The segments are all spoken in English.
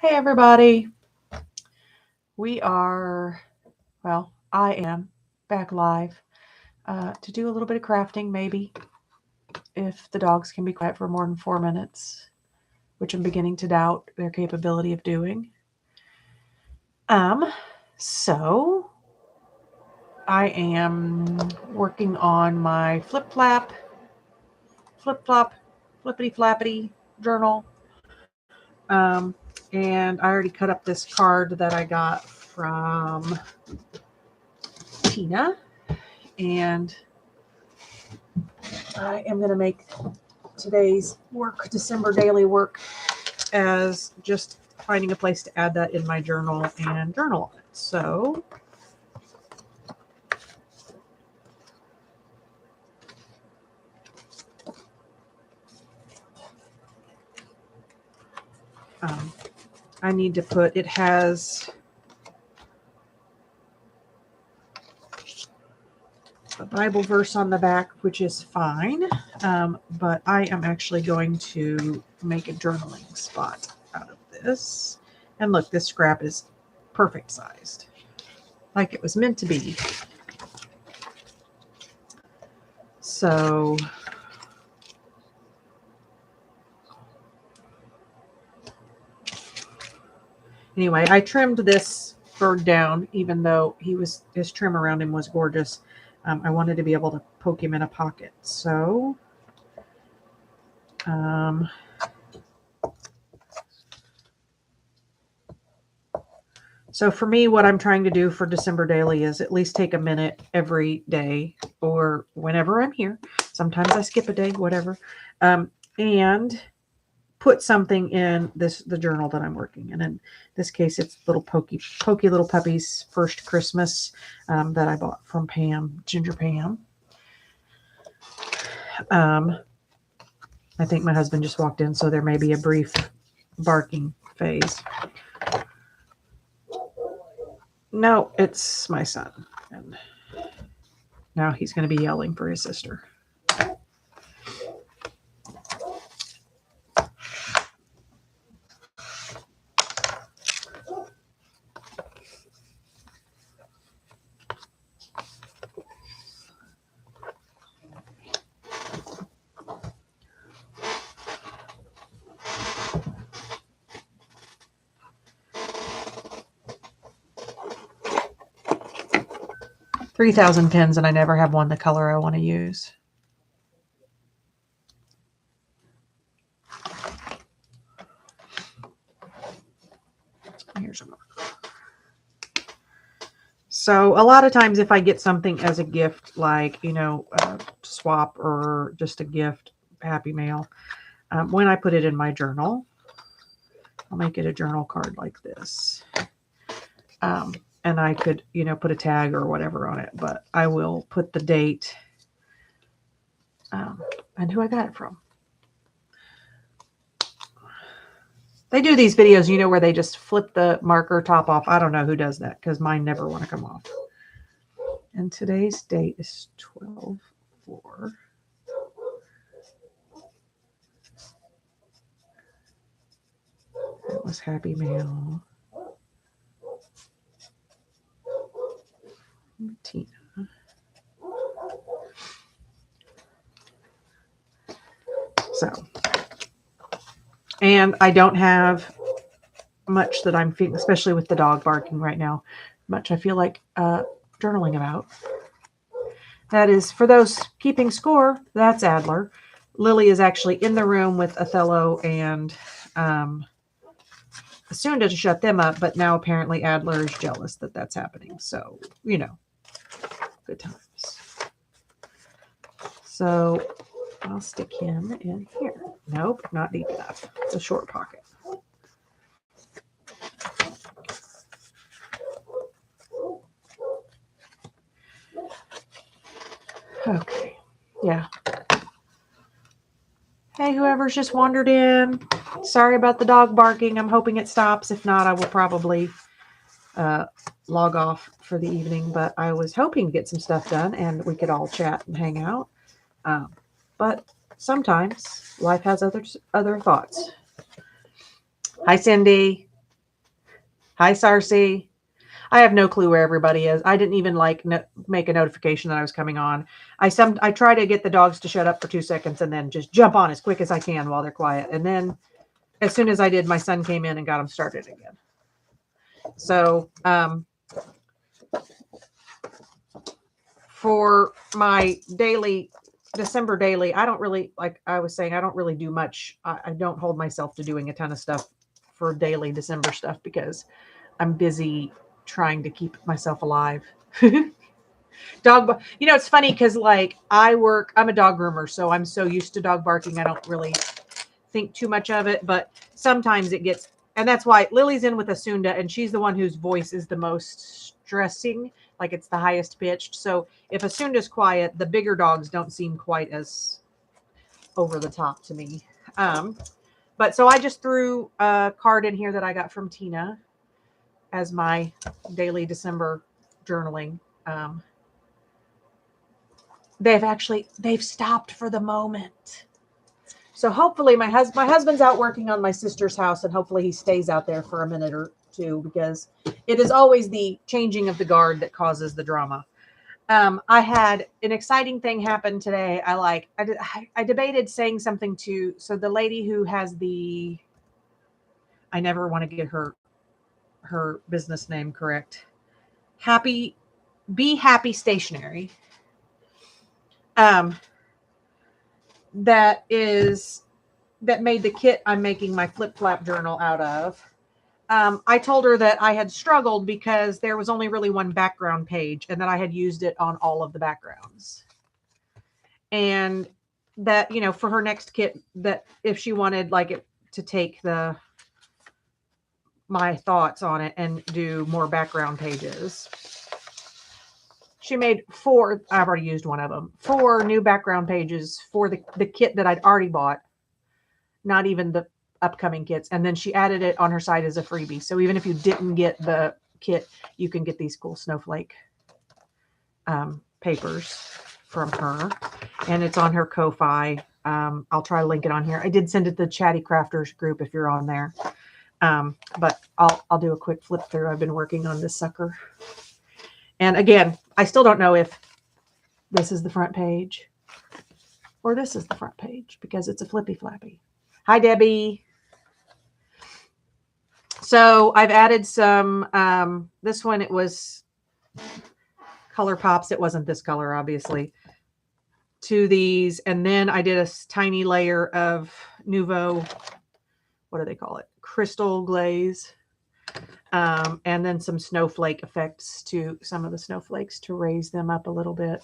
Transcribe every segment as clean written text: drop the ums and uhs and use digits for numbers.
Hey everybody. I am back live to do a little bit of crafting, maybe, if the dogs can be quiet for more than 4 minutes, which I'm beginning to doubt their capability of doing. Um, so I am working on my flip flop, flippity flappity journal. Um, and I already cut up this card that I got from Tina, and I am going to make today's work, December daily work, as just finding a place to add that in my journal and journal on it. So um, I need to put, it has a Bible verse on the back, which is fine. But I am actually going to make a journaling spot out of this. And look, this scrap is perfect sized, like it was meant to be. So anyway, I trimmed this bird down, even though his trim around him was gorgeous. I wanted to be able to poke him in a pocket. Um, so for me, what I'm trying to do for December Daily is at least take a minute every day or whenever I'm here. Sometimes I skip a day, whatever. And put something in the journal that I'm working in. In this case, it's little pokey little puppies first Christmas that I bought from Pam, Ginger Pam. I think my husband just walked in, so there may be a brief barking phase. No, it's my son. And now he's going to be yelling for his sister. 3,000 pins, and I never have one the color I want to use. Here's a mark. So a lot of times if I get something as a gift, like, swap or just a gift, happy mail, when I put it in my journal, I'll make it a journal card like this. And I could, put a tag or whatever on it, but I will put the date and who I got it from. They do these videos, where they just flip the marker top off. I don't know who does that because mine never want to come off. And today's date is 12/4. That was Happy Mail. Tina. So, and I don't have much that I'm feeling, especially with the dog barking right now, much I feel like journaling about. That is, for those keeping score, that's Adler. Lily is actually in the room with Othello and soon to shut them up, but now apparently Adler is jealous that that's happening. So, good times. So I'll stick him in here. Nope, not deep enough. It's a short pocket. Okay, yeah. Hey, whoever's just wandered in, sorry about the dog barking. I'm hoping it stops. If not, I will probably log off for the evening. But I was hoping to get some stuff done and we could all chat and hang out. But sometimes life has other thoughts. Hi, Cindy. Hi, Sarcy. I have no clue where everybody is. I didn't even like make a notification that I was coming on. I try to get the dogs to shut up for 2 seconds and then just jump on as quick as I can while they're quiet. And then as soon as I did, my son came in and got them started again. So for my daily December daily, I don't really, like I was saying, I don't really do much. I don't hold myself to doing a ton of stuff for daily December stuff because I'm busy trying to keep myself alive. Dog, it's funny because like I'm a dog groomer, so I'm so used to dog barking. I don't really think too much of it, but sometimes it gets, and that's why Lily's in with Asunda, and she's the one whose voice is the most stressing, like it's the highest pitched. So if Asunda's quiet, the bigger dogs don't seem quite as over the top to me. But so I just threw a card in here that I got from Tina as my daily December journaling. They've stopped for the moment. So hopefully my husband's out working on my sister's house, and hopefully he stays out there for a minute or two, because it is always the changing of the guard that causes the drama. I had an exciting thing happen today. I debated saying something so the lady who has I never want to get her business name correct. Be Happy Stationery. That made the kit I'm making my flip flap journal out of. I told her that I had struggled because there was only really one background page, and that I had used it on all of the backgrounds. And that, for her next kit, that if she wanted like it to take my thoughts on it and do more background pages, she made 4, I've already used one of them, 4 new background pages for the kit that I'd already bought, not even the upcoming kits. And then she added it on her site as a freebie. So even if you didn't get the kit, you can get these cool snowflake papers from her. And it's on her Ko-Fi. I'll try to link it on here. I did send it to the Chatty Crafters group if you're on there. But I'll do a quick flip through. I've been working on this sucker. And again, I still don't know if this is the front page or this is the front page because it's a flippy flappy. Hi, Debbie. So I've added some, this one, it was Color Pops. It wasn't this color, obviously, to these. And then I did a tiny layer of Nuvo, what do they call it? Crystal glaze. And then some snowflake effects to some of the snowflakes to raise them up a little bit.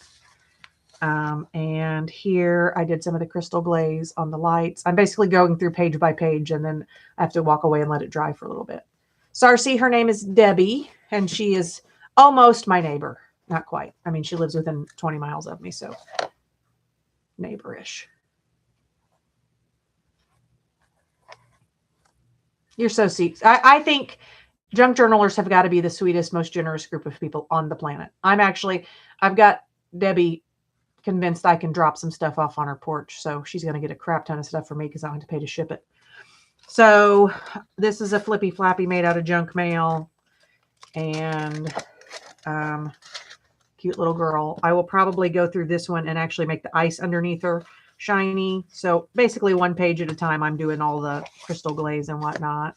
And here I did some of the crystal glaze on the lights. I'm basically going through page by page, and then I have to walk away and let it dry for a little bit. Sarcy, her name is Debbie, and she is almost my neighbor. Not quite. I mean, she lives within 20 miles of me, so neighborish. You're so sweet. I think junk journalers have got to be the sweetest, most generous group of people on the planet. I've got Debbie convinced I can drop some stuff off on her porch. So she's going to get a crap ton of stuff for me because I don't have to pay to ship it. So this is a flippy flappy made out of junk mail, and cute little girl. I will probably go through this one and actually make the ice underneath her shiny. So basically 1 page at a time, I'm doing all the crystal glaze and whatnot.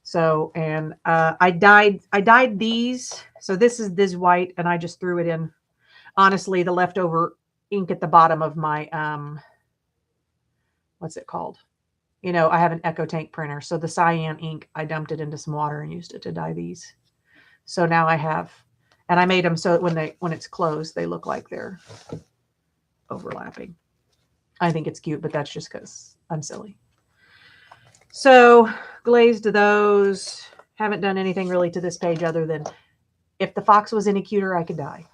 So, and I dyed these. So this is this white, and I just threw it in. Honestly, the leftover ink at the bottom of my, what's it called? I have an EcoTank printer. So the cyan ink, I dumped it into some water and used it to dye these. So now I have, and I made them so that when it's closed, they look like they're overlapping. I think it's cute, but that's just because I'm silly. So glazed those. Haven't done anything really to this page other than if the fox was any cuter, I could die.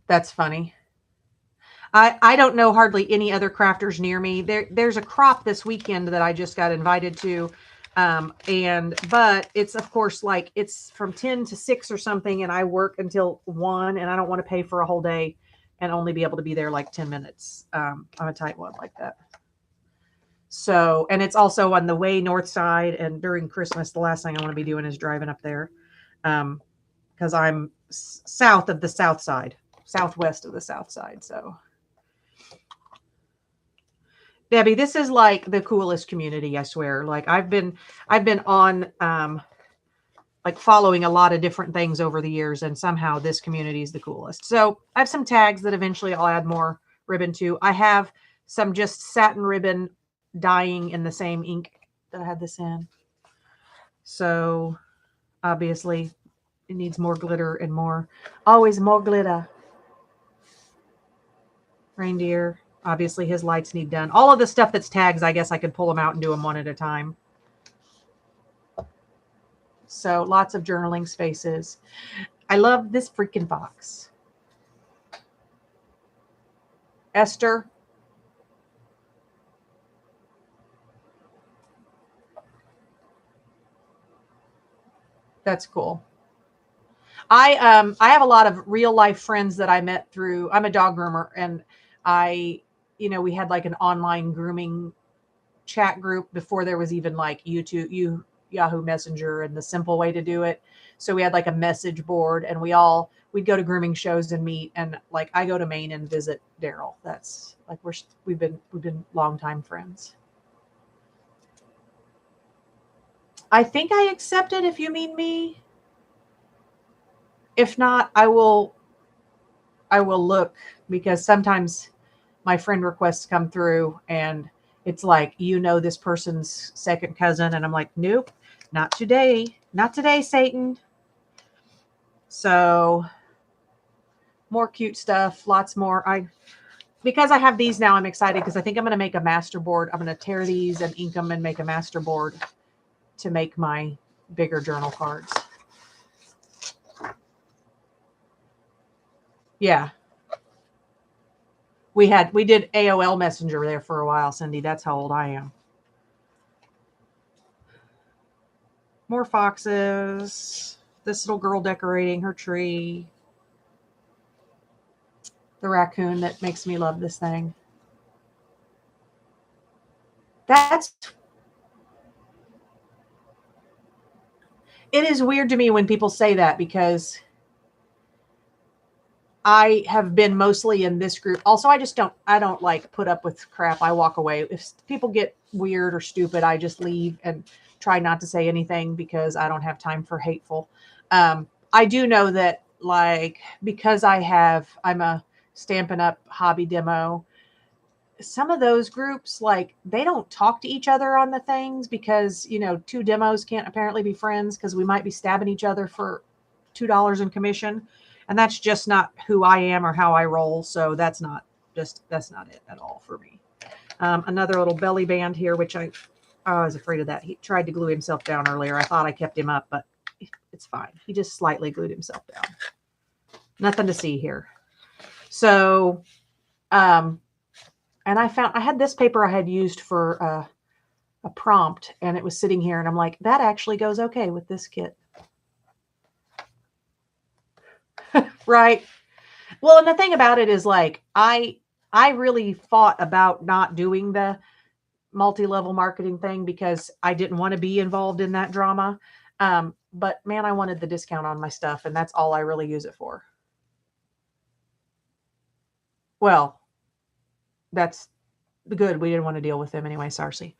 That's funny. I don't know hardly any other crafters near me. There's a crop this weekend that I just got invited to. But it's, of course, like it's from 10 to 6 or something, and I work until 1, and I don't want to pay for a whole day and only be able to be there like 10 minutes. I'm a tight one like that. So, and it's also on the way north side. And during Christmas, the last thing I want to be doing is driving up there, because I'm south of the south side, southwest of the south side. So, Debbie, this is like the coolest community, I swear. Like I've been on like following a lot of different things over the years, and somehow this community is the coolest. So I have some tags that eventually I'll add more ribbon to. I have some just satin ribbon dyeing in the same ink that I had this in. So obviously it needs more glitter and always more glitter. Reindeer. Obviously his lights need done. All of the stuff that's tags, I guess I could pull them out and do them one at a time. So lots of journaling spaces. I love this freaking box. Esther. That's cool. I have a lot of real life friends that I met through, I'm a dog groomer, and we had like an online grooming chat group before there was even like Yahoo Messenger and the simple way to do it. So we had like a message board, and we'd go to grooming shows and meet. And like I go to Maine and visit Daryl. That's like we've been longtime friends. I think I accept it if you mean me. If not, I will look, because sometimes my friend requests come through and it's like, this person's second cousin. And I'm like, nope, not today. Not today, Satan. So more cute stuff, lots more. Because I have these now, I'm excited because I think I'm going to make a master board. I'm going to tear these and ink them and make a master board to make my bigger journal cards. Yeah. We did AOL Messenger there for a while, Cindy. That's how old I am. More foxes. This little girl decorating her tree. The raccoon that makes me love this thing. It is weird to me when people say that, because I have been mostly in this group. Also, I don't like put up with crap. I walk away. If people get weird or stupid, I just leave and try not to say anything, because I don't have time for hateful. I do know that, like, because I'm a Stampin' Up! Hobby demo, some of those groups, like, they don't talk to each other on the things, because, two demos can't apparently be friends, because we might be stabbing each other for $2 in commission. And that's just not who I am or how I roll. So that's not it at all for me. Another little belly band here, which I was afraid of that. He tried to glue himself down earlier. I thought I kept him up, but it's fine. He just slightly glued himself down. Nothing to see here. So, and I had this paper I had used for a prompt, and it was sitting here, and I'm like, that actually goes okay with this kit. Right. Well, and the thing about it is, like, I really fought about not doing the multi-level marketing thing, because I didn't want to be involved in that drama. But man, I wanted the discount on my stuff, and that's all I really use it for. Well, that's good. We didn't want to deal with them anyway, Sarcy.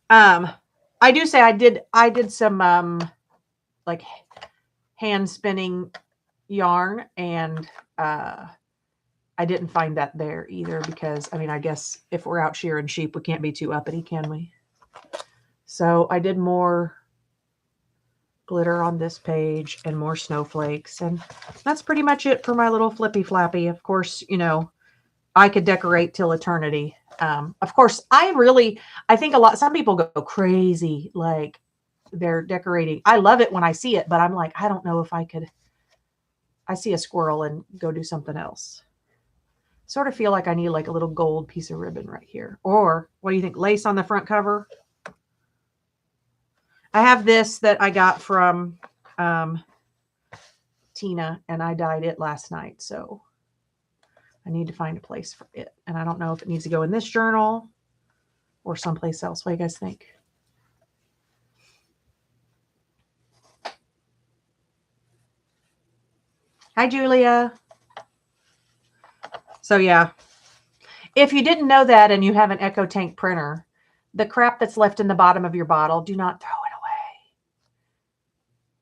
I do say I did some like hand spinning yarn, and I didn't find that there either, because I guess if we're out shearing sheep, we can't be too uppity, can we? So I did more glitter on this page and more snowflakes, and that's pretty much it for my little flippy flappy. Of course, I could decorate till eternity. Of course, I think some people go crazy, like they're decorating. I love it when I see it, but I'm like, I don't know if I see a squirrel and go do something else. Sort of feel like I need like a little gold piece of ribbon right here. Or what do you think? Lace on the front cover? I have this that I got from Tina, and I dyed it last night. So I need to find a place for it. And I don't know if it needs to go in this journal or someplace else. What do you guys think? Hi, Julia. So yeah, if you didn't know that and you have an EcoTank printer, the crap that's left in the bottom of your bottle, do not throw it away.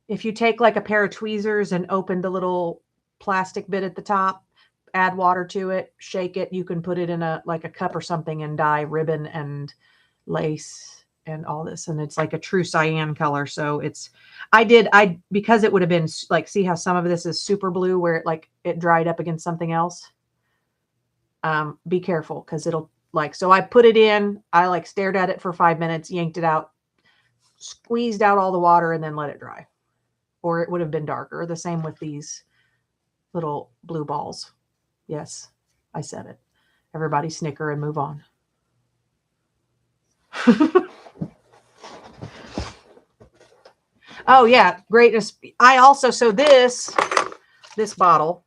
If you take like a pair of tweezers and open the little plastic bit at the top, add water to it, shake it, you can put it in a cup or something and dye ribbon and lace and all this. And it's like a true cyan color. So it's, because it would have been like, see how some of this is super blue where it dried up against something else. Be careful because it'll so I put it in, I stared at it for 5 minutes, yanked it out, squeezed out all the water and then let it dry, or it would have been darker. The same with these little blue balls. Yes, I said it. Everybody snicker and move on. Oh yeah, great. I also, so this bottle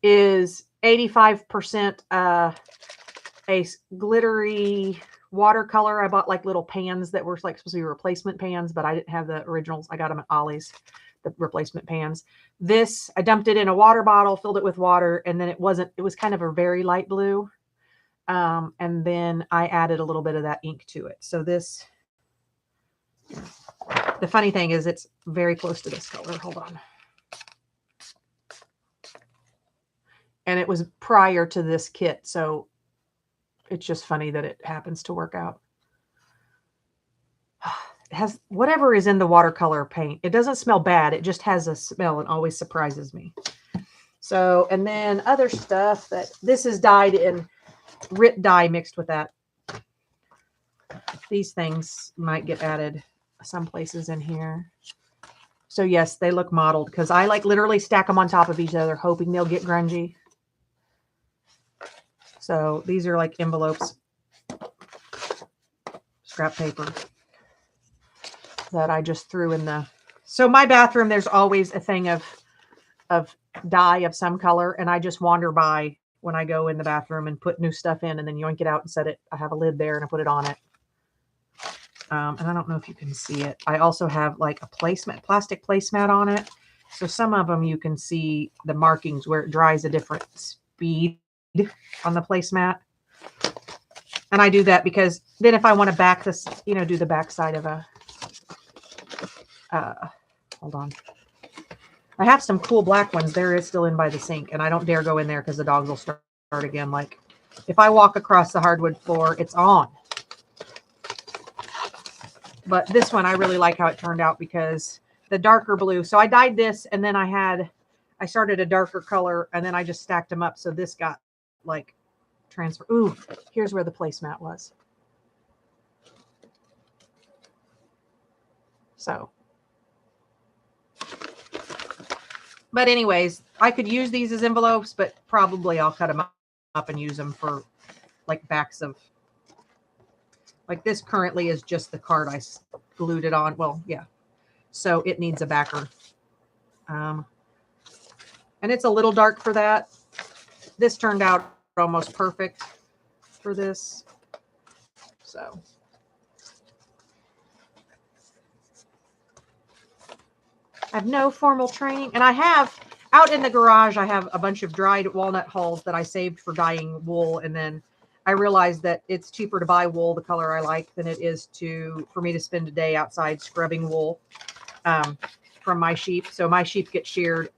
is 85% a glittery watercolor. I bought like little pans that were supposed to be replacement pans, but I didn't have the originals. I got them at Ollie's, the replacement pans. This, I dumped it in a water bottle, filled it with water, and then it was kind of a very light blue. And then I added a little bit of that ink to it. So this, the funny thing is it's very close to this color. Hold on. And it was prior to this kit. So it's just funny that it happens to work out. It has whatever is in the watercolor paint. It doesn't smell bad. It just has a smell and always surprises me. So, and then other stuff that this is dyed in RIT dye mixed with that. These things might get added some places in here. So yes, they look mottled because I literally stack them on top of each other, hoping they'll get grungy. So these are like envelopes, scrap paper that I just threw in the, so my bathroom, there's always a thing of dye of some color. And I just wander by when I go in the bathroom and put new stuff in and then yoink it out and set it. I have a lid there and I put it on it. And I don't know if you can see it. I also have like a plastic placemat on it. So some of them you can see the markings where it dries a different speed on the placemat. And I do that because then if I want to back this, do the back side of a, hold on. I have some cool black ones. There is still in by the sink and I don't dare go in there because the dogs will start again. Like if I walk across the hardwood floor, it's on. But this one, I really like how it turned out because the darker blue. So I dyed this and then I started a darker color and then I just stacked them up. So this got like transfer. Ooh, here's where the placemat was. So, but anyways, I could use these as envelopes, but probably I'll cut them up and use them for like backs of, like this currently is just the card I glued it on. Well, yeah. So it needs a backer. And it's a little dark for that. This turned out almost perfect for this. So. I have no formal training. And I have, out in the garage, I have a bunch of dried walnut hulls that I saved for dyeing wool. And then I realized that it's cheaper to buy wool the color I like than it is for me to spend a day outside scrubbing wool from my sheep. So my sheep get sheared.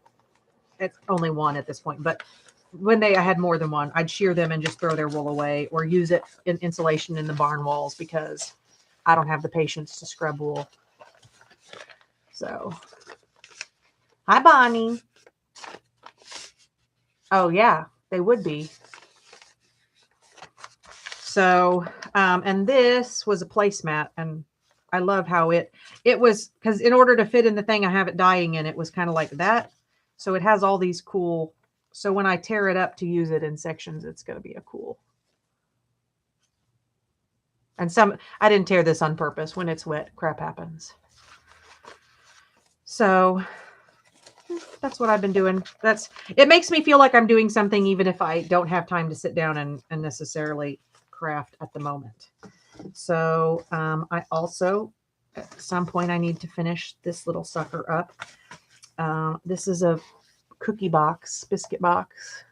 It's only one at this point, but when I had more than one, I'd shear them and just throw their wool away or use it in insulation in the barn walls because I don't have the patience to scrub wool. So, hi, Bonnie. Oh yeah, they would be. So, and this was a placemat, and I love how it was, because in order to fit in the thing I have it dyeing in, it was kind of like that. So it has all these cool, so when I tear it up to use it in sections, it's going to be a cool. And I didn't tear this on purpose. When it's wet, crap happens. So that's what I've been doing. It makes me feel like I'm doing something, even if I don't have time to sit down and necessarily craft at the moment. So I also, at some point, I need to finish this little sucker up. This is a cookie box, biscuit box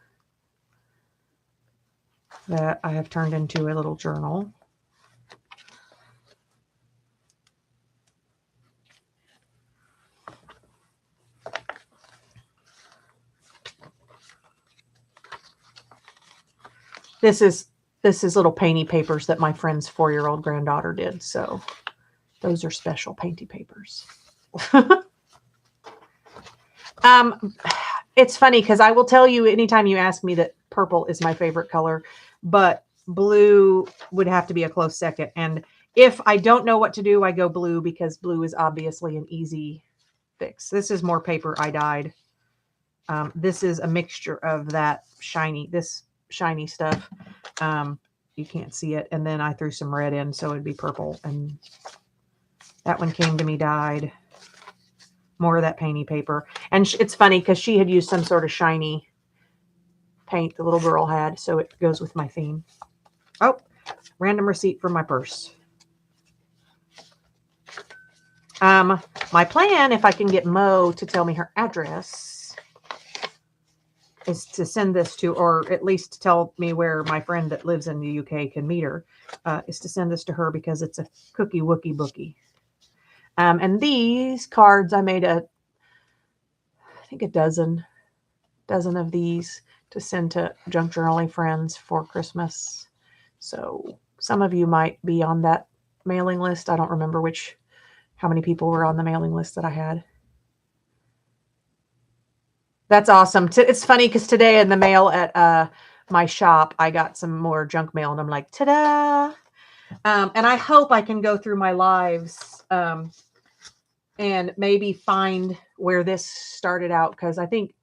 that I have turned into a little journal. This is little painty papers that my friend's 4-year-old granddaughter did. So those are special painty papers. It's funny because I will tell you anytime you ask me that purple is my favorite color, but blue would have to be a close second. And if I don't know what to do, I go blue because blue is obviously an easy fix. This is more paper I dyed. This is a mixture of this shiny stuff. You can't see it. And then I threw some red in, so it'd be purple. And that one came to me dyed. More of that painty paper. And it's funny because she had used some sort of shiny paint the little girl had, so it goes with my theme. Oh, random receipt from my purse. My plan, if I can get Mo to tell me her address, is to send this to, or at least tell me where my friend that lives in the UK can meet her, is to send this to her because it's a cookie wookie bookie. And these cards, I made I think a dozen of these to send to Junk Journaling friends for Christmas. So some of you might be on that mailing list. I don't remember how many people were on the mailing list that I had. That's awesome. It's funny because today in the mail at my shop, I got some more junk mail and I'm like, ta-da! And I hope I can go through my lives and maybe find where this started out, because I think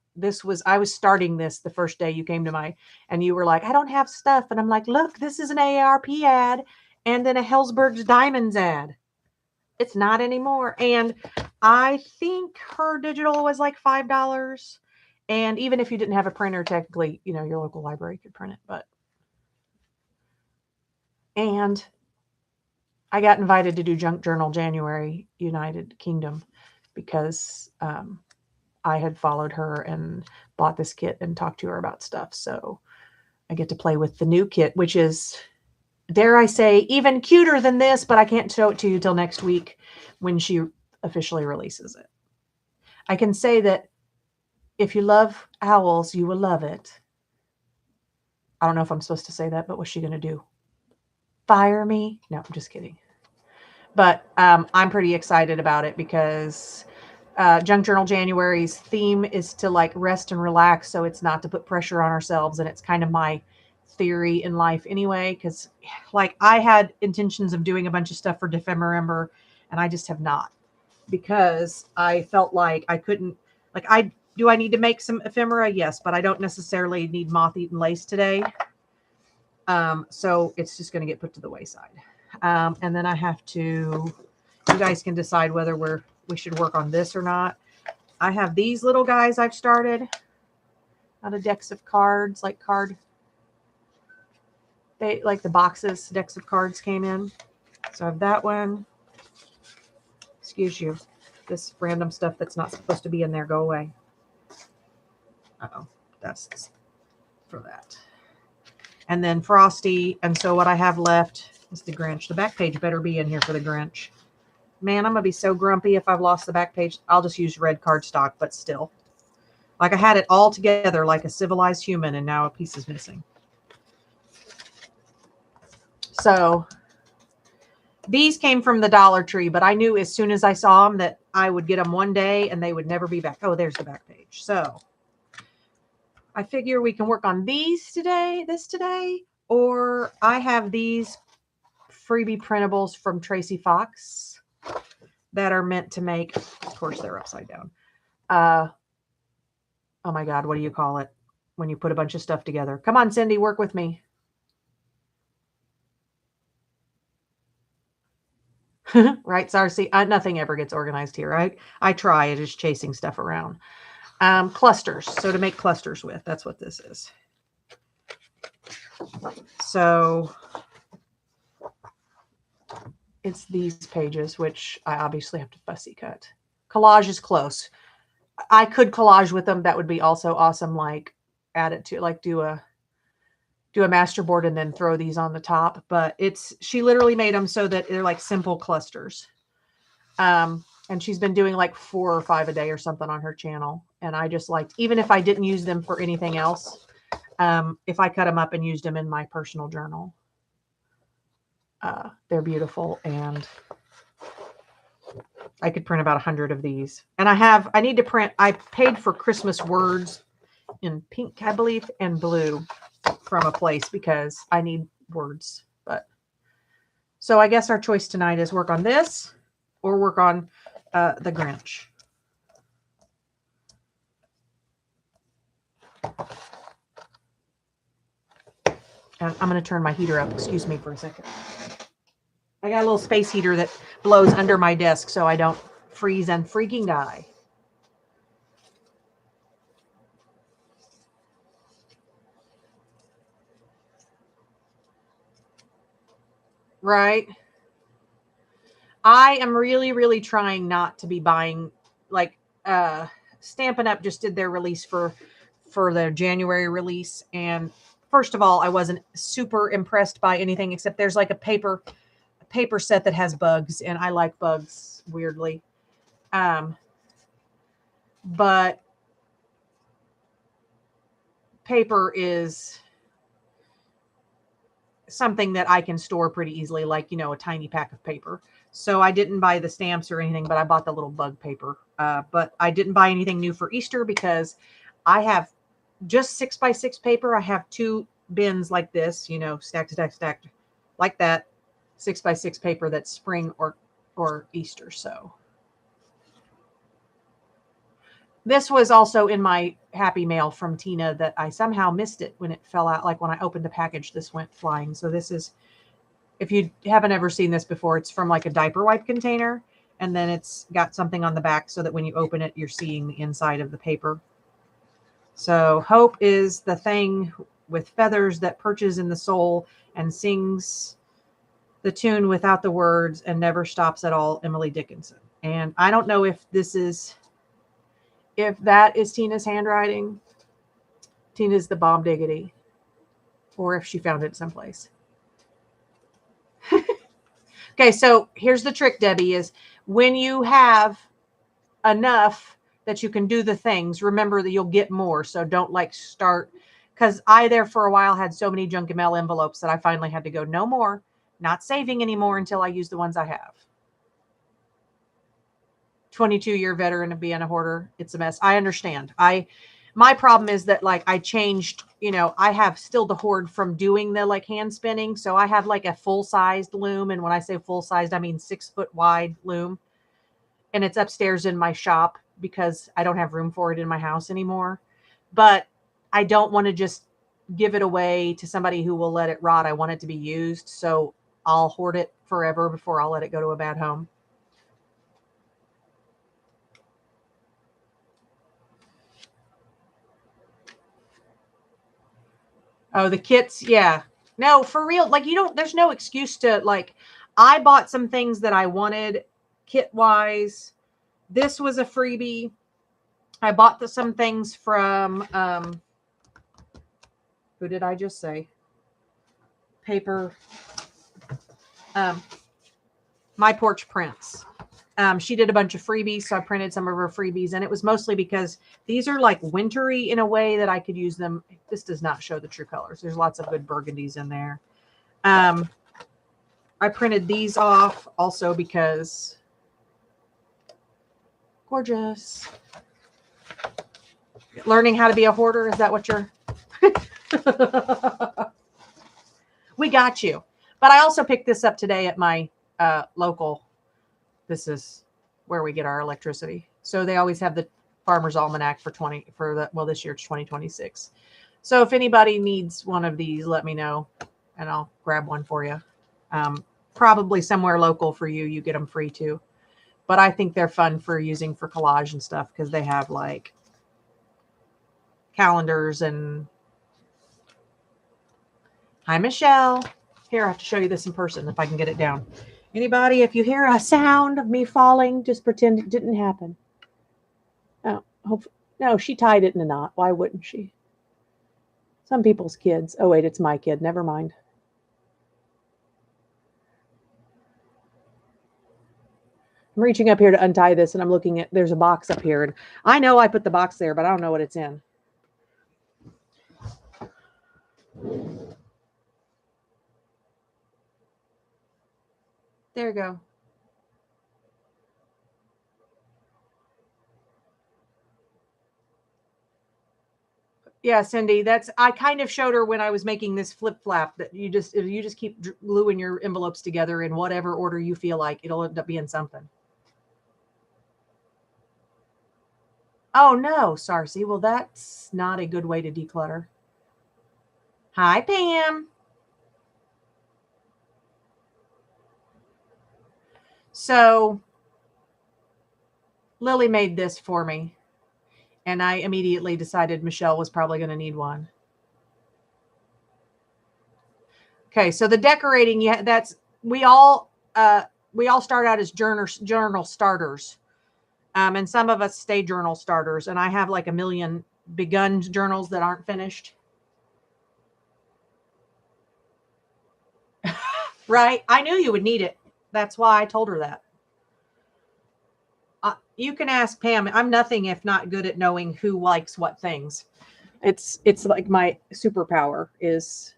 I was starting this the first day you came to and you were like, I don't have stuff. And I'm like, look, this is an AARP ad and then a Helzberg's Diamonds ad. It's not anymore. And I think her digital was like $5. And even if you didn't have a printer, technically, your local library could print it. And I got invited to do Junk Journal January United Kingdom because I had followed her and bought this kit and talked to her about stuff. So I get to play with the new kit, which is, dare I say, even cuter than this, but I can't show it to you till next week when she officially releases it. I can say that if you love owls, you will love it. I don't know if I'm supposed to say that, but what's she going to do? Fire me? No, I'm just kidding. But I'm pretty excited about it because Junk Journal January's theme is to like rest and relax. So it's not to put pressure on ourselves. And it's kind of my theory in life anyway, because like I had intentions of doing a bunch of stuff for Defember, and I just have not, because I felt like I couldn't, like I need to make some ephemera? Yes, but I don't necessarily need moth-eaten lace today. So it's just going to get put to the wayside. And then I have to, you guys can decide whether we should work on this or not. I have these little guys I've started out of decks of cards, like the boxes, decks of cards came in. So I have that one. Excuse you. This random stuff that's not supposed to be in there, go away. Uh-oh. That's for that. And then Frosty. And so what I have left is the Grinch. The back page better be in here for the Grinch. Man, I'm going to be so grumpy if I've lost the back page. I'll just use red cardstock, but still. Like I had it all together like a civilized human, and now a piece is missing. So these came from the Dollar Tree, but I knew as soon as I saw them that I would get them one day and they would never be back. Oh, there's the back page. So I figure we can work on this today, or I have these freebie printables from Tracy Fox that are meant to make, of course they're upside down. Oh my God, what do you call it when you put a bunch of stuff together? Come on, Cindy, work with me. Right, Sarcy? Nothing ever gets organized here. I try just chasing stuff around. Clusters. So to make clusters with, that's what this is. So it's these pages, which I obviously have to fussy cut. Collage is close. I could collage with them. That would be also awesome. Like add it to like do a master board and then throw these on the top. But she literally made them so that they're like simple clusters. And she's been doing like 4 or 5 a day or something on her channel. And I just liked, even if I didn't use them for anything else, if I cut them up and used them in my personal journal, they're beautiful. And I could print about 100 of these. And I need to print, I paid for Christmas words in pink, I believe, and blue from a place because I need words. But so I guess our choice tonight is work on this or work on the Grinch. And I'm going to turn my heater up. Excuse me for a second. I got a little space heater that blows under my desk so I don't freeze and freaking die. Right? I am really, really trying not to be buying, like, Stampin' Up! Just did their release for their January release. And first of all, I wasn't super impressed by anything except there's like a paper set that has bugs, and I like bugs weirdly. But paper is something that I can store pretty easily, like, you know, a tiny pack of paper. So I didn't buy the stamps or anything, but I bought the little bug paper. But I didn't buy anything new for Easter because I have just 6x6 paper. I have 2 bins like this, you know, stacked like that. 6x6 paper that's spring or Easter. So this was also in my happy mail from Tina that I somehow missed it when it fell out. Like when I opened the package, this went flying. So this is, if you haven't ever seen this before, it's from like a diaper wipe container. And then it's got something on the back so that when you open it, you're seeing the inside of the paper. So hope is the thing with feathers that perches in the soul and sings the tune without the words and never stops at all, Emily Dickinson. And I don't know if that is Tina's handwriting. Tina's the bomb diggity. Or if she found it someplace. Okay, so here's the trick, Debbie, is when you have enough that you can do the things, remember that you'll get more. So don't like start, because I there for a while had so many junk mail envelopes that I finally had to go, no more, not saving anymore until I use the ones I have. 22-year veteran of being a hoarder. It's a mess. I understand. My problem is that like I changed, you know, I have still the hoard from doing the like hand spinning. So I have like a full-sized loom. And when I say full-sized, I mean 6-foot wide loom. And it's upstairs in my shop because I don't have room for it in my house anymore. But I don't want to just give it away to somebody who will let it rot. I want it to be used. So I'll hoard it forever before I'll let it go to a bad home. Oh, the kits. Yeah. No, for real. Like there's no excuse to like, I bought some things that I wanted kit wise. This was a freebie. I bought some things from, who did I just say? Paper. My Porch Prints. She did a bunch of freebies, so I printed some of her freebies, and it was mostly because these are like wintry in a way that I could use them. This does not show the true colors. There's lots of good burgundies in there. I printed these off also because gorgeous. Learning how to be a hoarder, is that what you're... We got you. But I also picked this up today at my local. This is where we get our electricity. So they always have the Farmer's Almanac this year it's 2026. So if anybody needs one of these, let me know and I'll grab one for you. Probably somewhere local for you. You get them free too. But I think they're fun for using for collage and stuff because they have like calendars and... Hi, Michelle. Here, I have to show you this in person if I can get it down. Anybody, if you hear a sound of me falling, just pretend it didn't happen. Oh, no, she tied it in a knot. Why wouldn't she? Some people's kids. Oh, wait, it's my kid. Never mind. I'm reaching up here to untie this, and I'm looking at, there's a box up here. And I know I put the box there, but I don't know what it's in. There you go. Yeah, Cindy, I kind of showed her when I was making this flip flap that you just keep gluing your envelopes together in whatever order you feel like, it'll end up being something. Oh no, Sarcy. Well, that's not a good way to declutter. Hi, Pam. So Lily made this for me, and I immediately decided Michelle was probably going to need one. Okay, so the decorating, yeah, we all start out as journal starters, and some of us stay journal starters. And I have like a million begun journals that aren't finished. Right? I knew you would need it. That's why I told her that. You can ask Pam. I'm nothing if not good at knowing who likes what things. It's like my superpower is,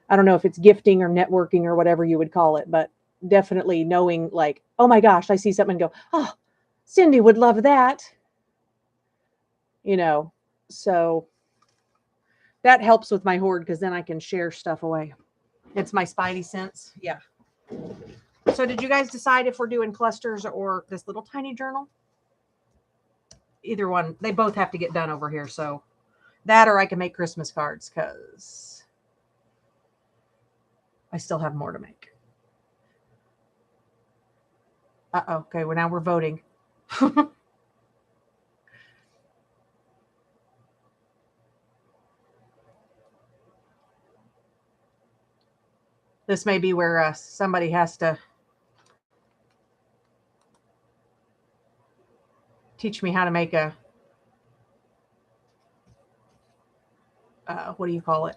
I don't know if it's gifting or networking or whatever you would call it, but definitely knowing like, oh my gosh, I see something and go, oh, Cindy would love that. So that helps with my hoard because then I can share stuff away. It's my spidey sense. Yeah. So did you guys decide if we're doing clusters or this little tiny journal? Either one. They both have to get done over here. So that, or I can make Christmas cards because I still have more to make. Okay. Well, now we're voting. This may be where somebody has to teach me how to make a, what do you call it?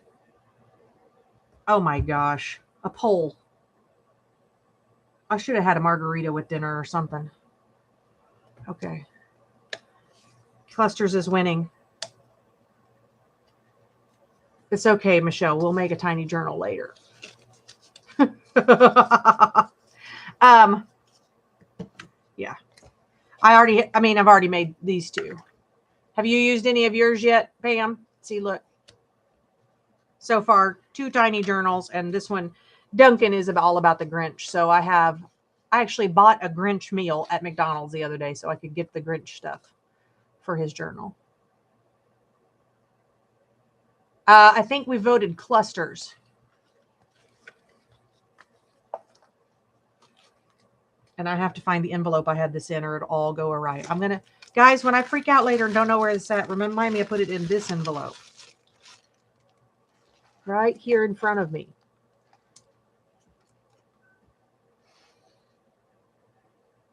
Oh my gosh, a pole. I should have had a margarita with dinner or something. Okay. Clusters is winning. It's okay, Michelle. We'll make a tiny journal later. Yeah. I've already made these two. Have you used any of yours yet, Pam? See, look. So far, 2 tiny journals, and this one, Duncan, is all about the Grinch. So I actually bought a Grinch meal at McDonald's the other day so I could get the Grinch stuff for his journal. I think we voted clusters. And I have to find the envelope I had this in or it'll all go awry. Guys, when I freak out later and don't know where it's at, remind me to put it in this envelope. Right here in front of me.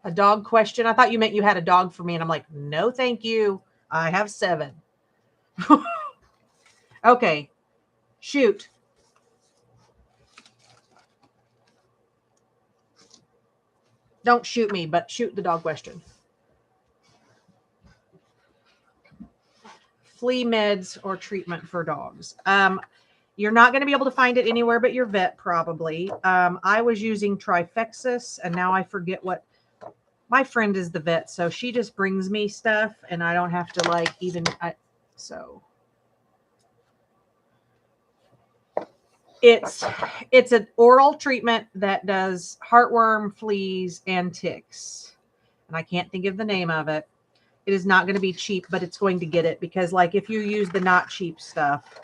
A dog question? I thought you meant you had a dog for me. And I'm like, no, thank you. I have 7. Okay. Shoot. Don't shoot me, but shoot the dog question. Flea meds or treatment for dogs. You're not going to be able to find it anywhere but your vet, probably. I was using Trifexis, and now I forget what. My friend is the vet, so she just brings me stuff, and I don't have to so. It's an oral treatment that does heartworm, fleas, and ticks. And I can't think of the name of it. It is not going to be cheap, but it's going to get it because, like, if you use the not cheap stuff,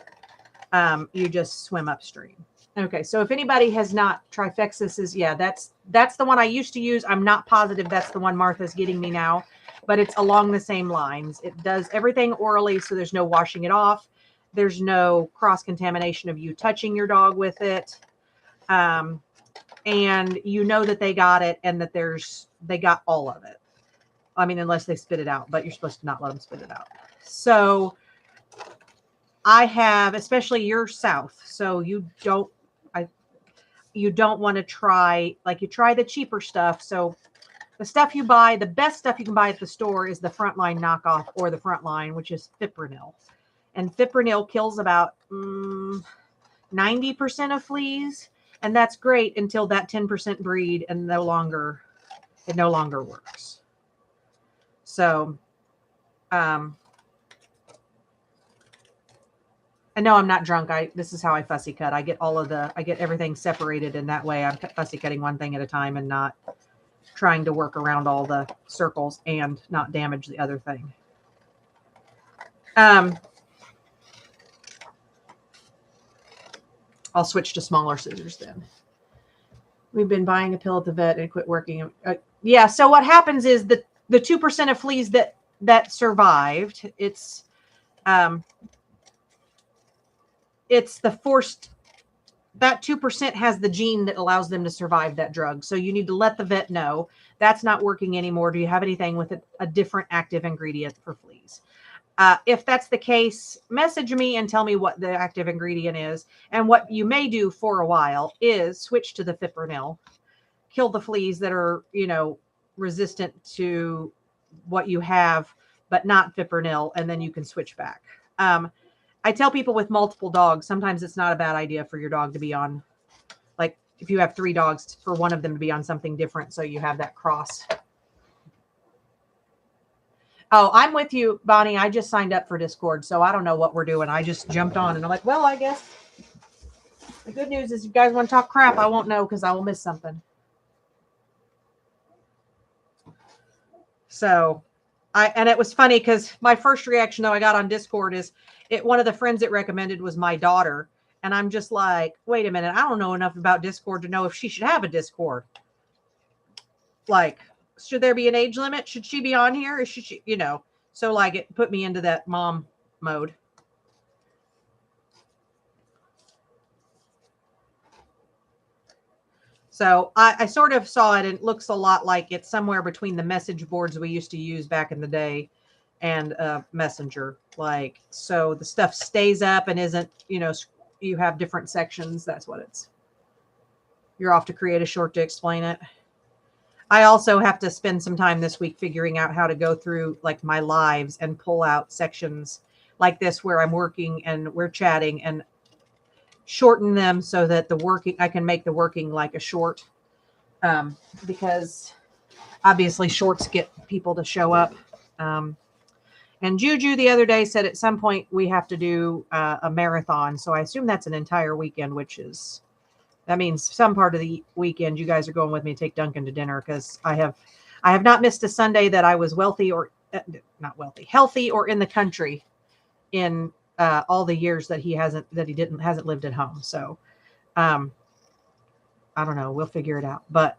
you just swim upstream. Okay, so if anybody has not, Trifexis is, yeah, that's the one I used to use. I'm not positive that's the one Martha's getting me now, but it's along the same lines. It does everything orally, so there's no washing it off. There's no cross-contamination of you touching your dog with it. And and you know that they got it and that they got all of it. I mean, unless they spit it out, but you're supposed to not let them spit it out. So I have, especially you're south, so you don't want to try, like, you try the cheaper stuff. So the stuff you buy, the best stuff you can buy at the store is the Frontline knockoff or the Frontline, which is Fipronil. And Fipronil kills about 90% of fleas. And that's great until that 10% breed and it no longer works. So, I know I'm not drunk. This is how I fussy cut. I get everything separated, and that way I'm fussy cutting one thing at a time and not trying to work around all the circles and not damage the other thing. I'll switch to smaller scissors then. We've been buying a pill at the vet and quit working. Yeah. So what happens is the 2% of fleas that survived, it's the forced, that 2% has the gene that allows them to survive that drug. So you need to let the vet know that's not working anymore. Do you have anything with a different active ingredient for fleas? If that's the case, message me and tell me what the active ingredient is. And what you may do for a while is switch to the Fipronil, kill the fleas that are, resistant to what you have, but not Fipronil, and then you can switch back. I tell people with multiple dogs, sometimes it's not a bad idea for your dog to be on, like if you have 3 dogs, for one of them to be on something different, so you have that cross. Oh, I'm with you, Bonnie. I just signed up for Discord, so I don't know what we're doing. I just jumped on, and I'm like, well, I guess the good news is if you guys want to talk crap, I won't know because I will miss something. So, and it was funny because my first reaction, though, I got on Discord is one of the friends it recommended was my daughter. And I'm just like, wait a minute. I don't know enough about Discord to know if she should have a Discord. Like, should there be an age limit? Should she be on here? Or should she, so like it put me into that mom mode. So I sort of saw it, and it looks a lot like it's somewhere between the message boards we used to use back in the day and Messenger. Like, so the stuff stays up and isn't, you have different sections. That's what it's. You're off to create a short to explain it. I also have to spend some time this week figuring out how to go through like my lives and pull out sections like this where I'm working and we're chatting and shorten them so that I can make the working like a short, because obviously shorts get people to show up. And Juju the other day said at some point we have to do a marathon. So I assume that's an entire weekend, that means some part of the weekend you guys are going with me to take Duncan to dinner, because I have not missed a Sunday that I was healthy or in the country in all the years that he hasn't lived at home. So I don't know. We'll figure it out. But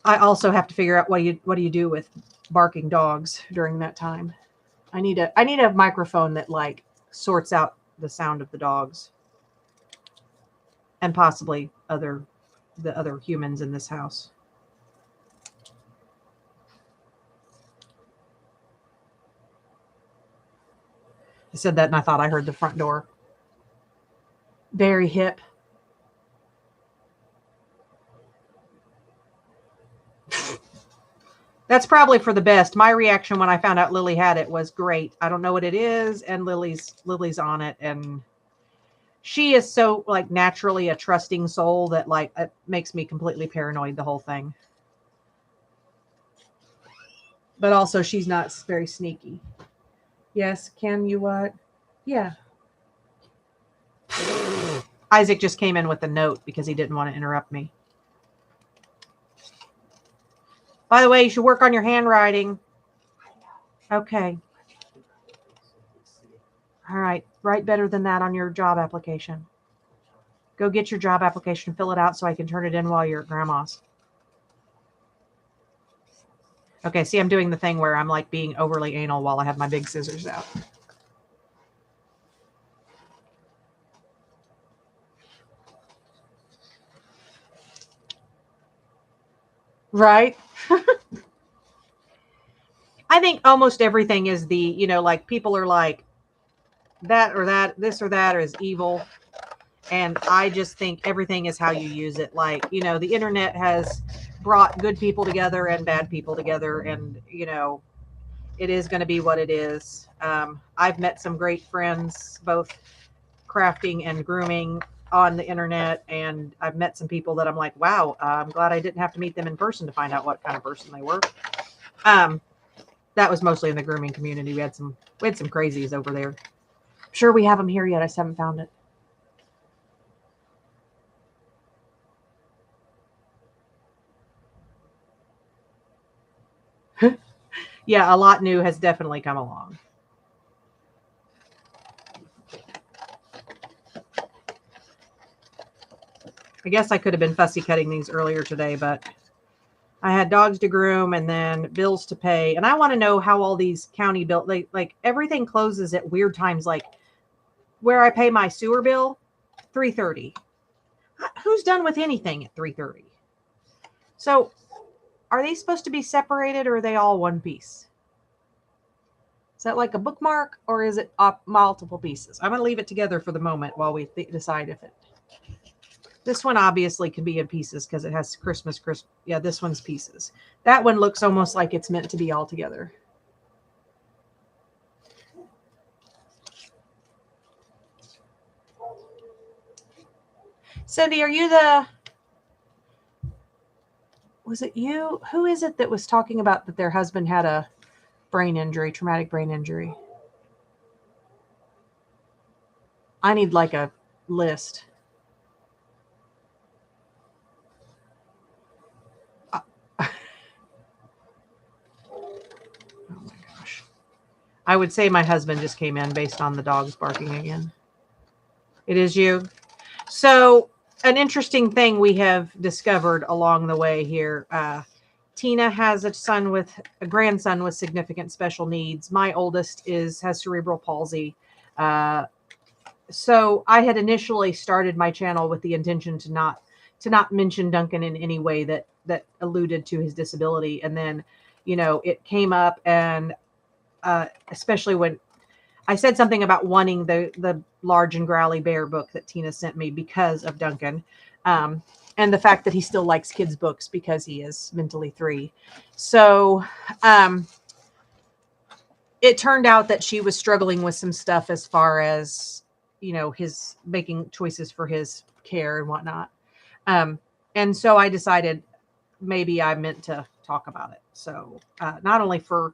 I also have to figure out what do you do with barking dogs during that time. I need a microphone that like sorts out the sound of the dogs and possibly the other humans in this house. I said that and I thought I heard the front door. Very hip. That's probably for the best. My reaction when I found out Lily had it was great. I don't know what it is, and Lily's on it, and she is so like naturally a trusting soul that like it makes me completely paranoid, the whole thing. But also she's not very sneaky. Yes, can you what? Yeah. Isaac just came in with a note because he didn't want to interrupt me. By the way, you should work on your handwriting. Okay. All right. Write better than that on your job application. Go get your job application, fill it out so I can turn it in while you're at grandma's. Okay, see, I'm doing the thing where I'm like being overly anal while I have my big scissors out. Right. I think almost everything is like people are like that or that, this or that is evil. And I just think everything is how you use it. Like, the internet has brought good people together and bad people together. And, it is going to be what it is. I've met some great friends, both crafting and grooming on the internet. And I've met some people that I'm like, wow, I'm glad I didn't have to meet them in person to find out what kind of person they were. That was mostly in the grooming community. We had some crazies over there. I'm sure we have them here yet. I just haven't found it. Yeah, a lot new has definitely come along. I guess I could have been fussy cutting these earlier today, but I had dogs to groom and then bills to pay. And I want to know how all these county bills, like everything closes at weird times. Like where I pay my sewer bill, 3:30. Who's done with anything at 3:30? So are they supposed to be separated or are they all one piece? Is that like a bookmark or is it multiple pieces? I'm going to leave it together for the moment while we decide if it. This one obviously can be in pieces because it has Christmas. Yeah, this one's pieces. That one looks almost like it's meant to be all together. Cindy, are you was it you? Who is it that was talking about that their husband had a brain injury, traumatic brain injury? I need like a list. Oh my gosh. I would say my husband just came in based on the dogs barking again. It is you. So an interesting thing we have discovered along the way here. Tina has a grandson with significant special needs. My oldest has cerebral palsy. So I had initially started my channel with the intention to not mention Duncan in any way that alluded to his disability. And then, it came up, and especially when I said something about wanting the Large and Growly Bear book that Tina sent me because of Duncan. And the fact that he still likes kids' books because he is mentally 3. So it turned out that she was struggling with some stuff as far as, his making choices for his care and whatnot. And so I decided maybe I meant to talk about it. So not only for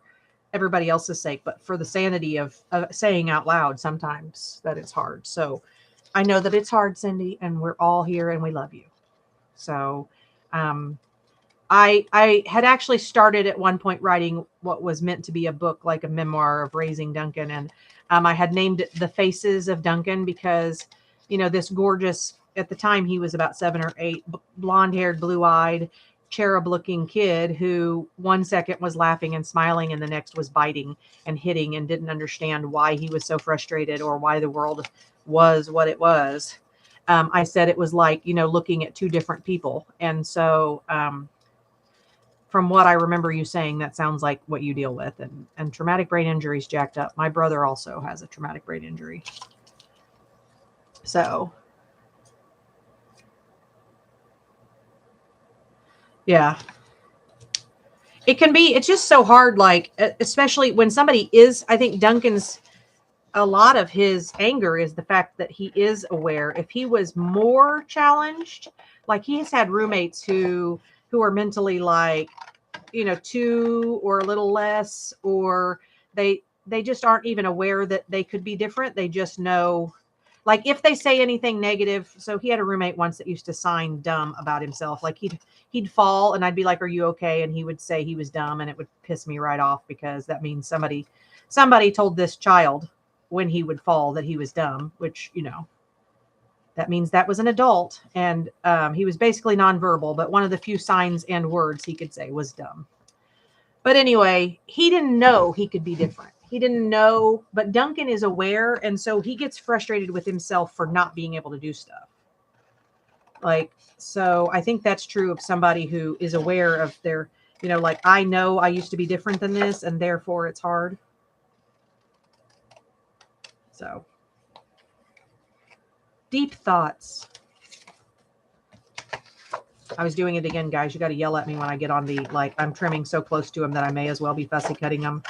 everybody else's sake, but for the sanity of saying out loud sometimes that it's hard. So I know that it's hard, Cindy, and we're all here and we love you. So I had actually started at one point writing what was meant to be a book, like a memoir of raising Duncan. And I had named it The Faces of Duncan because, this gorgeous, at the time he was about 7 or 8, blonde haired, blue eyed, cherub looking kid who one second was laughing and smiling and the next was biting and hitting and didn't understand why he was so frustrated or why the world was what it was. I said it was like, looking at 2 different people. And so, from what I remember you saying, that sounds like what you deal with. And traumatic brain injuries jacked up. My brother also has a traumatic brain injury. So, yeah. It's just so hard, like, especially when somebody is, I think a lot of his anger is the fact that he is aware. If he was more challenged, like he has had roommates who are mentally like, 2 or a little less, or they just aren't even aware that they could be different. They just know, like if they say anything negative. So he had a roommate once that used to sign dumb about himself. Like he'd fall and I'd be like, "Are you okay?" And he would say he was dumb, and it would piss me right off because that means somebody told this child when he would fall that he was dumb, which, that means that was an adult. And he was basically nonverbal, but one of the few signs and words he could say was dumb. But anyway, he didn't know he could be different. He didn't know, but Duncan is aware. And so he gets frustrated with himself for not being able to do stuff. Like, so I think that's true of somebody who is aware of their, you know, like, I know I used to be different than this, and therefore it's hard. So, deep thoughts. I was doing it again, guys. You got to yell at me when I get on the, like, I'm trimming so close to them that I may as well be fussy cutting them.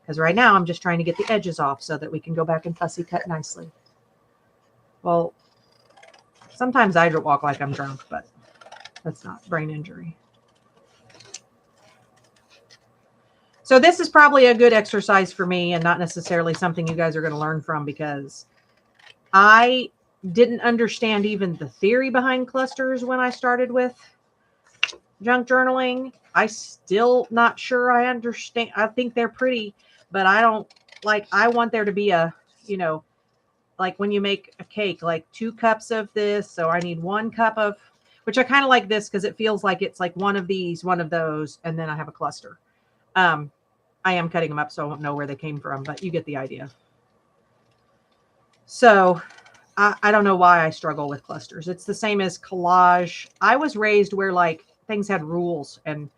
Because right now I'm just trying to get the edges off so that we can go back and fussy cut nicely. Well, sometimes I walk like I'm drunk, but that's not brain injury. So this is probably a good exercise for me and not necessarily something you guys are going to learn from, because I didn't understand even the theory behind clusters when I started with junk journaling. I still not sure I understand. I think they're pretty, but I don't like, I want there to be a, you know, like when you make a cake, like 2 cups of this. So I need 1 cup of, which I kind of like this because it feels like it's like one of these, one of those, and then I have a cluster. I am cutting them up so I won't know where they came from, but you get the idea. So I don't know why I struggle with clusters. It's the same as collage. I was raised where like things had rules and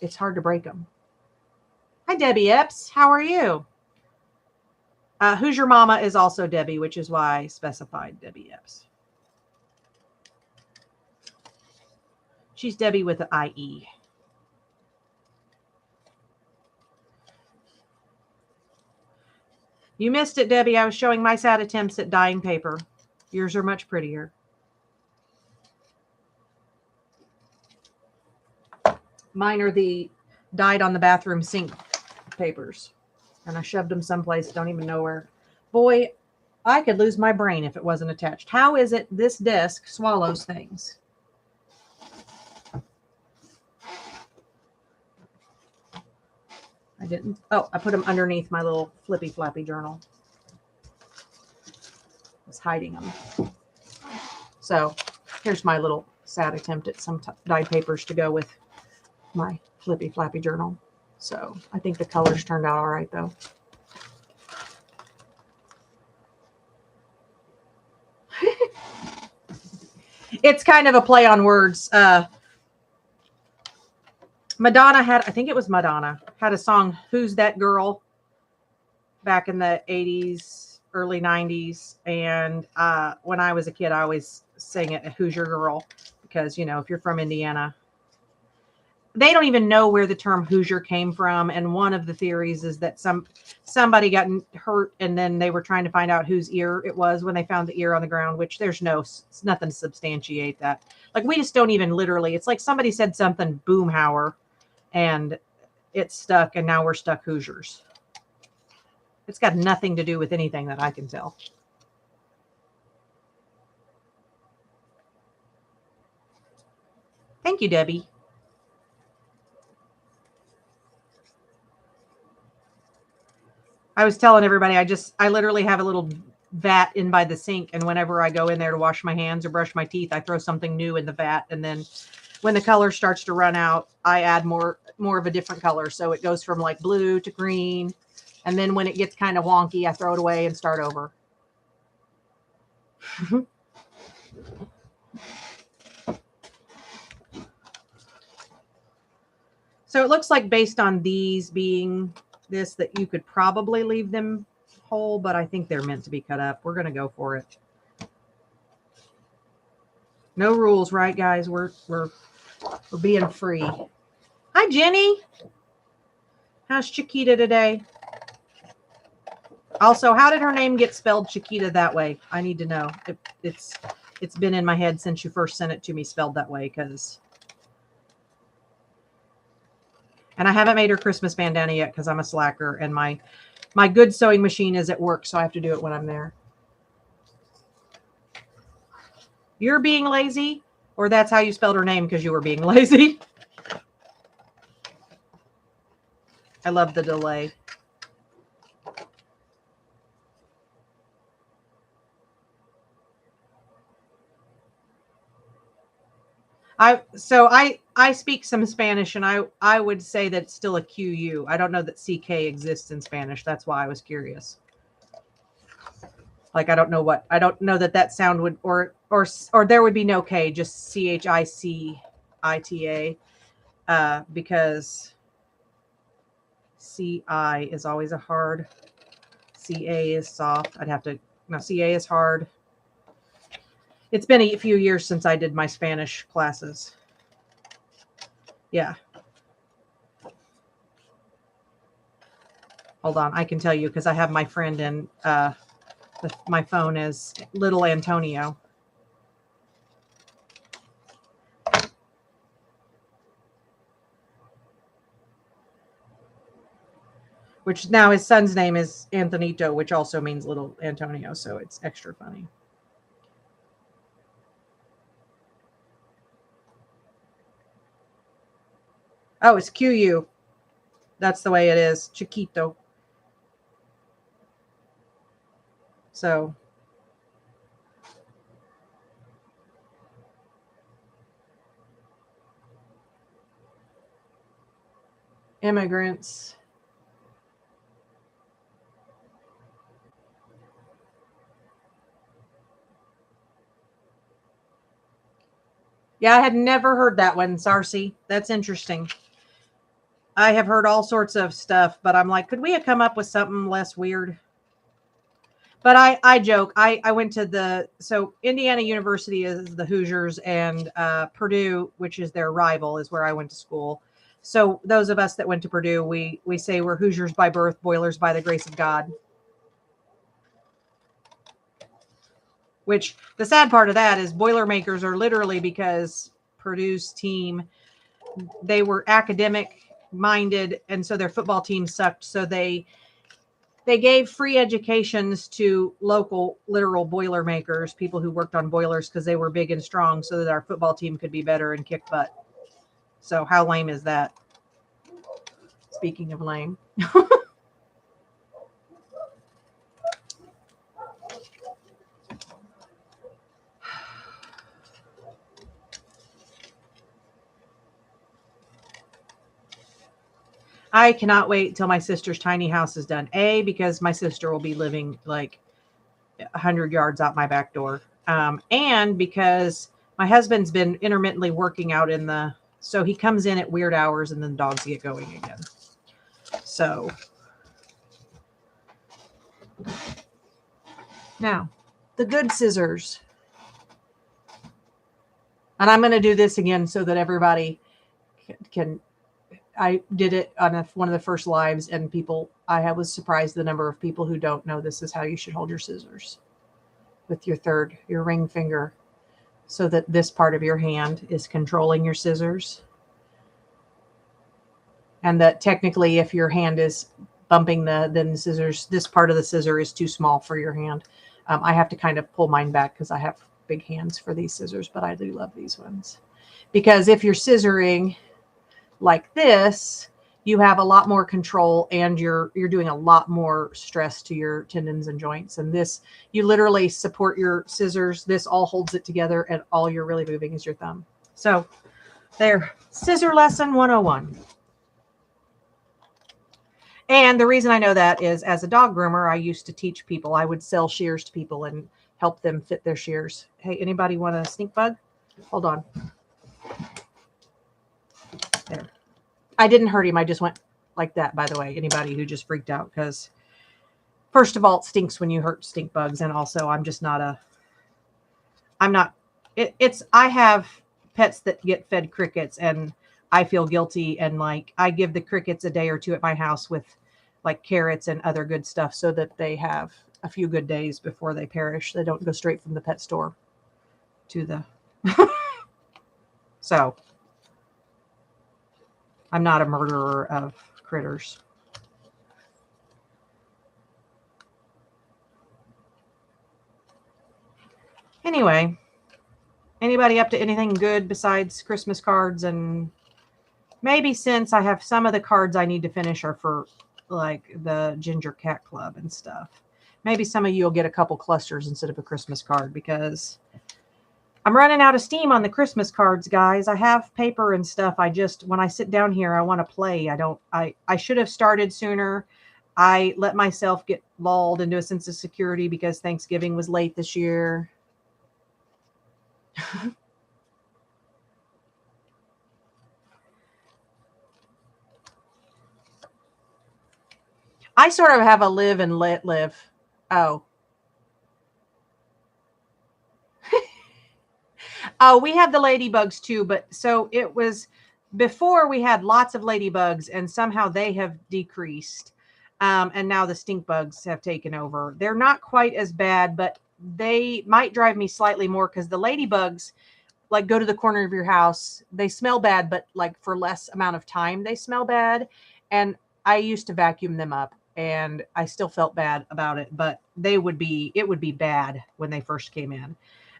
it's hard to break them. Hi, Debbie Epps. How are you? Who's Your Mama is also Debbie, which is why I specified Debbie Epps. She's Debbie with an IE. You missed it, Debbie. I was showing my sad attempts at dyeing paper. Yours are much prettier. Mine are the dyed on the bathroom sink papers. And I shoved them someplace, don't even know where. Boy, I could lose my brain if it wasn't attached. How is it this desk swallows things? I didn't. Oh, I put them underneath my little flippy flappy journal. I was hiding them. So here's my little sad attempt at some dyed papers to go with my flippy flappy journal. So I think the colors turned out all right, though. It's kind of a play on words. Madonna had, I think it was Madonna, had a song, Who's That Girl, back in the 80s, early 90s. And when I was a kid, I always sang it, Who's Your Girl? Because, you know, if you're from Indiana, they don't even know where the term Hoosier came from. And one of the theories is that somebody got hurt and then they were trying to find out whose ear it was when they found the ear on the ground, which there's nothing to substantiate that. Like, we just don't even literally, it's like somebody said something Boomhauer and it stuck, and now we're stuck Hoosiers. It's got nothing to do with anything that I can tell. Thank you, Debbie. I was telling everybody, I literally have a little vat in by the sink, and whenever I go in there to wash my hands or brush my teeth, I throw something new in the vat, and then when the color starts to run out, I add more of a different color. So it goes from like blue to green, and then when it gets kind of wonky, I throw it away and start over. So it looks like, based on these being this, that you could probably leave them whole, but I think they're meant to be cut up. We're going to go for it. No rules, right, guys? We're being free. Hi, Jenny. How's Chiquita today? Also, how did her name get spelled Chiquita that way? I need to know. It's been in my head since you first sent it to me spelled that way, and I haven't made her Christmas bandana yet because I'm a slacker, and my good sewing machine is at work, so I have to do it when I'm there. You're being lazy, or that's how you spelled her name because you were being lazy? I love the delay. I speak some Spanish, and I would say that it's still a QU. I don't know that CK exists in Spanish. That's why I was curious. Like I don't know that sound would or there would be no K, just CHICITA, because CI is always a hard. CA is soft. I'd have to no CA is hard. It's been a few years since I did my Spanish classes. Yeah. Hold on, I can tell you because I have my friend in my phone is Little Antonio. Which now his son's name is Antonito, which also means Little Antonio, so it's extra funny. Oh, it's QU. That's the way it is. Chiquito. So immigrants. Yeah, I had never heard that one, Sarcy. That's interesting. I have heard all sorts of stuff, but I'm like, could we have come up with something less weird? But I joke. I went to so Indiana University is the Hoosiers, and Purdue, which is their rival, is where I went to school. So those of us that went to Purdue, we say we're Hoosiers by birth, Boilers by the grace of God. Which the sad part of that is Boilermakers are literally because Purdue's team, they were academic minded, and so their football team sucked. So they gave free educations to local literal Boilermakers, people who worked on boilers because they were big and strong, so that our football team could be better and kick butt. So how lame is that? Speaking of lame. I cannot wait till my sister's tiny house is done. A, because my sister will be living like 100 yards out my back door. And because my husband's been intermittently working out so he comes in at weird hours and then dogs get going again. So now the good scissors. And I'm going to do this again so that everybody can. I did it on one of the first lives, and I was surprised the number of people who don't know this is how you should hold your scissors with your ring finger, so that this part of your hand is controlling your scissors. And that technically, if your hand is bumping then the scissors, this part of the scissor is too small for your hand. I have to kind of pull mine back because I have big hands for these scissors, but I do love these ones. Because if you're scissoring like this, you have a lot more control, and you're doing a lot more stress to your tendons and joints. And this, you literally support your scissors. This all holds it together, and all you're really moving is your thumb. So there, scissor lesson 101. And the reason I know that is as a dog groomer, I used to teach people. I would sell shears to people and help them fit their shears. Hey, anybody want a stink bug? Hold on. There. I didn't hurt him. I just went like that, by the way. Anybody who just freaked out, because first of all, it stinks when you hurt stink bugs. And also I have pets that get fed crickets, and I feel guilty. And like, I give the crickets a day or two at my house with like carrots and other good stuff so that they have a few good days before they perish. They don't go straight from the pet store to the, so I'm not a murderer of critters. Anyway, anybody up to anything good besides Christmas cards? And maybe since I have some of the cards I need to finish are for like the Ginger Cat Club and stuff. Maybe some of you will get a couple clusters instead of a Christmas card, because I'm running out of steam on the Christmas cards, guys. I have paper and stuff. When I sit down here, I want to play. I should have started sooner. I let myself get lulled into a sense of security because Thanksgiving was late this year. I sort of have a live and let live. Oh. Oh, we have the ladybugs too, but so it was before we had lots of ladybugs and somehow they have decreased. And now the stink bugs have taken over. They're not quite as bad, but they might drive me slightly more because the ladybugs like go to the corner of your house. They smell bad, but like for less amount of time, they smell bad. And I used to vacuum them up and I still felt bad about it, but it would be bad when they first came in.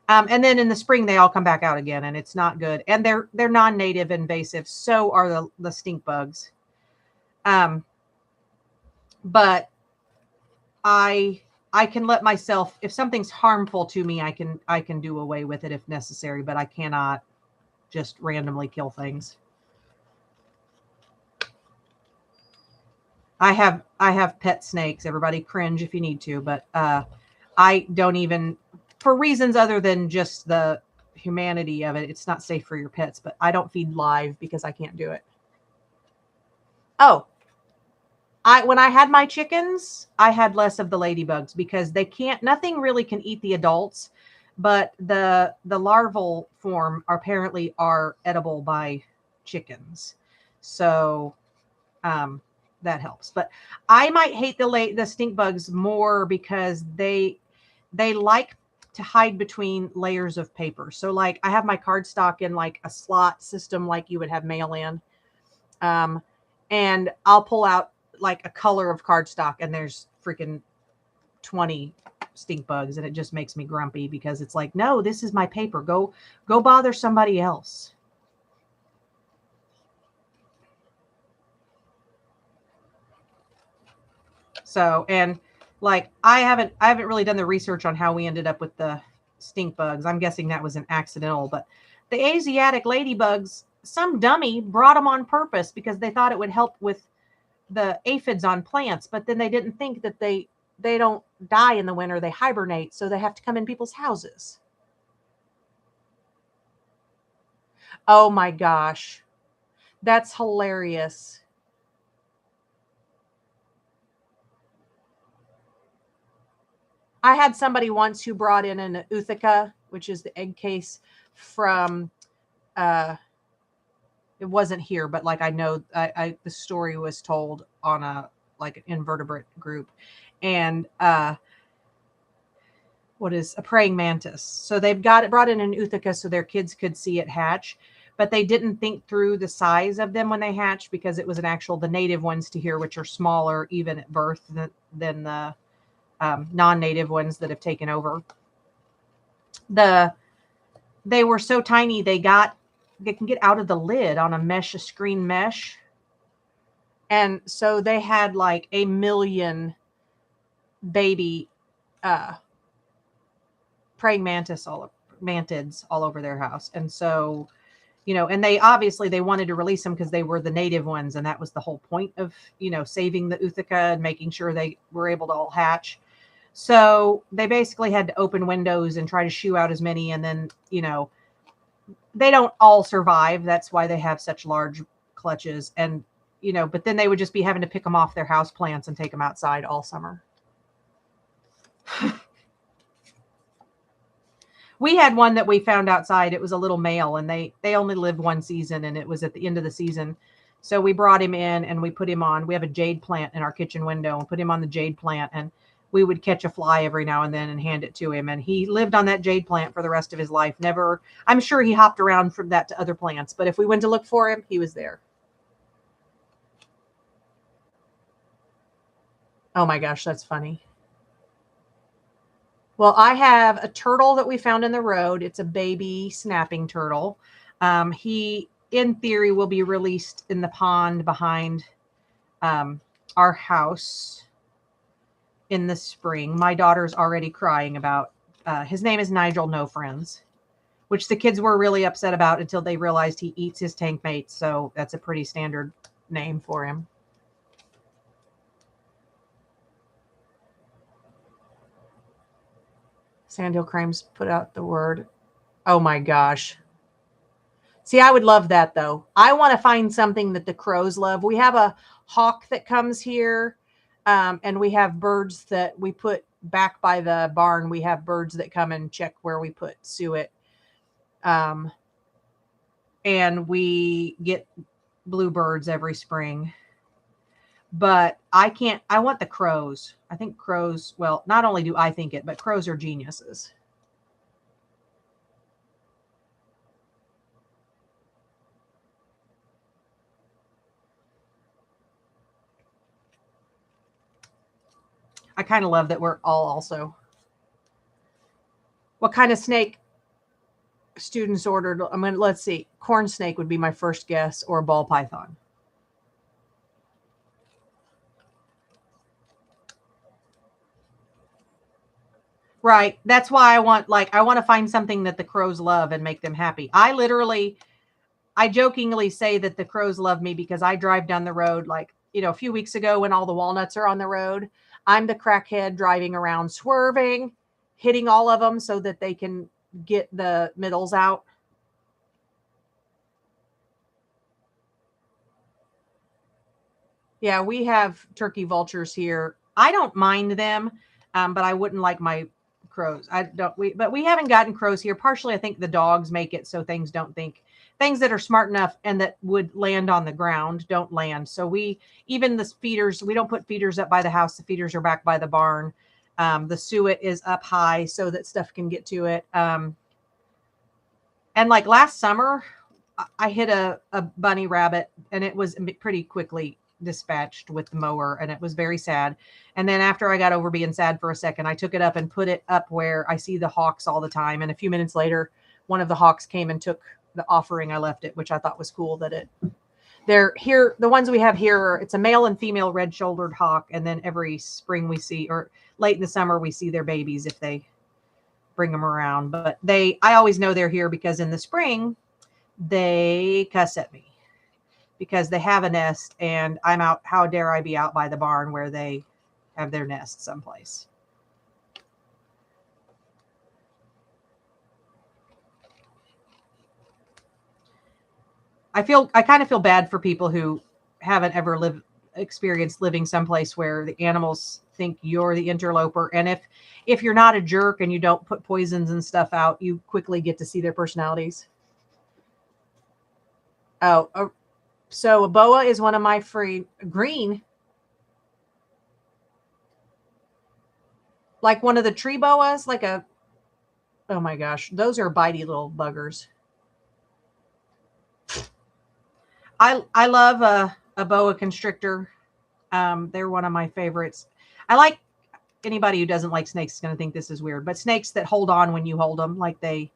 And then in the spring, they all come back out again and it's not good. And they're non-native invasive. So are the stink bugs. Um, but I can let myself, if something's harmful to me, I can do away with it if necessary, but I cannot just randomly kill things. I have pet snakes. Everybody cringe if you need to, but I don't even, for reasons other than just the humanity of it. It's not safe for your pets, but I don't feed live because I can't do it. Oh, when I had my chickens, I had less of the ladybugs because they can't, nothing really can eat the adults, but the larval form apparently are edible by chickens. So um that helps. But I might hate the stink bugs more because they like to hide between layers of paper. So like I have my cardstock in like a slot system like you would have mail in. Um, and I'll pull out like a color of cardstock and there's freaking 20 stink bugs and it just makes me grumpy because it's like, no, this is my paper. Go bother somebody else. So, and like I haven't really done the research on how we ended up with the stink bugs. I'm guessing that was an accidental, but the Asiatic ladybugs, some dummy brought them on purpose because they thought it would help with the aphids on plants, but then they didn't think that they don't die in the winter, they hibernate, so they have to come in people's houses. Oh my gosh. That's hilarious. I had somebody once who brought in an Uthaka, which is the egg case from uh it wasn't here, but like I know the story was told on a like an invertebrate group. And what is a praying mantis. So they've got it brought in an Uthaka so their kids could see it hatch, but they didn't think through the size of them when they hatched because it was an actual the native ones to here, which are smaller even at birth than the non-native ones that have taken over. The They were so tiny they can get out of the lid on a screen mesh, and so they had like a million baby uh praying mantids all over their house. And so, and they obviously they wanted to release them because they were the native ones, and that was the whole point of, saving the Uthaka and making sure they were able to all hatch. So they basically had to open windows and try to shoo out as many, and then, they don't all survive. That's why they have such large clutches. And, but then they would just be having to pick them off their house plants and take them outside all summer. We had one that we found outside. It was a little male, and they only lived one season, and it was at the end of the season. So we brought him in and we put him on. We have a jade plant in our kitchen window and put him on the jade plant, and we would catch a fly every now and then and hand it to him. And he lived on that jade plant for the rest of his life. Never, I'm sure he hopped around from that to other plants, but if we went to look for him, he was there. Oh my gosh, that's funny. Well, I have a turtle that we found in the road. It's a baby snapping turtle. He, in theory, will be released in the pond behind um, our house in the spring. My daughter's already crying about. His name is Nigel No Friends, which the kids were really upset about until they realized he eats his tank mates. So that's a pretty standard name for him. Sandhill Crames put out the word. Oh my gosh. See, I would love that though. I want to find something that the crows love. We have a hawk that comes here, and we have birds that we put back by the barn. We have birds that come and check where we put suet. And we get bluebirds every spring. But I want the crows. I think crows, well, not only do I think it, but crows are geniuses. I kind of love that we're all also. What kind of snake students ordered? I mean, let's see. Corn snake would be my first guess, or ball python. Right. That's why I want to find something that the crows love and make them happy. I jokingly say that the crows love me because I drive down the road a few weeks ago when all the walnuts are on the road. I'm the crackhead driving around, swerving, hitting all of them so that they can get the middles out. Yeah, we have turkey vultures here. I don't mind them, but I wouldn't like my crows. I don't. But we haven't gotten crows here. Partially, I think the dogs make it so things that are smart enough and that would land on the ground don't land. So even the feeders, we don't put feeders up by the house. The feeders are back by the barn. The suet is up high so that stuff can get to it. And like last summer, I hit a bunny rabbit, and it was pretty quickly dispatched with the mower, and it was very sad. And then after I got over being sad for a second, I took it up and put it up where I see the hawks all the time. And a few minutes later, one of the hawks came and took the offering I left it, which I thought was cool that they're here. The ones we have here, it's a male and female red-shouldered hawk. And then every spring we see, or late in the summer, we see their babies if they bring them around. But I always know they're here because in the spring, they cuss at me because they have a nest and I'm out. How dare I be out by the barn where they have their nest someplace? I kind of feel bad for people who haven't ever experienced living someplace where the animals think you're the interloper. And if you're not a jerk and you don't put poisons and stuff out, you quickly get to see their personalities. Oh, so a boa is one of my free green, like one of the tree boas, oh my gosh, those are bitey little buggers. I love a boa constrictor. They're one of my favorites. I like anybody who doesn't like snakes is going to think this is weird, but snakes that hold on when you hold them, like if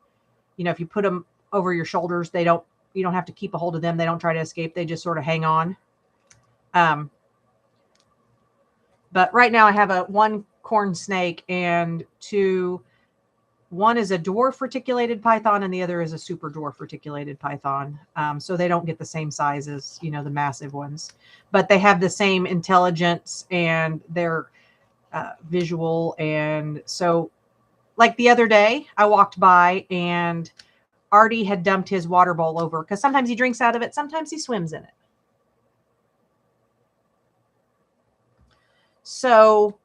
you put them over your shoulders, you don't have to keep a hold of them. They don't try to escape. They just sort of hang on. But right now I have one corn snake and one is a dwarf reticulated python and the other is a super dwarf reticulated python. So they don't get the same size as, the massive ones, but they have the same intelligence and they're visual. And so like the other day I walked by and Artie had dumped his water bowl over because sometimes he drinks out of it. Sometimes he swims in it. So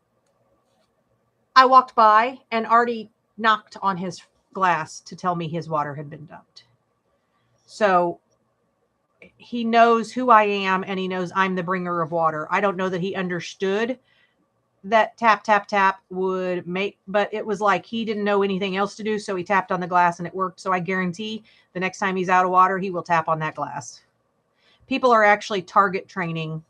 I walked by and Artie knocked on his glass to tell me his water had been dumped. So he knows who I am and he knows I'm the bringer of water. I don't know that he understood that tap, tap, tap would make, but it was like he didn't know anything else to do. So he tapped on the glass and it worked. So I guarantee the next time he's out of water, he will tap on that glass. People are actually target training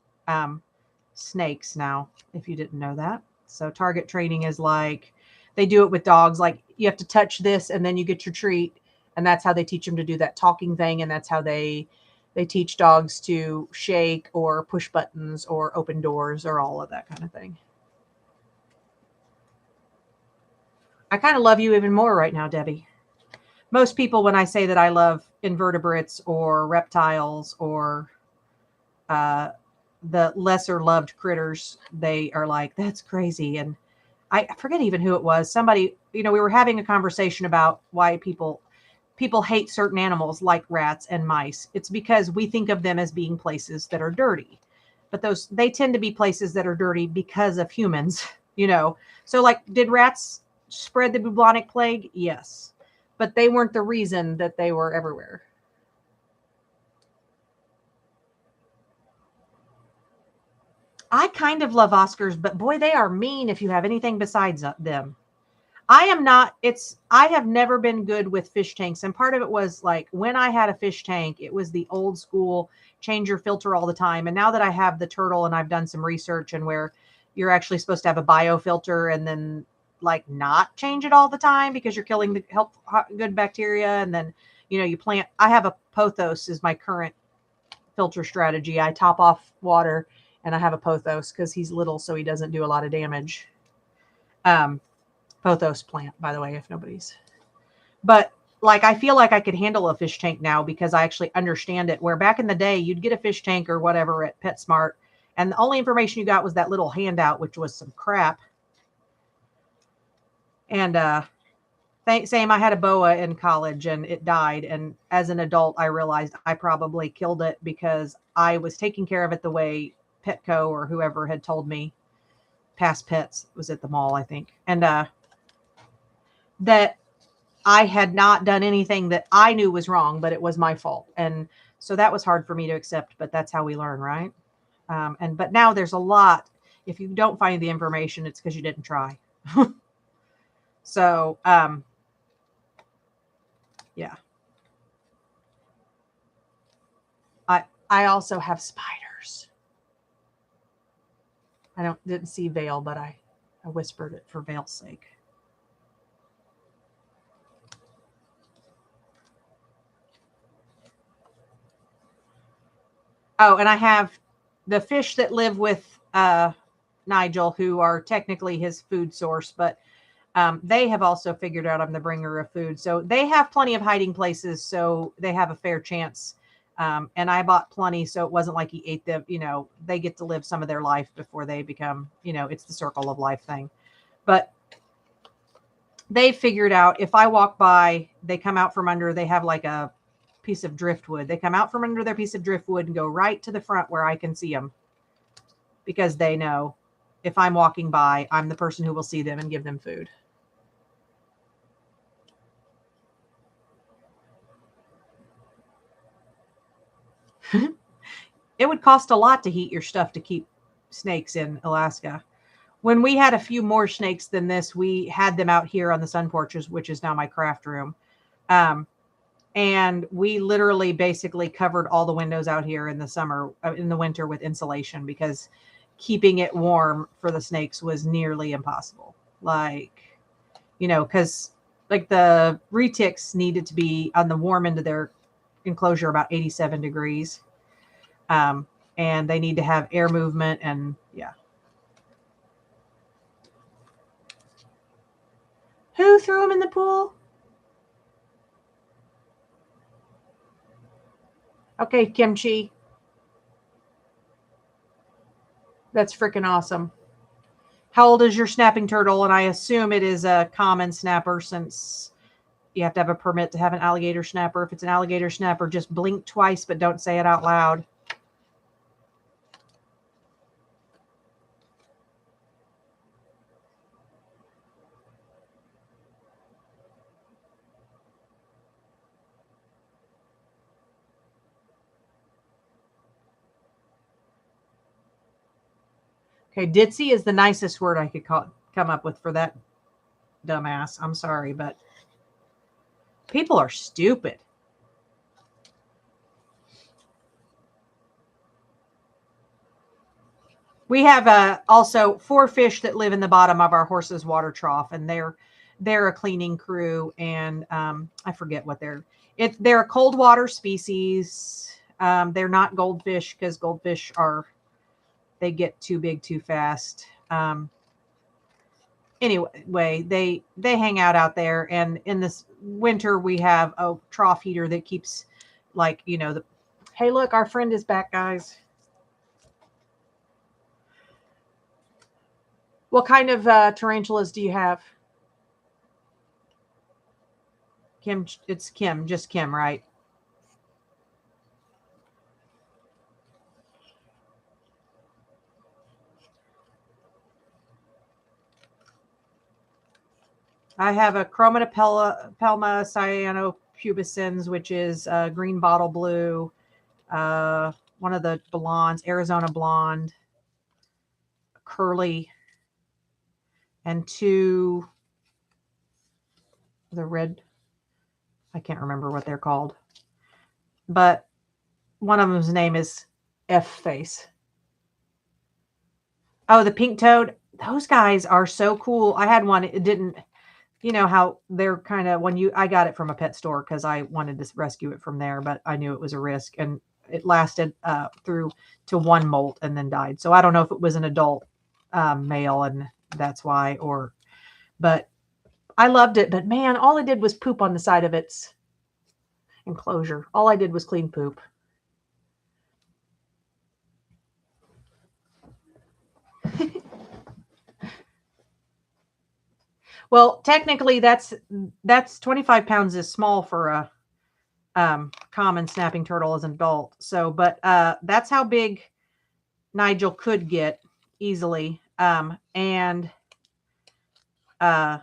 snakes now, if you didn't know that. So target training is like they do it with dogs. Like you have to touch this and then you get your treat. And that's how they teach them to do that talking thing. And that's how they teach dogs to shake or push buttons or open doors or all of that kind of thing. I kind of love you even more right now, Debbie. Most people, when I say that I love invertebrates or reptiles or the lesser loved critters, they are like, that's crazy. And I forget even who it was. Somebody we were having a conversation about why people hate certain animals like rats and mice. It's because we think of them as being places that are dirty. But they tend to be places that are dirty because of humans, So like, did rats spread the bubonic plague? Yes. But they weren't the reason that they were everywhere. I kind of love Oscars, but boy, they are mean if you have anything besides them. I am not, I have never been good with fish tanks. And part of it was like when I had a fish tank, it was the old school change your filter all the time. And now that I have the turtle and I've done some research and where you're actually supposed to have a biofilter and then like not change it all the time because you're killing the good bacteria. And then, you plant, I have a pothos is my current filter strategy. I top off water and I have a pothos because he's little, so he doesn't do a lot of damage. Pothos plant, by the way, if nobody's. But like, I feel like I could handle a fish tank now because I actually understand it. Where back in the day, you'd get a fish tank or whatever at PetSmart, and the only information you got was that little handout, which was some crap. And same, I had a boa in college and it died. And as an adult, I realized I probably killed it because I was taking care of it the way Petco or whoever had told me. Past Pets was at the mall, I think. And that I had not done anything that I knew was wrong, but it was my fault. And so that was hard for me to accept, but that's how we learn, right? But now there's a lot. If you don't find the information, it's because you didn't try. So, yeah. I also have spiders. I didn't see Vale, but I whispered it for Vale's sake. Oh, and I have the fish that live with Nigel, who are technically his food source, but they have also figured out I'm the bringer of food. So they have plenty of hiding places, so they have a fair chance. And I bought plenty, so it wasn't like he ate them. They get to live some of their life before they become, it's the circle of life thing. But they figured out if I walk by, they come out from under, they have like a piece of driftwood. They come out from under their piece of driftwood and go right to the front where I can see them because they know if I'm walking by, I'm the person who will see them and give them food. It would cost a lot to heat your stuff to keep snakes in Alaska. When we had a few more snakes than this, we had them out here on the sun porches, which is now my craft room. And we literally basically covered all the windows out here in the winter with insulation because keeping it warm for the snakes was nearly impossible. Like, because like the retics needed to be on the warm end of their enclosure about 87 degrees. And they need to have air movement and yeah. Who threw him in the pool? Okay, Kimchi. That's freaking awesome. How old is your snapping turtle? And I assume it is a common snapper since you have to have a permit to have an alligator snapper. If it's an alligator snapper, just blink twice, but don't say it out loud. Okay, ditzy is the nicest word I could come up with for that dumbass. I'm sorry, but people are stupid. We have also 4 fish that live in the bottom of our horse's water trough, and they're a cleaning crew, and I forget what they're a cold water species. They're not goldfish because goldfish they get too big too fast. Anyway, they hang out there, and in this winter we have a trough heater that keeps like hey, look, our friend is back, guys. What kind of tarantulas do you have? Kim, it's Kim, just Kim, right? I have a Chromatopelma cyanopubescens, which is green bottle blue, uh, one of the blondes, Arizona blonde, curly, and two, the red, I can't remember what they're called, but one of them's name is F Face. Oh, the pink toad. Those guys are so cool. I had one. It didn't, you know how they're kind of when you, I got it from a pet store because I wanted to rescue it from there, but I knew it was a risk and it lasted through to one molt and then died. So I don't know if it was an adult male and that's why, or, but I loved it. But man, all I did was poop on the side of its enclosure. All I did was clean poop. Well, technically, that's 25 pounds is small for a common snapping turtle as an adult. So, but that's how big Nigel could get easily. And uh,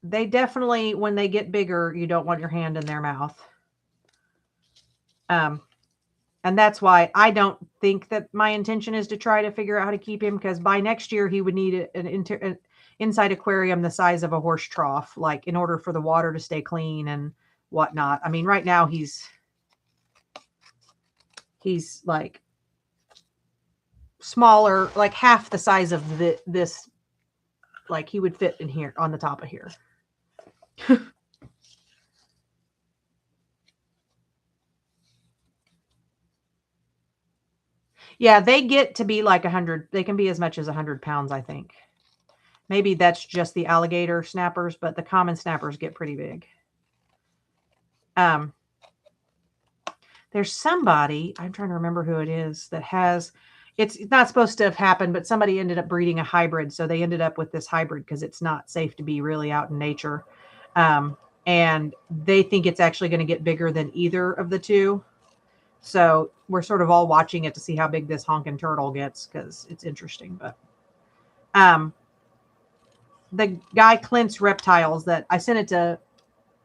they definitely, when they get bigger, you don't want your hand in their mouth. Um, and that's why I don't think that my intention is to try to figure out how to keep him because by next year he would need an inside aquarium the size of a horse trough, like in order for the water to stay clean and whatnot. I mean, right now he's like smaller, like half the size of this. Like he would fit in here on the top of here. Yeah, they get to be like 100. They can be as much as 100 pounds, I think. Maybe that's just the alligator snappers, but the common snappers get pretty big. Um, there's somebody, I'm trying to remember who it is, that has, it's not supposed to have happened, but somebody ended up breeding a hybrid. So they ended up with this hybrid because it's not safe to be really out in nature. And they think it's actually going to get bigger than either of the two. So we're sort of all watching it to see how big this honking turtle gets because it's interesting. But um, the guy Clint's Reptiles that I sent it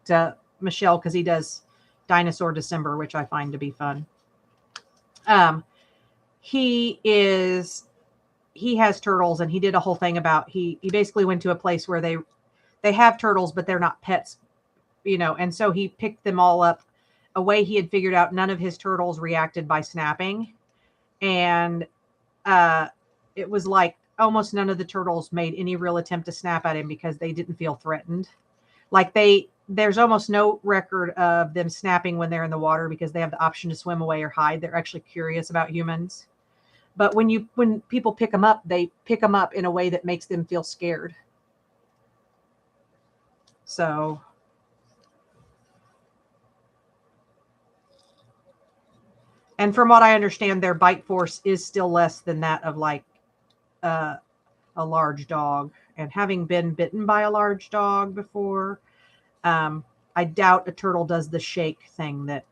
to Michelle because he does Dinosaur December, which I find to be fun. He has turtles and he did a whole thing about he basically went to a place where they have turtles but they're not pets, you know, and so he picked them all up a way he had figured out none of his turtles reacted by snapping. And it was like almost none of the turtles made any real attempt to snap at him because they didn't feel threatened. Like there's almost no record of them snapping when they're in the water because they have the option to swim away or hide. They're actually curious about humans. But when people pick them up, they pick them up in a way that makes them feel scared. So, and from what I understand, their bite force is still less than that of like uh, a large dog. And having been bitten by a large dog before, I doubt a turtle does the shake thing that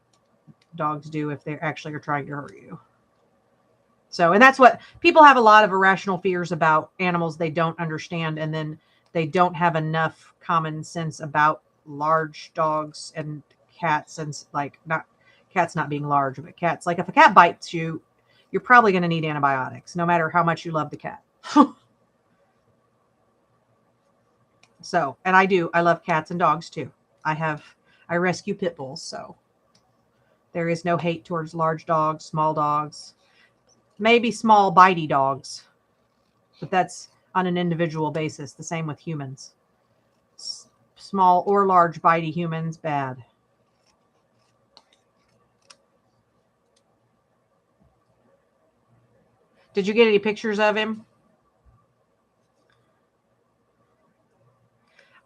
dogs do if they actually are trying to hurt you. So, and that's what people have a lot of irrational fears about animals they don't understand, and then they don't have enough common sense about large dogs and cats, and like not cats not being large, but cats. Like if a cat bites you, you're probably going to need antibiotics, no matter how much you love the cat. So, and I love cats and dogs too. I rescue pit bulls, so there is no hate towards large dogs, small dogs, maybe small bitey dogs, but that's on an individual basis. The same with humans. Small or large bitey humans, bad. Did you get any pictures of him?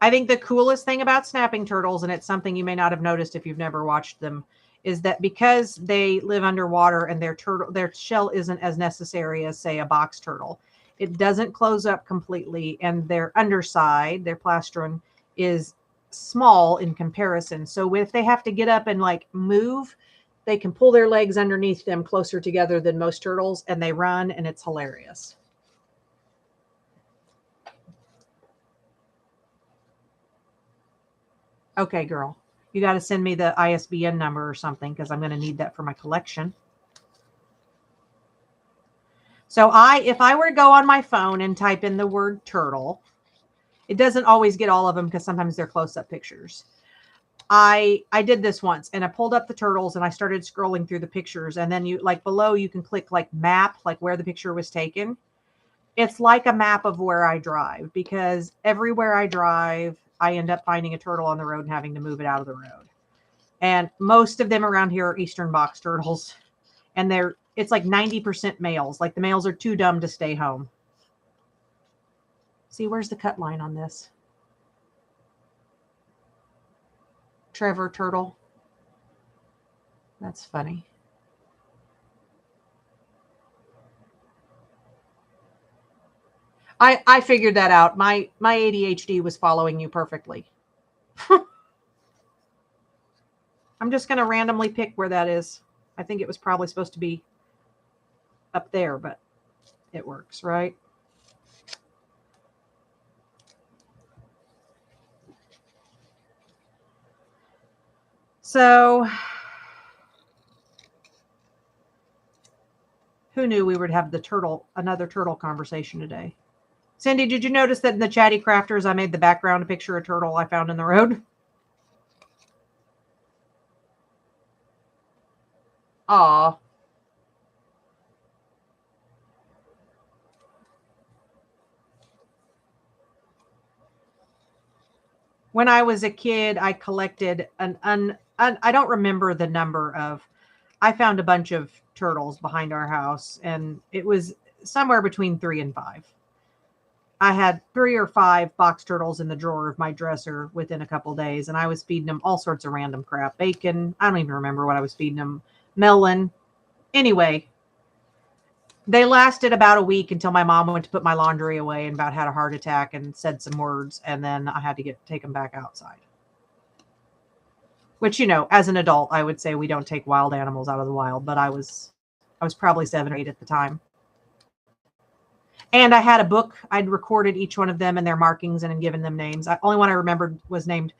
I think the coolest thing about snapping turtles, and it's something you may not have noticed if you've never watched them, is that because they live underwater and their shell isn't as necessary as say a box turtle, it doesn't close up completely, and their underside, their plastron, is small in comparison. So if they have to get up and like move, they can pull their legs underneath them closer together than most turtles, and they run, and it's hilarious. Okay, girl, you got to send me the ISBN number or something because I'm going to need that for my collection. So if I were to go on my phone and type in the word turtle, it doesn't always get all of them because sometimes they're close-up pictures. I did this once, and I pulled up the turtles and I started scrolling through the pictures, and then you like below you can click like map, like where the picture was taken. It's like a map of where I drive, because everywhere I drive, I end up finding a turtle on the road and having to move it out of the road. And most of them around here are Eastern box turtles, and it's like 90% males. Like the males are too dumb to stay home. See, where's the cut line on this? Trevor Turtle. That's funny. I figured that out. My ADHD was following you perfectly. I'm just going to randomly pick where that is. I think it was probably supposed to be up there, but it works, right? So who knew we would have another turtle conversation today? Cindy, did you notice that in the Chatty Crafters, I made the background a picture of a turtle I found in the road? Aw. When I was a kid, I collected I don't remember the number of, I found a bunch of turtles behind our house, and it was somewhere between 3 and 5. I had 3 or 5 box turtles in the drawer of my dresser within a couple days, and I was feeding them all sorts of random crap. Bacon, I don't even remember what I was feeding them. Melon. Anyway, they lasted about a week until my mom went to put my laundry away and about had a heart attack and said some words, and then I had to take them back outside. Which, as an adult, I would say we don't take wild animals out of the wild, but I was probably 7 or 8 at the time. And I had a book. I'd recorded each one of them and their markings and given them names. The only one I remembered was named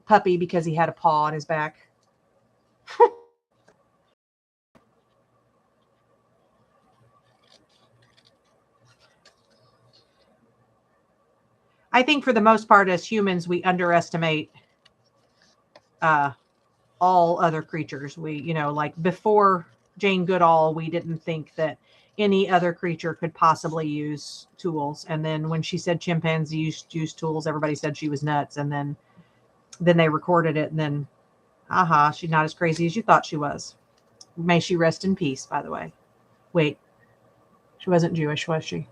Puppy because he had a paw on his back. I think for the most part, as humans, we underestimate all other creatures. We, like before Jane Goodall, we didn't think that any other creature could possibly use tools. And then when she said chimpanzees use tools, everybody said she was nuts. And then they recorded it, and then, she's not as crazy as you thought she was. May she rest in peace, by the way. Wait, she wasn't Jewish, was she?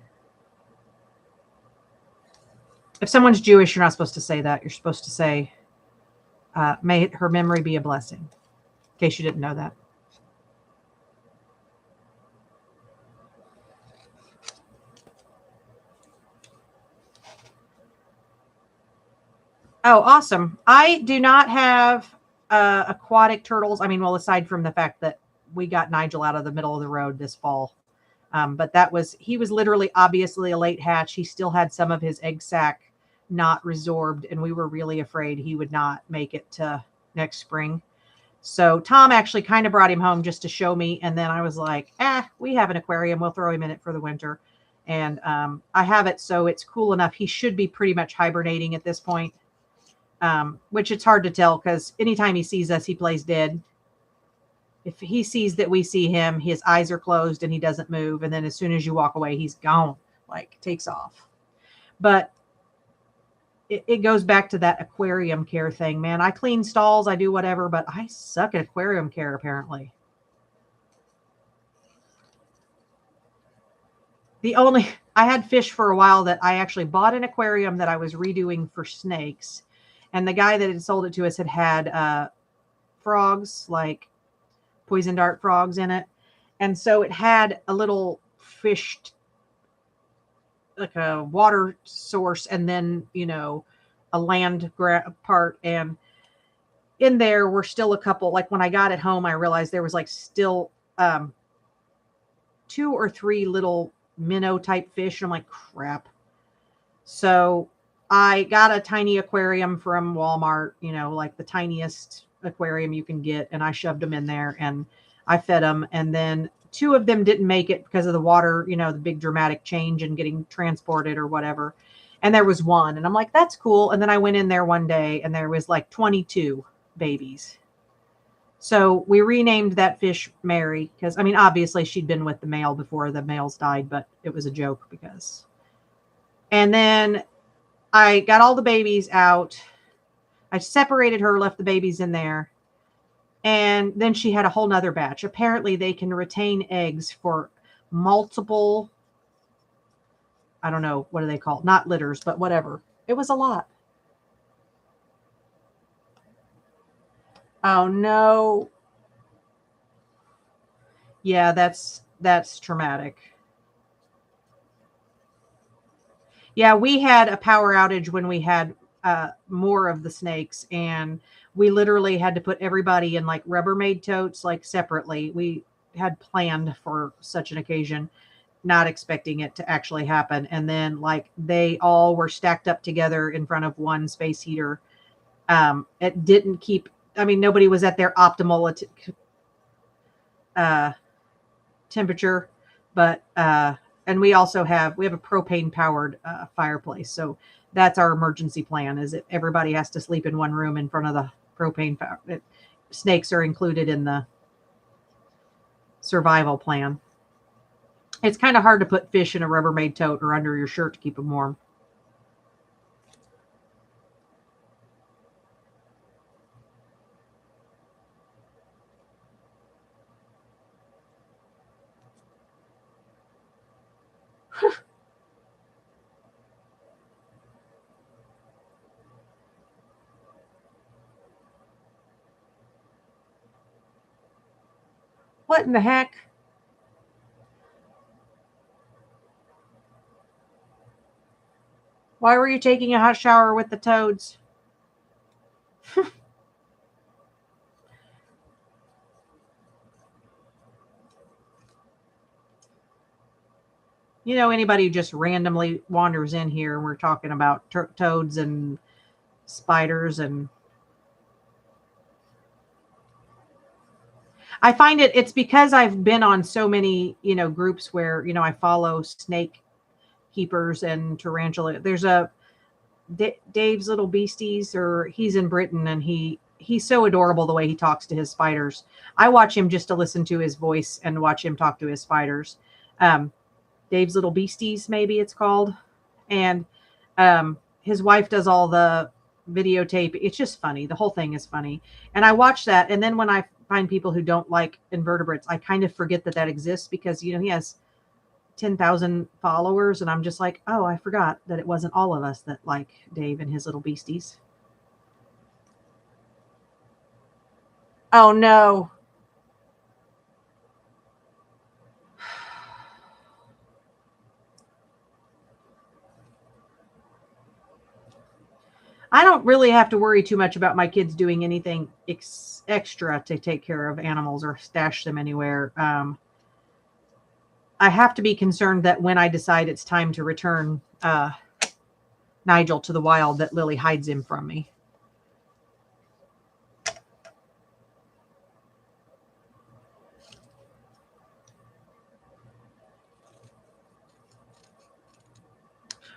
If someone's Jewish, you're not supposed to say that. You're supposed to say, may her memory be a blessing, in case you didn't know that. Oh, awesome. I do not have aquatic turtles. I mean, well, aside from the fact that we got Nigel out of the middle of the road this fall. But he was literally obviously a late hatch. He still had some of his egg sac not resorbed, and we were really afraid he would not make it to next spring. So Tom actually kind of brought him home just to show me. And then I was like, we have an aquarium. We'll throw him in it for the winter. And I have it so it's cool enough. He should be pretty much hibernating at this point, which it's hard to tell because anytime he sees us, he plays dead. If he sees that we see him, his eyes are closed and he doesn't move. And then as soon as you walk away, he's gone, like takes off. But it goes back to that aquarium care thing, man. I clean stalls, I do whatever, but I suck at aquarium care, apparently. I had fish for a while that I actually bought an aquarium that I was redoing for snakes. And the guy that had sold it to us had frogs, like poison dart frogs in it. And so it had a little fish, like a water source, and then, a land part, and in there were still a couple. Like when I got it home, I realized there was like still 2 or 3 little minnow type fish. And I'm like, crap. So I got a tiny aquarium from Walmart, like the tiniest aquarium you can get. And I shoved them in there and I fed them. And then 2 of them didn't make it because of the water, the big dramatic change and getting transported or whatever. And there was one. And I'm like, that's cool. And then I went in there one day and there was like 22 babies. So we renamed that fish Mary because, obviously she'd been with the male before the males died, but it was a joke because. And then I got all the babies out. I separated her, left the babies in there. And then she had a whole nother batch. Apparently they can retain eggs for multiple, I don't know, what do they call it? Not litters, but whatever. It was a lot. Oh no. Yeah, that's traumatic. Yeah, we had a power outage when we had more of the snakes, and we literally had to put everybody in like Rubbermaid totes, like separately. We had planned for such an occasion, not expecting it to actually happen. And then like they all were stacked up together in front of one space heater. It didn't keep, nobody was at their optimal uh, temperature, but and we also have a propane powered fireplace. So that's our emergency plan, is that everybody has to sleep in one room in front of the propane fire. Snakes are included in the survival plan. It's kind of hard to put fish in a Rubbermaid tote or under your shirt to keep them warm. What in the heck? Why were you taking a hot shower with the toads? Anybody who just randomly wanders in here, we're talking about toads and spiders. And I find it's because I've been on so many, groups where, I follow snake keepers and tarantula. There's a Dave's Little Beasties, or he's in Britain, and he's so adorable the way he talks to his spiders. I watch him just to listen to his voice and watch him talk to his spiders. Dave's Little Beasties, maybe it's called. And his wife does all the videotape. It's just funny. The whole thing is funny. And I watch that. And then when I find people who don't like invertebrates, I kind of forget that exists because, he has 10,000 followers. And I'm just like, oh, I forgot that it wasn't all of us that like Dave and his little beasties. Oh, no. I don't really have to worry too much about my kids doing anything extra to take care of animals or stash them anywhere. I have to be concerned that when I decide it's time to return Nigel to the wild, that Lily hides him from me.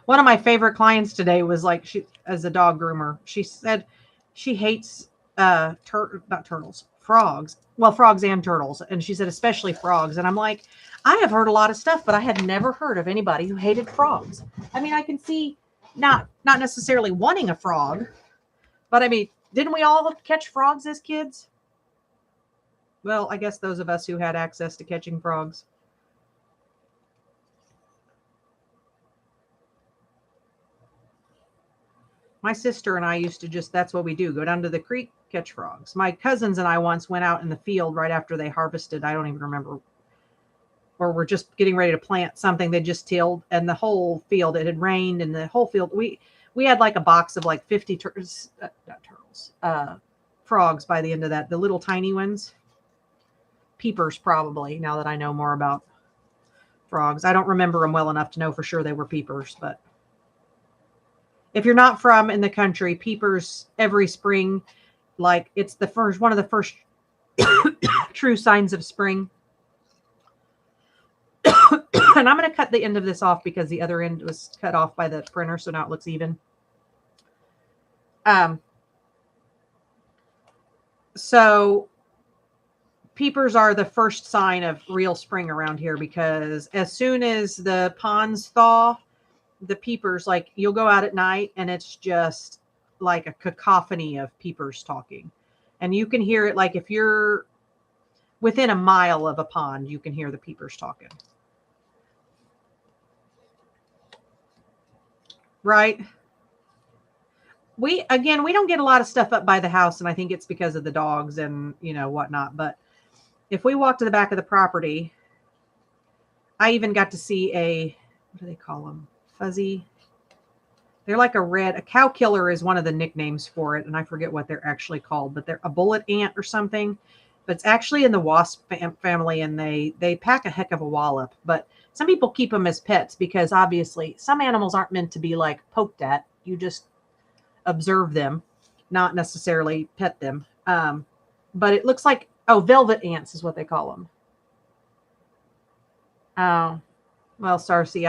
One of my favorite clients today was like, she, as a dog groomer, she said she hates not turtles, frogs. Well, frogs and turtles. And she said, especially frogs. And I'm like, I have heard a lot of stuff, but I had never heard of anybody who hated frogs. I can see not necessarily wanting a frog, but didn't we all catch frogs as kids? Well, I guess those of us who had access to catching frogs. My sister and I used to that's what we do. Go down to the creek, catch frogs. My cousins and I once went out in the field right after they harvested. I don't even remember. Or we're just getting ready to plant something they just tilled, and the whole field, it had rained, and the whole field, we We had like a box of like 50 not turtles, frogs by the end of that. The little tiny ones. Peepers, probably, now that I know more about frogs. I don't remember them well enough to know for sure they were peepers, but if you're not from in the country, peepers every spring, like it's the first one of the first true signs of spring. And I'm going to cut the end of this off because the other end was cut off by the printer, so now it looks even. So peepers are the first sign of real spring around here, because as soon as the ponds thaw, the peepers, like you'll go out at night and it's just like a cacophony of peepers talking. And you can hear it, like if you're within a mile of a pond, you can hear the peepers talking. Right? We don't get a lot of stuff up by the house, and I think it's because of the dogs and, you know, whatnot. But if we walk to the back of the property, I even got to see what do they call them? Fuzzy. They're like a cow killer is one of the nicknames for it, and I forget what they're actually called, but they're a bullet ant or something. But it's actually in the wasp family, and they pack a heck of a wallop. But some people keep them as pets because obviously some animals aren't meant to be like poked at. You just observe them, not necessarily pet them. But it looks like, velvet ants is what they call them. Oh, well, Sarcy,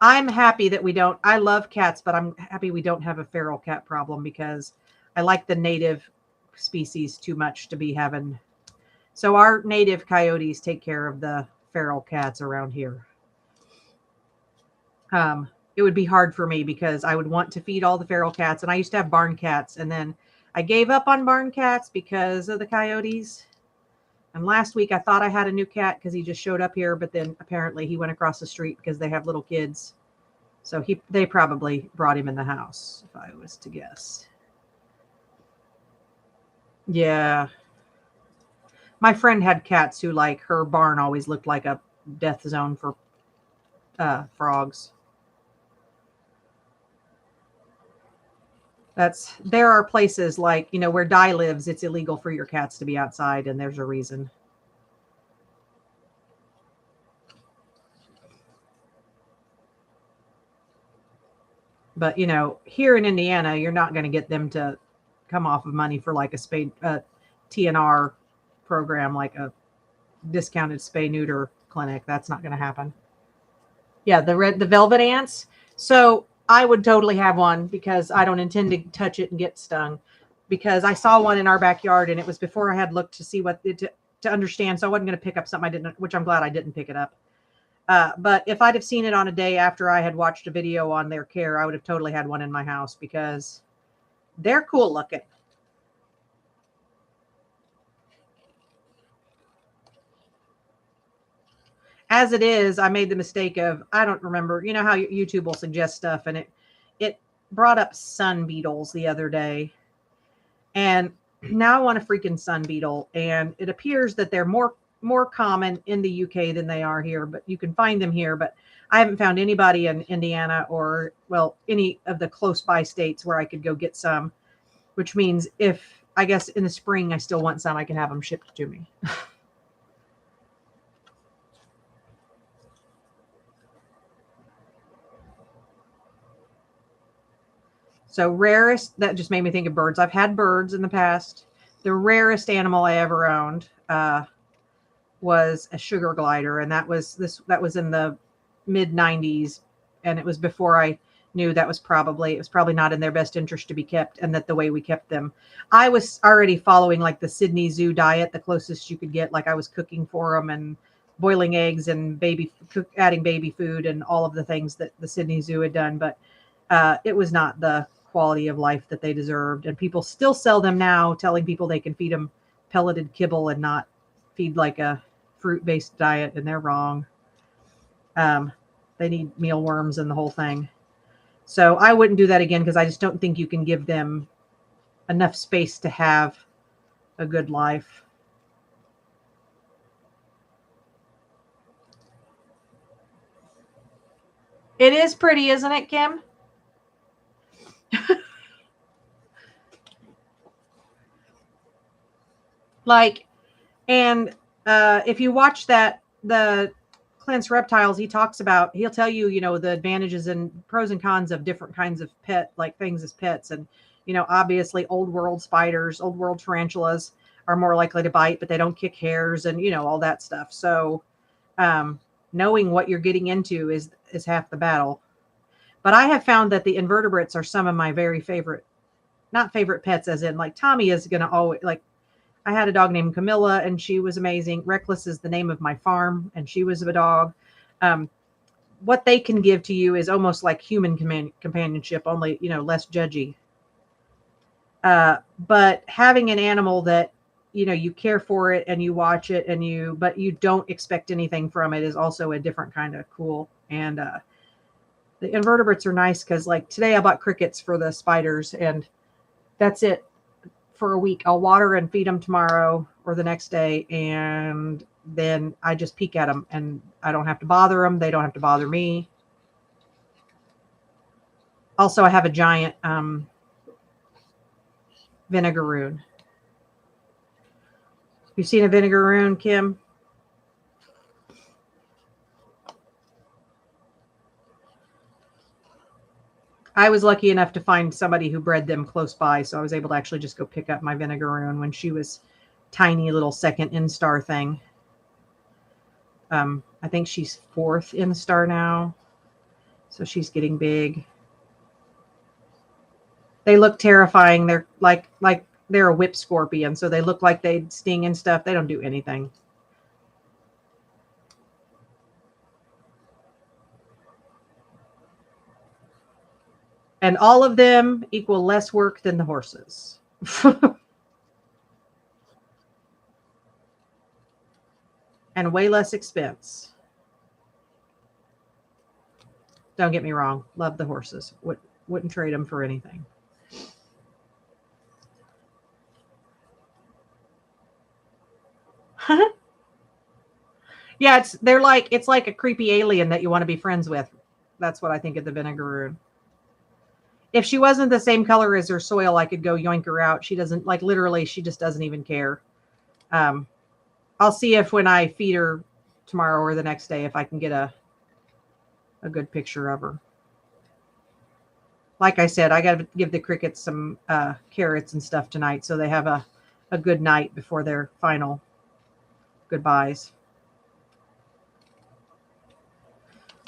I'm happy that we don't. I love cats, but I'm happy we don't have a feral cat problem, because I like the native species too much to be having. So our native coyotes take care of the feral cats around here. It would be hard for me because I would want to feed all the feral cats, and I used to have barn cats, and then I gave up on barn cats because of the coyotes. And last week I thought I had a new cat because he just showed up here, but then apparently he went across the street because they have little kids. So they probably brought him in the house, if I was to guess. Yeah. My friend had cats who, like, her barn always looked like a death zone for frogs. There are places like, you know, where Di lives, it's illegal for your cats to be outside, and there's a reason. But, you know, here in Indiana, you're not going to get them to come off of money for like a TNR program, like a discounted spay neuter clinic. That's not going to happen. Yeah, the velvet ants. So I would totally have one because I don't intend to touch it and get stung, because I saw one in our backyard and it was before I had looked to see to understand. So I wasn't going to pick up something I didn't, which I'm glad I didn't pick it up. But if I'd have seen it on a day after I had watched a video on their care, I would have totally had one in my house because they're cool looking. As it is, I made the mistake of, I don't remember, you know how YouTube will suggest stuff, and it brought up sun beetles the other day. And now I want a freaking sun beetle, and it appears that they're more common in the UK than they are here, but you can find them here. But I haven't found anybody in Indiana or, well, any of the close by states where I could go get some, which means if, I guess in the spring I still want some, I can have them shipped to me. So rarest, that just made me think of birds. I've had birds in the past. The rarest animal I ever owned was a sugar glider, and that was in the mid 90s, and it was before I knew it was probably not in their best interest to be kept, and that the way we kept them, I was already following like the Sydney Zoo diet, the closest you could get. Like I was cooking for them and boiling eggs and adding baby food and all of the things that the Sydney Zoo had done, but it was not the quality of life that they deserved. And people still sell them now, telling people they can feed them pelleted kibble and not feed like a fruit-based diet, and they're wrong. They need mealworms and the whole thing. So I wouldn't do that again because I just don't think you can give them enough space to have a good life. It is pretty, isn't it, Kim? Like, and if you watch the Clint's Reptiles, he'll tell you, the advantages and pros and cons of different kinds of like things as pets. And, obviously old world spiders, old world tarantulas are more likely to bite, but they don't kick hairs and, all that stuff. So, knowing what you're getting into is half the battle. But I have found that the invertebrates are some of my very favorite, not favorite pets, as in like Tommy is going to always like, I had a dog named Camilla and she was amazing. Reckless is the name of my farm and she was a dog. What they can give to you is almost like human companionship, only, less judgy. But having an animal that, you care for it and you watch it but you don't expect anything from it is also a different kind of cool. And the invertebrates are nice because like today I bought crickets for the spiders and that's it for a week. I'll water and feed them tomorrow or the next day. And then I just peek at them and I don't have to bother them. They don't have to bother me. Also, I have a giant vinegaroon. You seen a vinegaroon, Kim? I was lucky enough to find somebody who bred them close by, so I was able to actually just go pick up my vinegaroon when she was tiny little second instar thing. I think she's fourth instar now, so she's getting big. They look terrifying. They're like they're a whip scorpion, so they look like they'd sting and stuff. They don't do anything. And all of them equal less work than the horses. And way less expense. Don't get me wrong. Love the horses. Wouldn't trade them for anything. Yeah, it's like a creepy alien that you want to be friends with. That's what I think of the vinegaroon. If she wasn't the same color as her soil, I could go yoink her out. She doesn't like literally. She just doesn't even care. I'll see if when I feed her tomorrow or the next day, if I can get a good picture of her. Like I said, I got to give the crickets some carrots and stuff tonight, so they have a good night before their final goodbyes.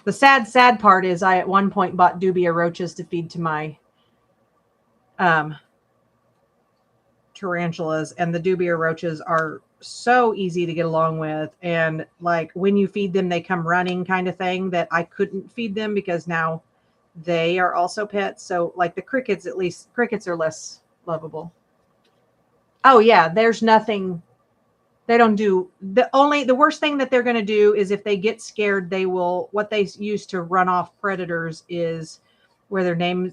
The sad part is I at one point bought dubia roaches to feed to my tarantulas, and the dubia roaches are so easy to get along with. And like when you feed them, they come running kind of thing that I couldn't feed them because now they are also pets. So like the crickets, at least crickets are less lovable. Oh yeah, there's nothing. They don't do the worst thing that they're going to do is if they get scared, what they use to run off predators is where their name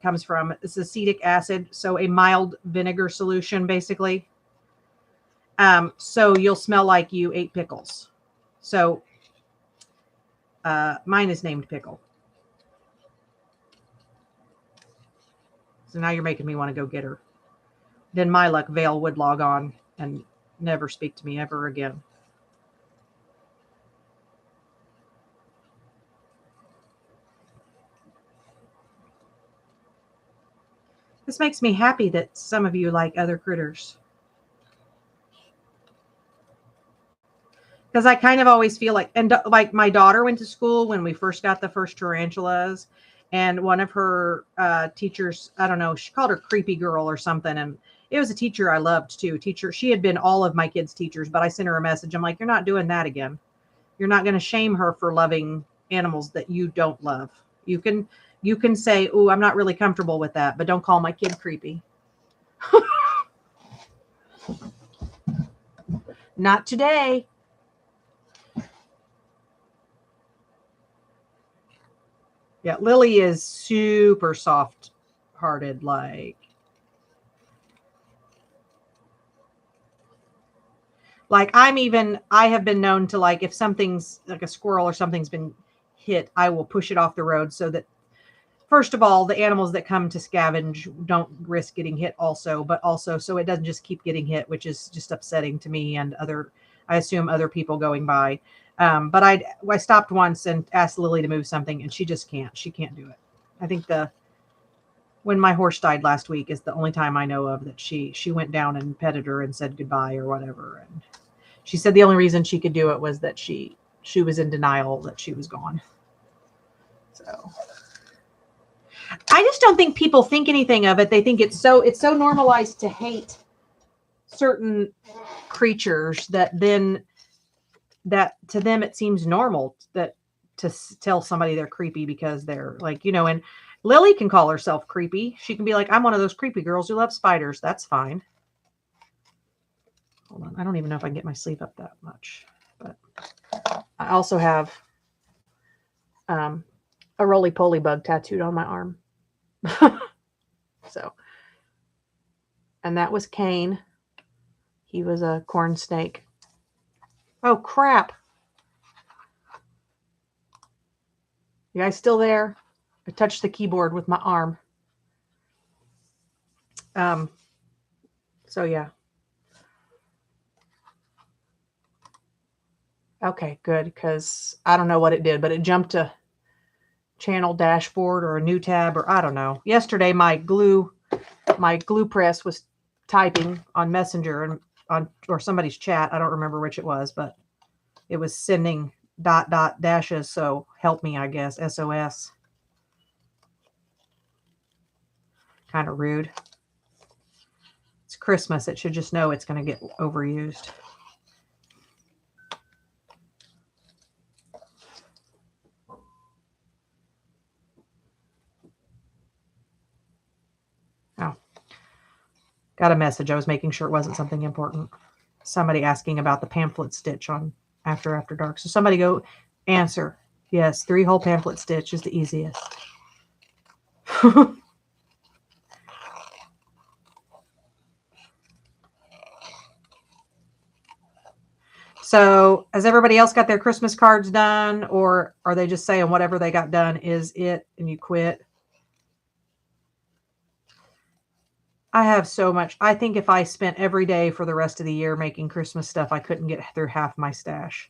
comes from. It's acetic acid. So a mild vinegar solution, basically. So you'll smell like you ate pickles. So mine is named Pickle. So now you're making me want to go get her. Then my luck, Vale would log on and never speak to me ever again. This makes me happy that some of you like other critters. Because I kind of always feel like, and like my daughter went to school when we first got the first tarantulas, and one of her teachers, I don't know, she called her creepy girl or something, and it was a teacher I loved too. She had been all of my kids' teachers, but I sent her a message. I'm like, you're not doing that again. You're not going to shame her for loving animals that you don't love. You can say, "Ooh, I'm not really comfortable with that," but don't call my kid creepy. Not today. Yeah, Lily is super soft-hearted, like I have been known to, like, if something's like a squirrel or something's been hit, I will push it off the road so that first of all, the animals that come to scavenge don't risk getting hit also, but also so it doesn't just keep getting hit, which is just upsetting to me and I assume other people going by. But I stopped once and asked Lily to move something, and she just can't. She can't do it. I think when my horse died last week is the only time I know of that she went down and petted her and said goodbye or whatever. And she said the only reason she could do it was that she was in denial that she was gone. So I just don't think people think anything of it. They think it's so normalized to hate certain creatures that to them it seems normal that to tell somebody they're creepy because they're like, and Lily can call herself creepy. She can be like, I'm one of those creepy girls who love spiders. That's fine. Hold on. I don't even know if I can get my sleeve up that much, but I also have a roly-poly bug tattooed on my arm. So, and that was Cain. He was a corn snake. Oh, crap. You guys still there? I touched the keyboard with my arm. So yeah. Okay, good, because I don't know what it did, but it jumped to channel dashboard or a new tab, or I don't know. Yesterday my glue press was typing on Messenger and or somebody's chat. I don't remember which it was, but it was sending ... dashes. So help me, I guess. SOS. Kind of rude. It's Christmas. It should just know it's going to get overused. Oh, got a message. I was making sure it wasn't something important. Somebody asking about the pamphlet stitch on After Dark. So somebody go answer. Yes, 3-hole pamphlet stitch is the easiest. So has everybody else got their Christmas cards done, or are they just saying whatever they got done is it and you quit? I have so much. I think if I spent every day for the rest of the year making Christmas stuff, I couldn't get through half my stash.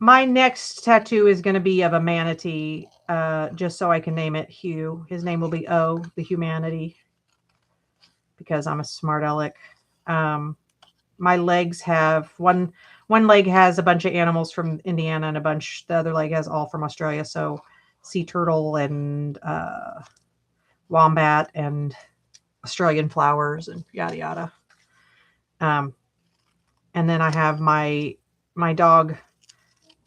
My next tattoo is going to be of a manatee, just so I can name it Hugh. His name will be O, the humanity, because I'm a smart aleck. My legs have one leg has a bunch of animals from Indiana and the other leg has all from Australia. So sea turtle and wombat and Australian flowers and yada yada. And then I have my dog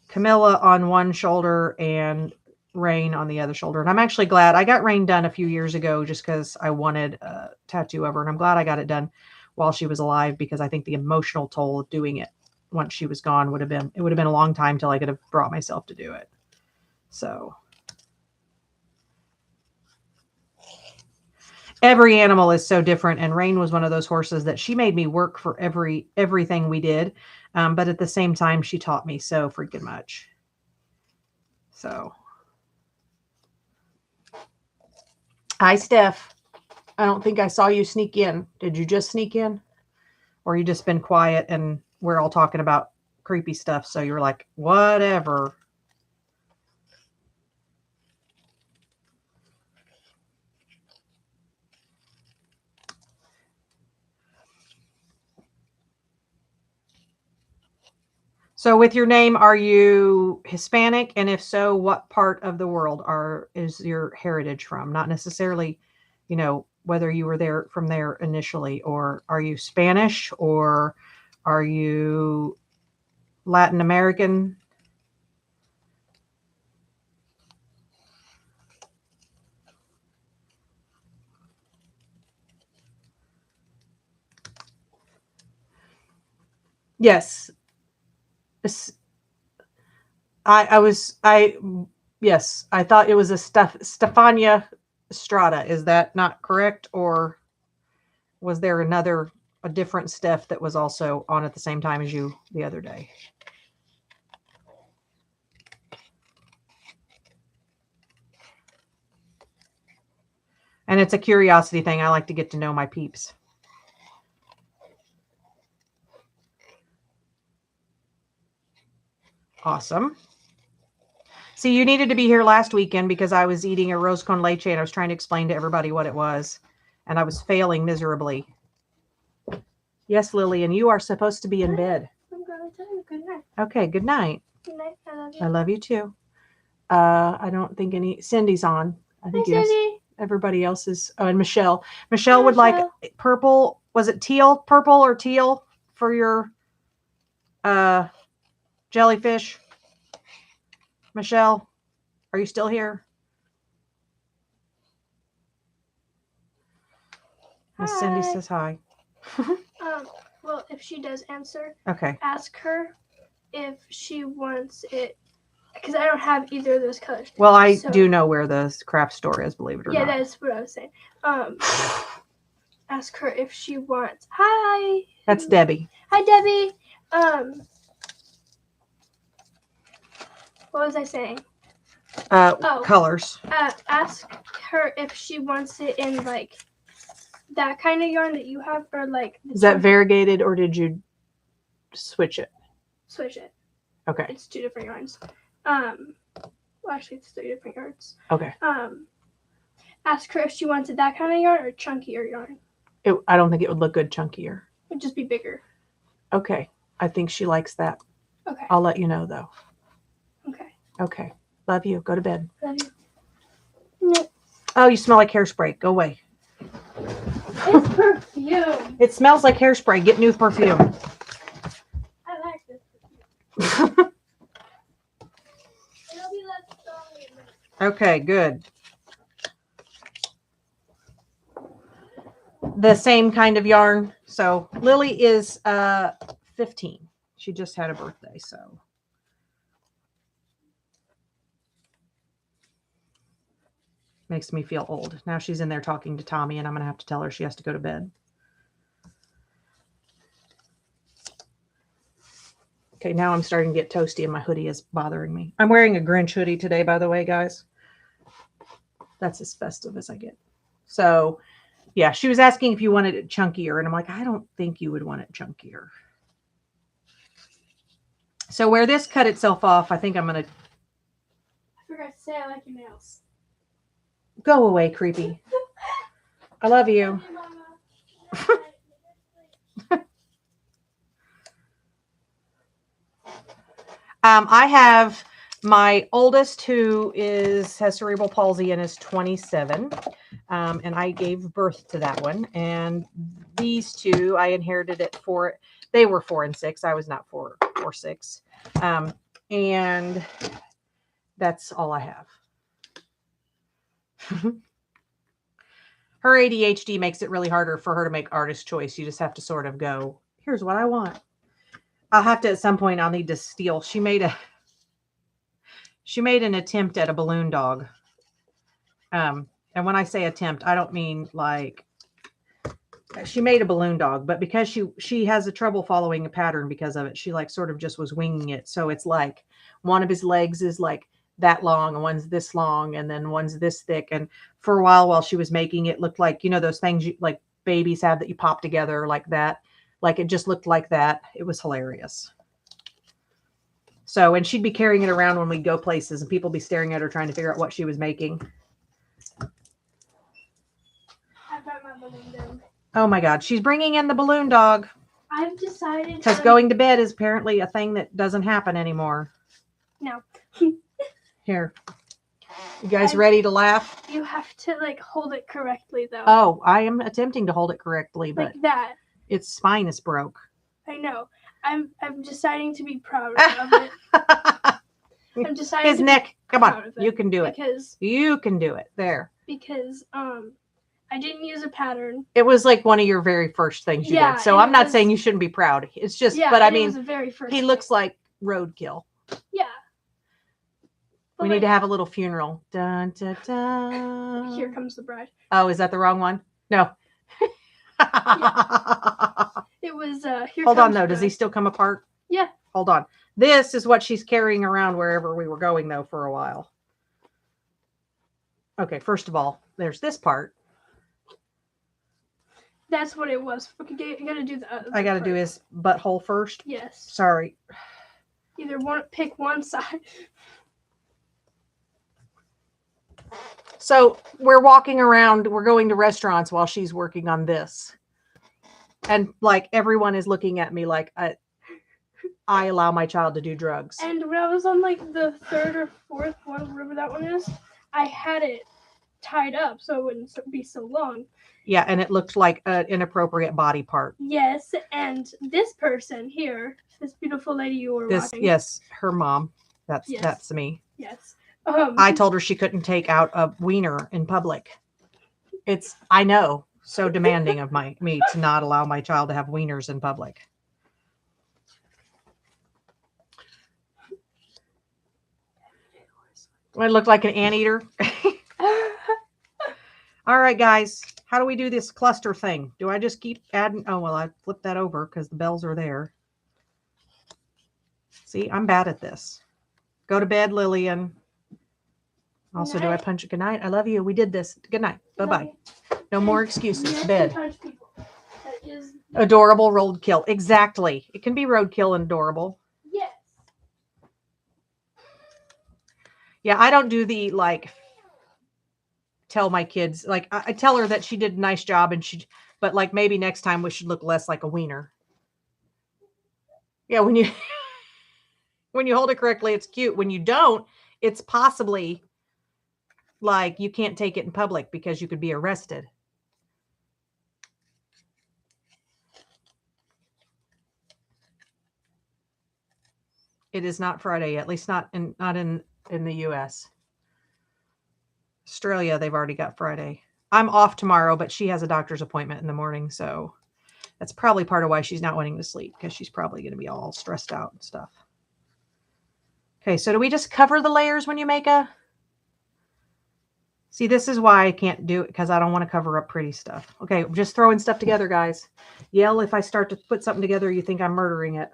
Camilla on one shoulder and Rain on the other shoulder. And I'm actually glad I got Rain done a few years ago just because I wanted a tattoo of her. And I'm glad I got it done while she was alive, because I think the emotional toll of doing it once she was gone would have been a long time till I could have brought myself to do it. So every animal is so different. And Rain was one of those horses that she made me work for everything we did. But at the same time, she taught me so freaking much. So, hi, Steph. I don't think I saw you sneak in. Did you just sneak in? Or you just been quiet and we're all talking about creepy stuff, so you're like, whatever. So with your name, are you Hispanic? And if so, what part of the world is your heritage from? Not necessarily, whether you were from there initially, or are you Spanish, or are you Latin American? Yes. Yes, I thought it was a Stefania Estrada. Is that not correct? Or was there a different Steph that was also on at the same time as you the other day? And it's a curiosity thing. I like to get to know my peeps. Awesome. See, you needed to be here last weekend because I was eating a rose con leche and I was trying to explain to everybody what it was. And I was failing miserably. Yes, Lillian, you are supposed to be in bed. I'm going to tell you good night. Okay, good night. Good night. I love you. I love you too. I don't think Cindy's on. I think Hi, yes. Cindy. Everybody else is. Oh, and Michelle. Michelle would Michelle. like purple. Was it purple or teal for your jellyfish? Michelle, are you still here? Miss Cindy says hi. Well, if she does answer, Okay. ask her if she wants it, because I don't have either of those colors. Well, I do know where the craft store is, believe it or not. Yeah, that's what I was saying. Ask her if she wants. Hi. That's Debbie. Hi, Debbie. What was I saying? Colors. Ask her if she wants it in like that kind of yarn that you have, or like. Is that variegated, or did you switch it? Switch it. Okay. It's 2 different yarns. Well, actually, it's 3 different yarns. Okay. Ask her if she wants it that kind of yarn or chunkier yarn. I don't think it would look good chunkier. It'd just be bigger. Okay. I think she likes that. Okay. I'll let you know, though. Okay. Okay. Love you. Go to bed. Love you. No. Oh, you smell like hairspray. Go away. It's perfume. It smells like hairspray. Get new perfume. I like this perfume. It'll be less strong in a minute. Okay, good. The same kind of yarn. So Lily is 15. She just had a birthday, so. Makes me feel old. Now she's in there talking to Tommy, and I'm going to have to tell her she has to go to bed. Okay, now I'm starting to get toasty and my hoodie is bothering me. I'm wearing a Grinch hoodie today, by the way, guys. That's as festive as I get. So, yeah, she was asking if you wanted it chunkier, and I'm like, I don't think you would want it chunkier. So where this cut itself off, I think I'm going to... I forgot to say I like your nails. Go away, creepy. I love you. I have my oldest who has cerebral palsy and is 27. And I gave birth to that one. And these two, I inherited it for, they were 4 and 6. I was not 4 or 6. And that's all I have. Her ADHD makes it really harder for her to make artist choice. You just have to sort of go, here's what I want. I'll have to, at some point, I'll need to steal. She made an attempt at a balloon dog. And when I say attempt, I don't mean like, she made a balloon dog, but because she has a trouble following a pattern because of it, she like sort of just was winging it. So it's like one of his legs is like that long and one's this long and then one's this thick. And for a while she was making it look like, you know, those things like babies have that you pop together like that. Like it just looked like that. It was hilarious. So, and she'd be carrying it around when we'd go places and people be staring at her trying to figure out what she was making. I brought my balloon down. Oh my God. She's bringing in the balloon dog. I've decided. Because going to bed is apparently a thing that doesn't happen anymore. No. Here. You guys ready to laugh? You have to like hold it correctly though. Oh, I am attempting to hold it correctly, but like that. Its spine is broke. I know. I'm deciding to be proud of it. I'm deciding. His neck. Come on. You can do it. Because you can do it. There. Because I didn't use a pattern. It was like one of your very first things you did. So I'm not saying you shouldn't be proud. It's just, but I mean, it was the very first he looks like roadkill. Yeah. We need to have a little funeral. Dun, dun, dun. Here comes the bride. Oh, is that the wrong one? No. It was here. Hold on Comes though. Does the- he still come apart? Yeah. Hold on. This is what she's carrying around wherever we were going though for a while. Okay, first of all, there's this part. That's what it was. Okay, you gotta do the. I got to do his butthole first. Yes. Sorry. Either pick one side. So we're walking around, we're going to restaurants while she's working on this. And like everyone is looking at me like I allow my child to do drugs. And when I was on like the third or fourth one, whatever that one is, I had it tied up so it wouldn't be so long. Yeah, and it looked like an inappropriate body part. Yes, and this person here, this beautiful lady you were watching. Yes, her mom. That's me. Yes. I told her she couldn't take out a wiener in public. I know, so demanding of me to not allow my child to have wieners in public. I look like an anteater. All right, guys. How do we do this cluster thing? Do I just keep adding? Oh, well, I flipped that over because the bells are there. See, I'm bad at this. Go to bed, Lillian. Also, do I punch it? Good night. I love you. We did this. Good night. Bye-bye. No more excuses. Bed. Adorable roadkill. Exactly. It can be roadkill and adorable. Yes. Yeah, I don't do the like tell my kids like I tell her that she did a nice job and but like maybe next time we should look less like a wiener. Yeah, when you hold it correctly, it's cute. When you don't, it's possibly like you can't take it in public because you could be arrested. It is not Friday yet, at least not in the US. Australia, they've already got Friday. I'm off tomorrow, but she has a doctor's appointment in the morning, so that's probably part of why she's not wanting to sleep, because she's probably going to be all stressed out and stuff. Okay, so do we just cover the layers when you make a... See, this is why I can't do it, because I don't want to cover up pretty stuff. Okay, I'm just throwing stuff together, guys. Yell if I start to put something together you think I'm murdering it.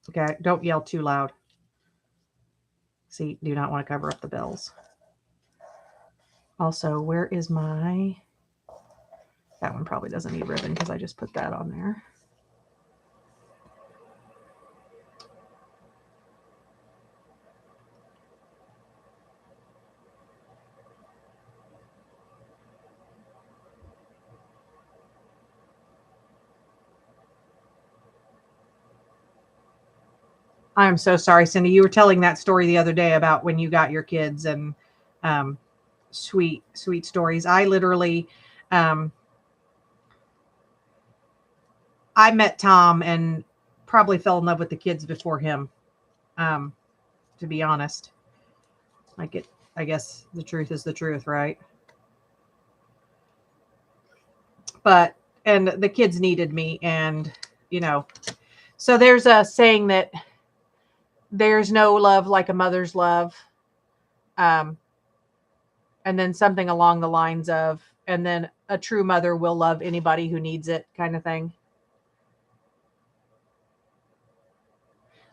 Okay, don't yell too loud. See, do not want to cover up the bells. Also, where is my... That one probably doesn't need ribbon because I just put that on there. I am so sorry, Cindy. You were telling that story the other day about when you got your kids and sweet stories. I literally, I met Tom and probably fell in love with the kids before him, to be honest. I guess the truth is the truth, right? But, and the kids needed me, and, you know, so there's a saying that there's no love like a mother's love. And then something along the lines of, and then a true mother will love anybody who needs it, kind of thing.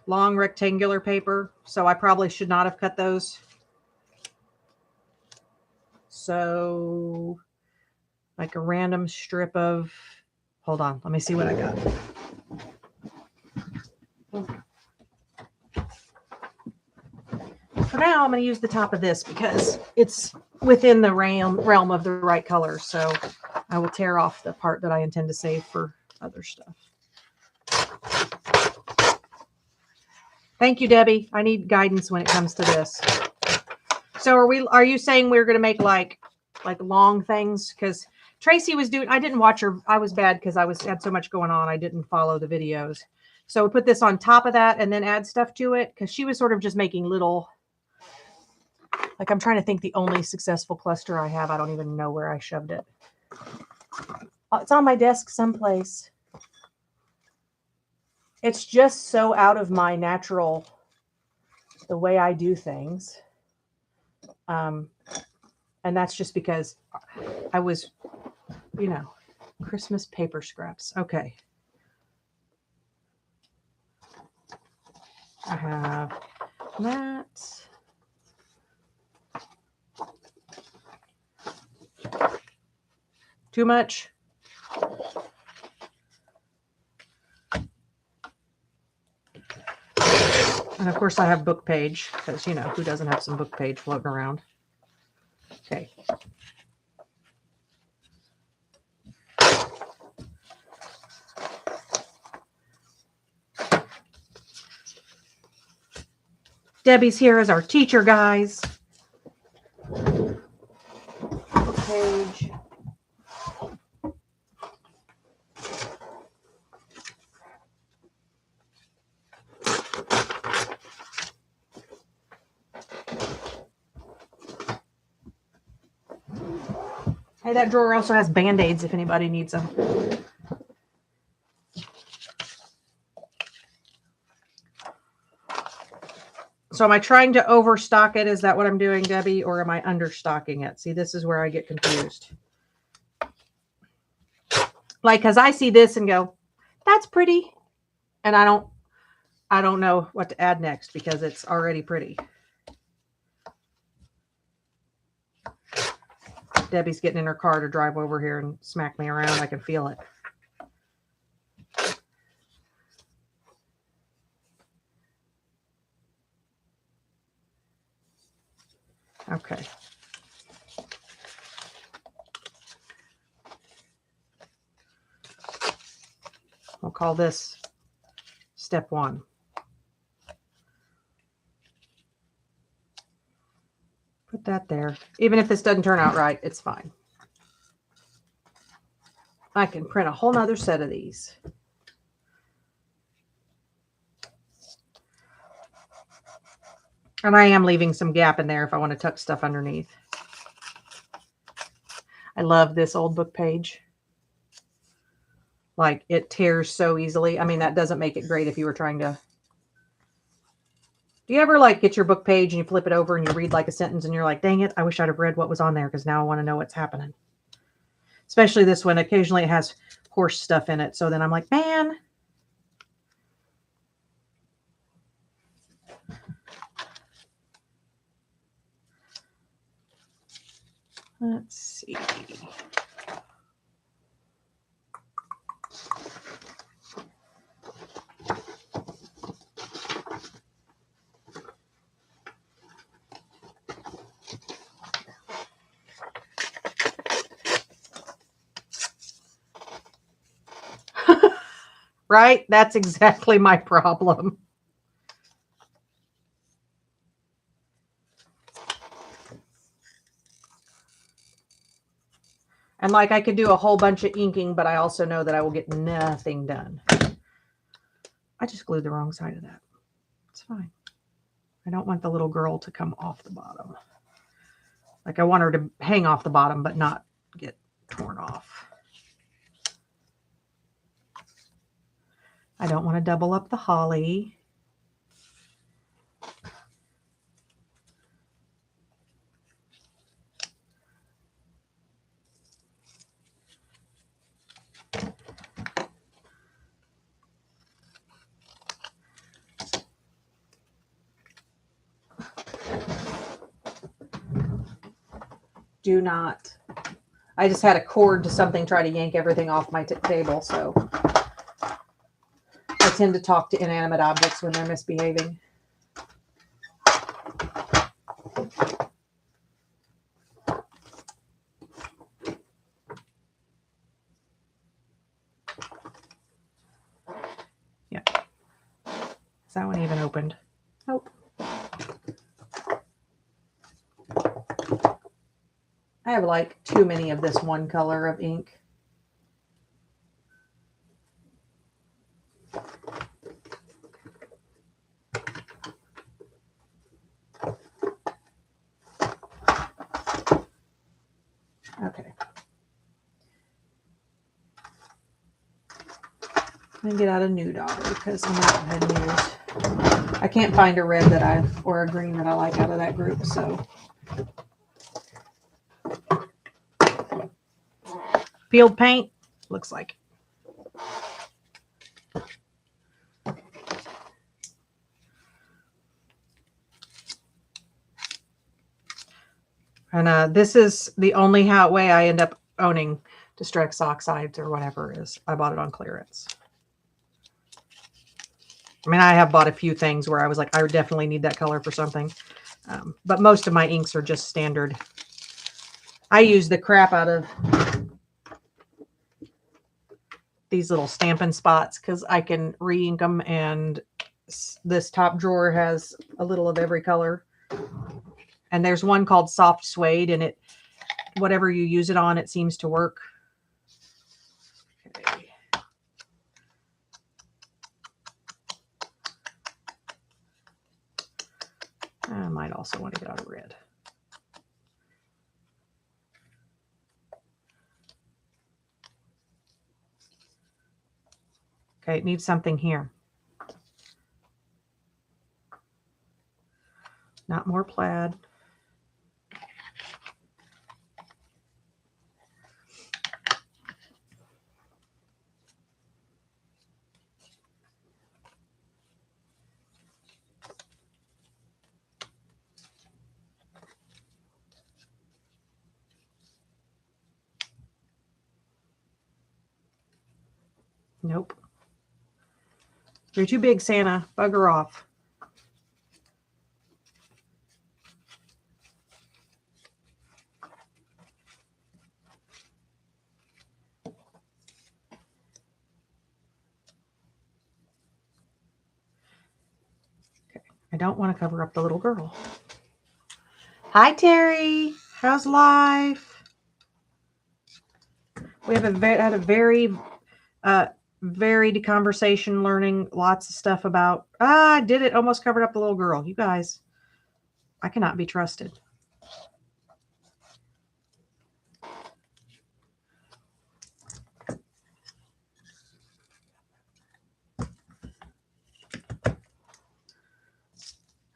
Long rectangular paper. So I probably should not have cut those. So like a random strip of, hold on, let me see what I got. For now, I'm going to use the top of this because it's within the realm of the right color. So I will tear off the part that I intend to save for other stuff. Thank you, Debbie. I need guidance when it comes to this. So are you saying we're going to make like long things? Because Tracy was doing, I didn't watch her. I was bad because had so much going on. I didn't follow the videos. So we put this on top of that and then add stuff to it, because she was sort of just making little, like I'm trying to think the only successful cluster I have. I don't even know where I shoved it. It's on my desk someplace. It's just so out of my the way I do things. And that's just because I was, you know, Christmas paper scraps. Okay. I have that. Too much? And of course I have book page because, you know, who doesn't have some book page floating around? Okay. Debbie's here as our teacher, guys. Book page. Hey, that drawer also has Band-Aids if anybody needs them. So am I trying to overstock it? Is that what I'm doing, Debbie? Or am I understocking it? See, this is where I get confused. Like, because I see this and go, that's pretty. And I don't know what to add next because it's already pretty. Debbie's getting in her car to drive over here and smack me around. I can feel it. Okay. We'll call this step 1. Put that there. Even if this doesn't turn out right, it's fine. I can print a whole nother set of these. And I am leaving some gap in there if I want to tuck stuff underneath. I love this old book page. Like, it tears so easily. I mean, that doesn't make it great if you were trying to... Do you ever, like, get your book page and you flip it over and you read, like, a sentence and you're like, dang it, I wish I'd have read what was on there because now I want to know what's happening. Especially this one. Occasionally it has horse stuff in it. So then I'm like, man... Let's see. Right? That's exactly my problem. And like, I could do a whole bunch of inking, but I also know that I will get nothing done. I just glued the wrong side of that. It's fine. I don't want the little girl to come off the bottom. Like, I want her to hang off the bottom, but not get torn off. I don't want to double up the holly. Do not. I just had a cord to something try to yank everything off my table, so I tend to talk to inanimate objects when they're misbehaving. Yeah. Is that one even opened? Nope. I have like too many of this one color of ink. Okay. I'm gonna get out a Nude Otter because I'm not had used. I can't find a red that or a green that I like out of that group, so. Field paint? Looks like. And this is the only way I end up owning Distrex Oxides or whatever it is. I bought it on clearance. I mean, I have bought a few things where I was like, I definitely need that color for something. But most of my inks are just standard. I use the crap out of these little Stampin' Spots because I can re-ink them, and this top drawer has a little of every color. And there's one called Soft Suede, and it, whatever you use it on, it seems to work. Okay. I might also want to get out of red. Okay, it needs something here. Not more plaid. Nope. You're too big, Santa. Bugger off. Okay. I don't want to cover up the little girl. Hi, Terry. How's life? We have had a very varied conversation, learning lots of stuff about, I did it, almost covered up the little girl. You guys, I cannot be trusted.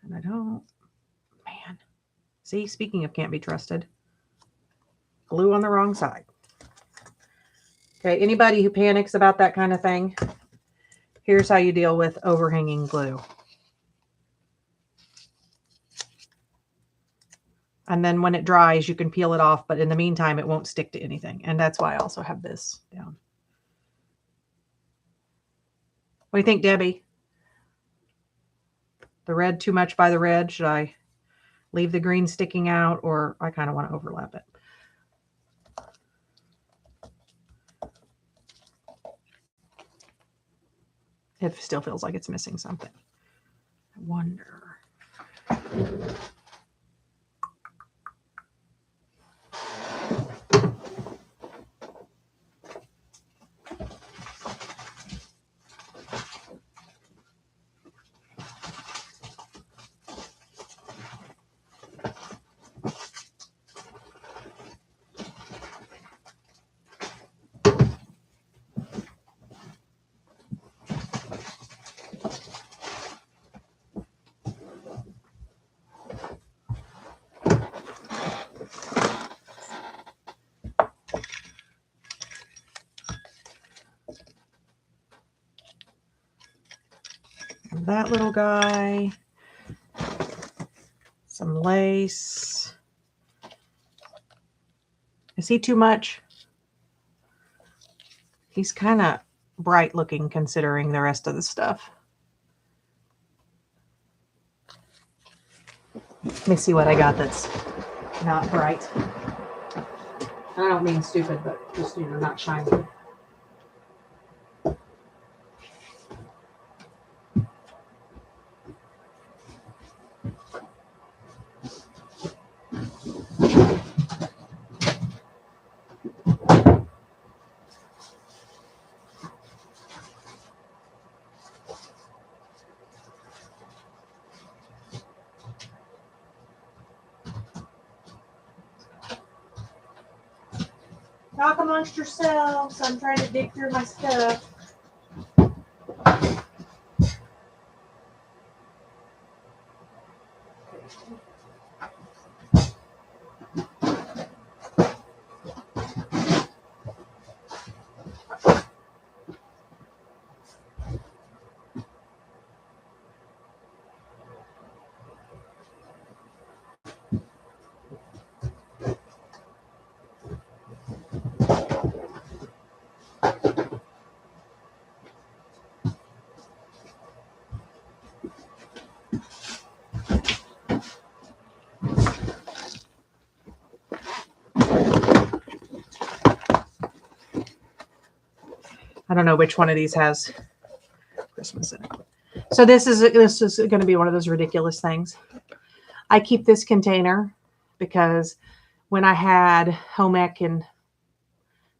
And I don't, man. See, speaking of can't be trusted, glue on the wrong side. Okay, anybody who panics about that kind of thing, here's how you deal with overhanging glue. And then when it dries, you can peel it off, but in the meantime, it won't stick to anything. And that's why I also have this down. What do you think, Debbie? The red too much by the red? Should I leave the green sticking out, or I kind of want to overlap it? It still feels like it's missing something. I wonder. That little guy, some lace. Is he too much? He's kind of bright looking considering the rest of the stuff. Let me see what I got that's not bright. I don't mean stupid, but just, not shiny. Talk amongst yourselves. I'm trying to dig through my stuff. don't know which one of these has Christmas in it. So this is going to be one of those ridiculous things. I keep this container because when I had home ec in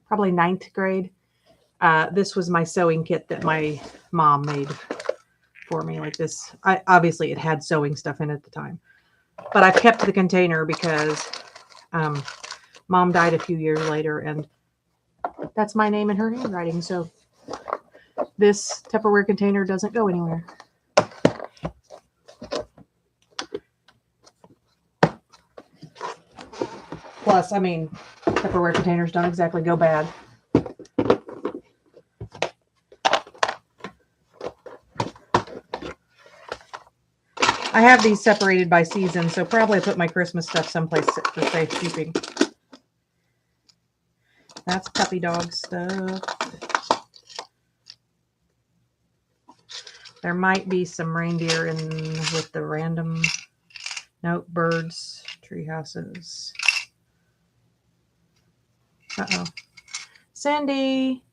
probably 9th grade, this was my sewing kit that my mom made for me. Like this, obviously it had sewing stuff in it at the time, but I've kept the container because mom died a few years later, and that's my name in her handwriting. So this Tupperware container doesn't go anywhere. Plus, I mean, Tupperware containers don't exactly go bad. I have these separated by season, so probably put my Christmas stuff someplace for safekeeping. That's puppy dog stuff. There might be some reindeer in with the random, nope, birds, tree houses. Uh-oh. Cindy.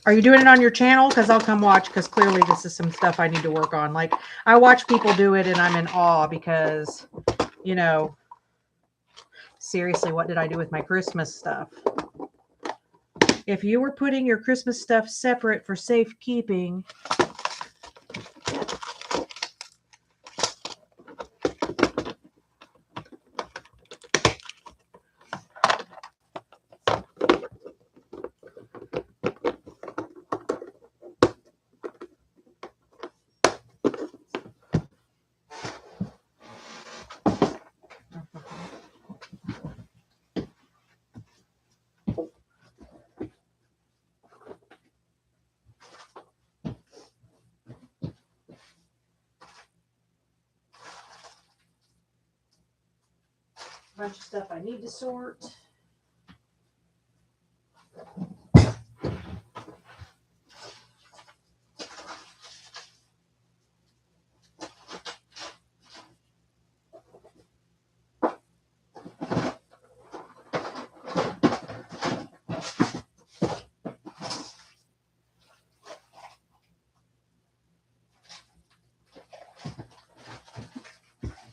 Are you doing it on your channel? Because I'll come watch, because clearly this is some stuff I need to work on. Like, I watch people do it and I'm in awe because, you know, seriously, what did I do with my Christmas stuff? If you were putting your Christmas stuff separate for safekeeping, a bunch of stuff I need to sort.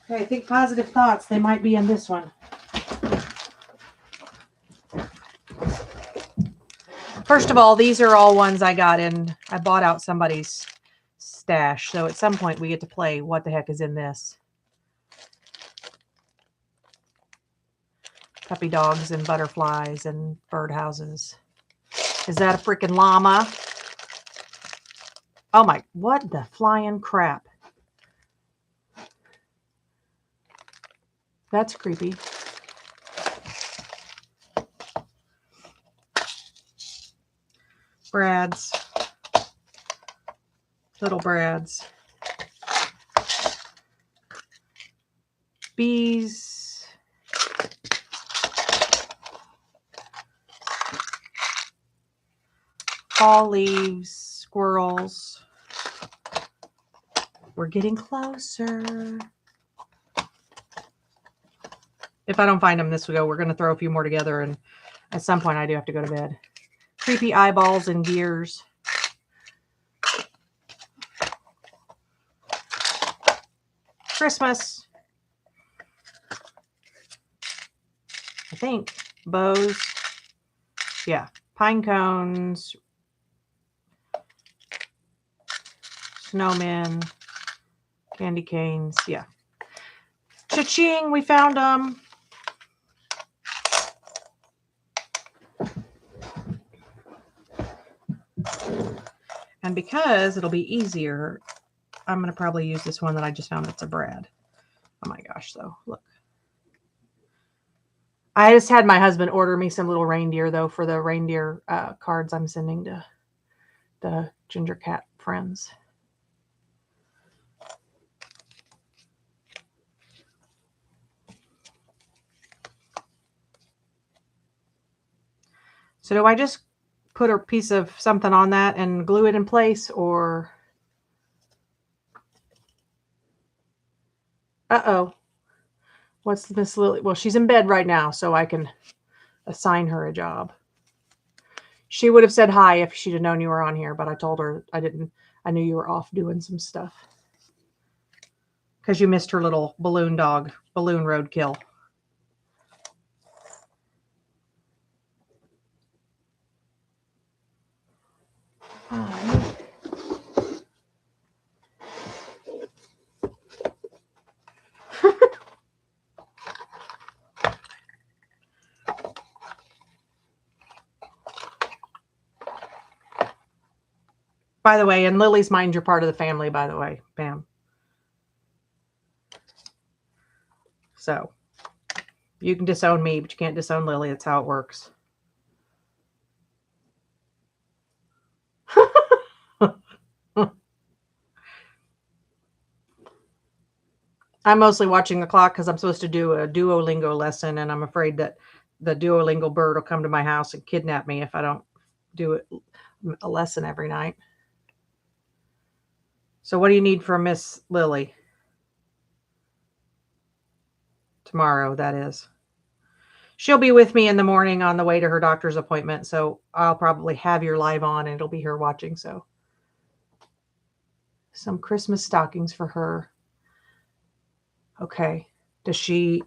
Okay, think positive thoughts. They might be in this one. First of all, these are all ones I bought out somebody's stash. So at some point we get to play what the heck is in this. Puppy dogs and butterflies and birdhouses. Is that a freaking llama? Oh my, what the flying crap. That's creepy. Brads. Little Brads. Bees. Fall leaves. Squirrels. We're getting closer. If I don't find them this week, we're going to throw a few more together, and at some point I do have to go to bed. Creepy eyeballs and gears. Christmas. I think. Bows. Yeah. Pine cones. Snowmen. Candy canes. Yeah. Cha-ching. We found them. And because it'll be easier, I'm going to probably use this one that I just found that's a Brad. Oh my gosh, though. Look. I just had my husband order me some little reindeer, though, for the reindeer cards I'm sending to the Ginger Cat friends. So do I just put a piece of something on that and glue it in place, or? Uh-oh. What's Miss Lily? Well, she's in bed right now, so I can assign her a job. She would have said hi if she'd have known you were on here, but I told her I didn't. I knew you were off doing some stuff. Because you missed her little balloon roadkill. By the way, and Lily's mind, you're part of the family, by the way, Pam. So you can disown me, but you can't disown Lily. That's how it works. I'm mostly watching the clock because I'm supposed to do a Duolingo lesson, and I'm afraid that the Duolingo bird will come to my house and kidnap me if I don't do a lesson every night. So what do you need from Miss Lily? Tomorrow, that is. She'll be with me in the morning on the way to her doctor's appointment, so I'll probably have your live on and it'll be her watching. So some Christmas stockings for her. Okay. Does she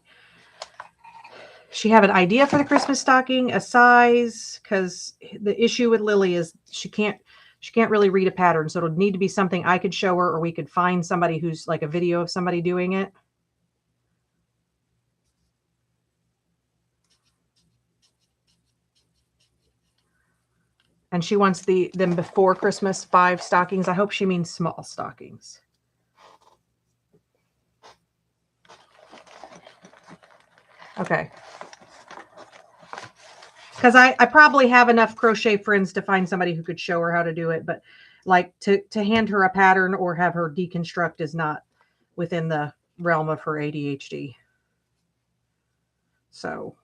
have an idea for the Christmas stocking, a size? Because the issue with Lily is she can't really read a pattern. So it'll need to be something I could show her, or we could find somebody who's like a video of somebody doing it. And she wants them before Christmas 5 stockings. I hope she means small stockings. Okay. Because I probably have enough crochet friends to find somebody who could show her how to do it. But like to hand her a pattern or have her deconstruct is not within the realm of her ADHD. So.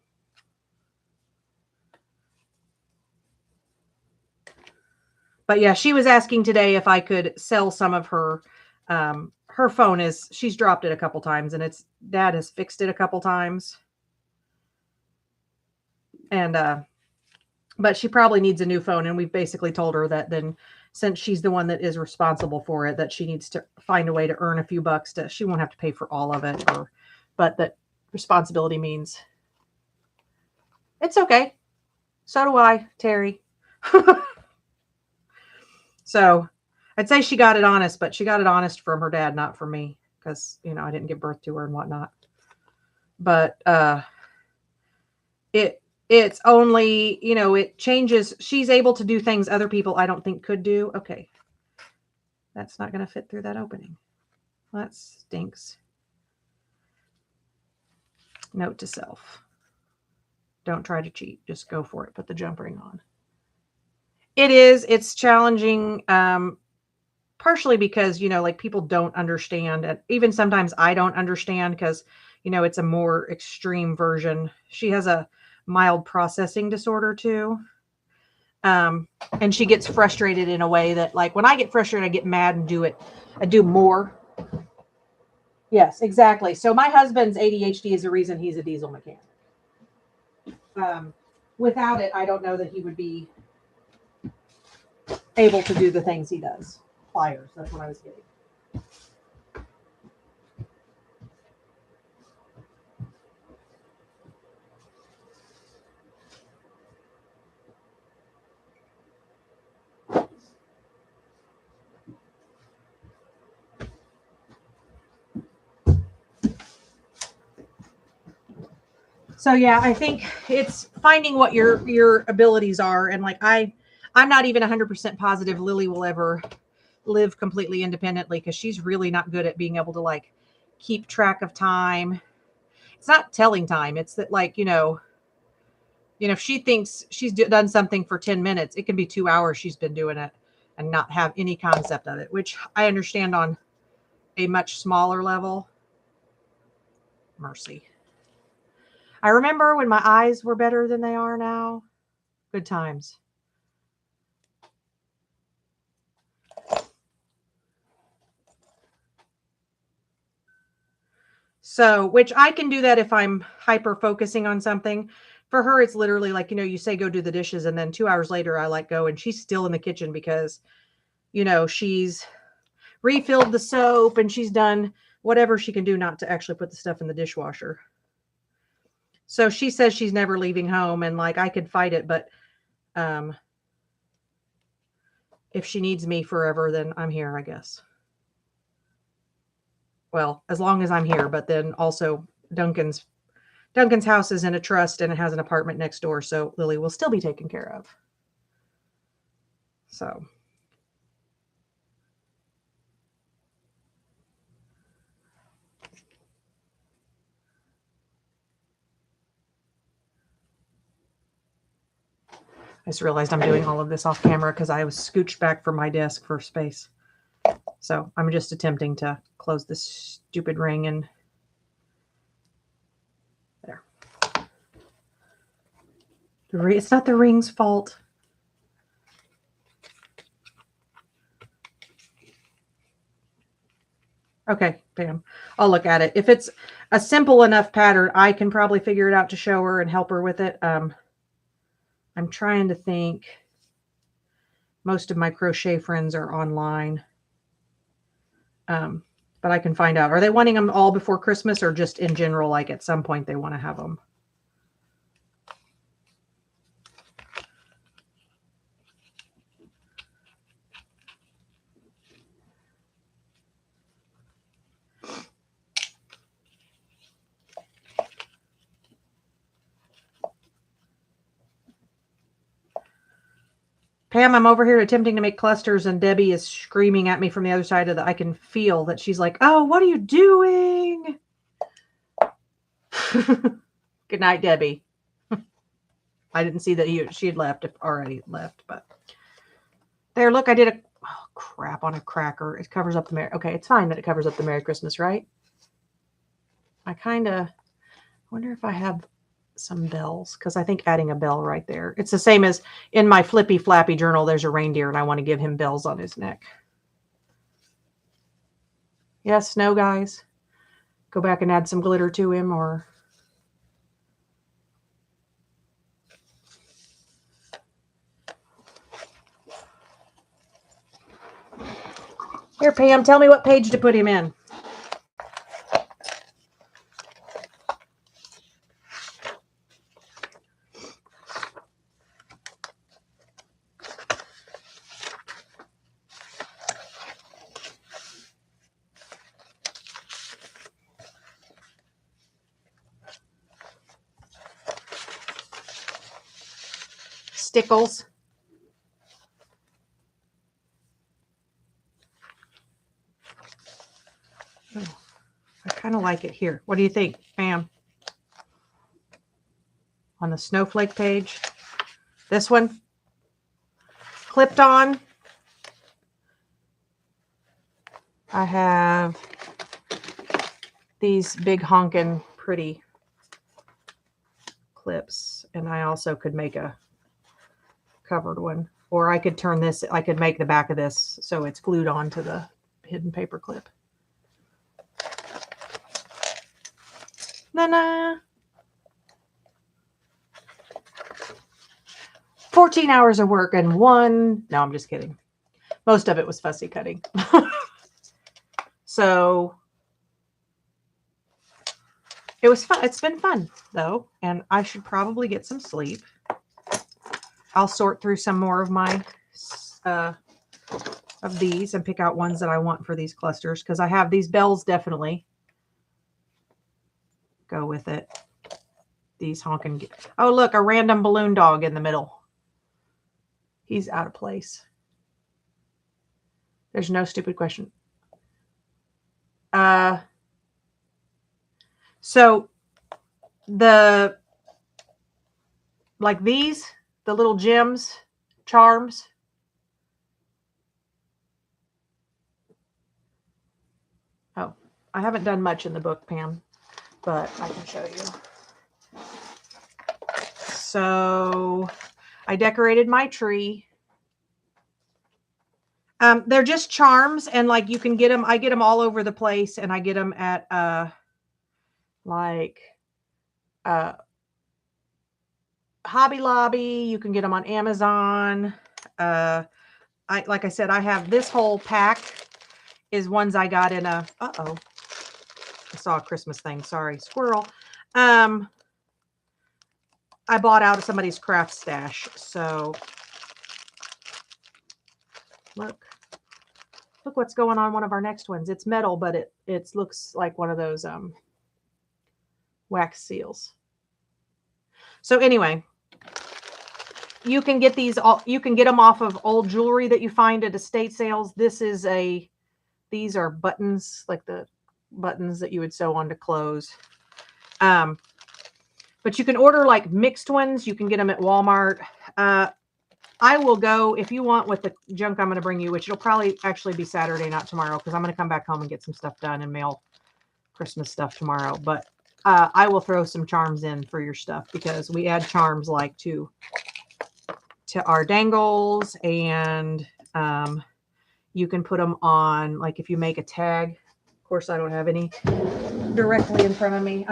But yeah, she was asking today if I could sell some of her. Her phone she's dropped it a couple times, and Dad has fixed it a couple times. And, but she probably needs a new phone. And we've basically told her that then, since she's the one that is responsible for it, that she needs to find a way to earn a few bucks she won't have to pay for all of it, but that responsibility means it's okay. So do I, Terry. So I'd say she got it honest, but she got it honest from her dad, not from me, because, I didn't give birth to her and whatnot. But it's only, it changes. She's able to do things other people I don't think could do. Okay. That's not going to fit through that opening. That stinks. Note to self. Don't try to cheat. Just go for it. Put the jump ring on. It's challenging. Partially because, like people don't understand. And even sometimes I don't understand because, it's a more extreme version. She has a mild processing disorder too. And she gets frustrated in a way that, like, when I get frustrated, I get mad and do it. I do more. Yes, exactly. So my husband's ADHD is the reason he's a diesel mechanic. Without it, I don't know that he would be able to do the things he does. Pliers, that's what I was getting. So yeah, I think it's finding what your abilities are. And like, I'm not even 100% positive Lily will ever live completely independently, because she's really not good at being able to like keep track of time. It's not telling time. It's that, like, if she thinks she's done something for 10 minutes, it can be 2 hours she's been doing it and not have any concept of it, which I understand on a much smaller level. Mercy. I remember when my eyes were better than they are now. Good times. So, which I can do that if I'm hyper focusing on something. For her, it's literally like, you say go do the dishes, and then 2 hours later I let go and she's still in the kitchen because, she's refilled the soap and she's done whatever she can do not to actually put the stuff in the dishwasher. So she says she's never leaving home, and like I could fight it, but if she needs me forever, then I'm here, I guess. Well, as long as I'm here, but then also Duncan's house is in a trust and it has an apartment next door, so Lily will still be taken care of. So I just realized I'm doing all of this off camera because I was scooched back from my desk for space. So I'm just attempting to close this stupid ring and there. It's not the ring's fault. Okay, bam. I'll look at it. If it's a simple enough pattern, I can probably figure it out to show her and help her with it. I'm trying to think. Most of my crochet friends are online. But I can find out. Are they wanting them all before Christmas or just in general, like at some point they want to have them? Pam, I'm over here attempting to make clusters and Debbie is screaming at me from the other side of I can feel that she's like, oh, what are you doing? Good night, Debbie. I didn't see that she had already left, but there, look, I did oh crap on a cracker. It covers up the okay, it's fine that it covers up the Merry Christmas, right? I kind of wonder if I have some bells, because I think adding a bell right there. It's the same as in my Flippy Flappy journal. There's a reindeer and I want to give him bells on his neck. Yes, no, guys. Go back and add some glitter to him, or here, Pam, tell me what page to put him in. Stickles. Oh, I kind of like it here. What do you think, Pam? On the snowflake page. This one. Clipped on. I have these big honkin' pretty clips. And I also could make a covered one. Or I could turn this, I could make the back of this so it's glued onto the hidden paper clip. Na-na. 14 hours of work and one. No, I'm just kidding. Most of it was fussy cutting. So it was fun. It's been fun though. And I should probably get some sleep. I'll sort through some more of my, of these and pick out ones that I want for these clusters. Cause I have these bells definitely go with it. These honking. Oh, look, a random balloon dog in the middle. He's out of place. There's no stupid question. So like these, the little gems, charms. Oh, I haven't done much in the book, Pam, but I can show you. So I decorated my tree. They're just charms, and like you can get them. I get them all over the place, and I get them at like Hobby Lobby. You can get them on Amazon. Like I said, I have this whole pack is ones I got in a. Uh-oh. I saw a Christmas thing. Sorry, squirrel. I bought out of somebody's craft stash. So look what's going on one of our next ones. It's metal, but it looks like one of those wax seals. So anyway, you can get these you can get them off of old jewelry that you find at estate sales. These are buttons, like the buttons that you would sew onto clothes. But you can order like mixed ones. You can get them at Walmart. I will go, if you want, with the junk I'm going to bring you, which it'll probably actually be Saturday, not tomorrow, because I'm going to come back home and get some stuff done and mail Christmas stuff tomorrow. But I will throw some charms in for your stuff, because we add charms like to our dangles, and you can put them on, like if you make a tag. Of course, I don't have any directly in front of me.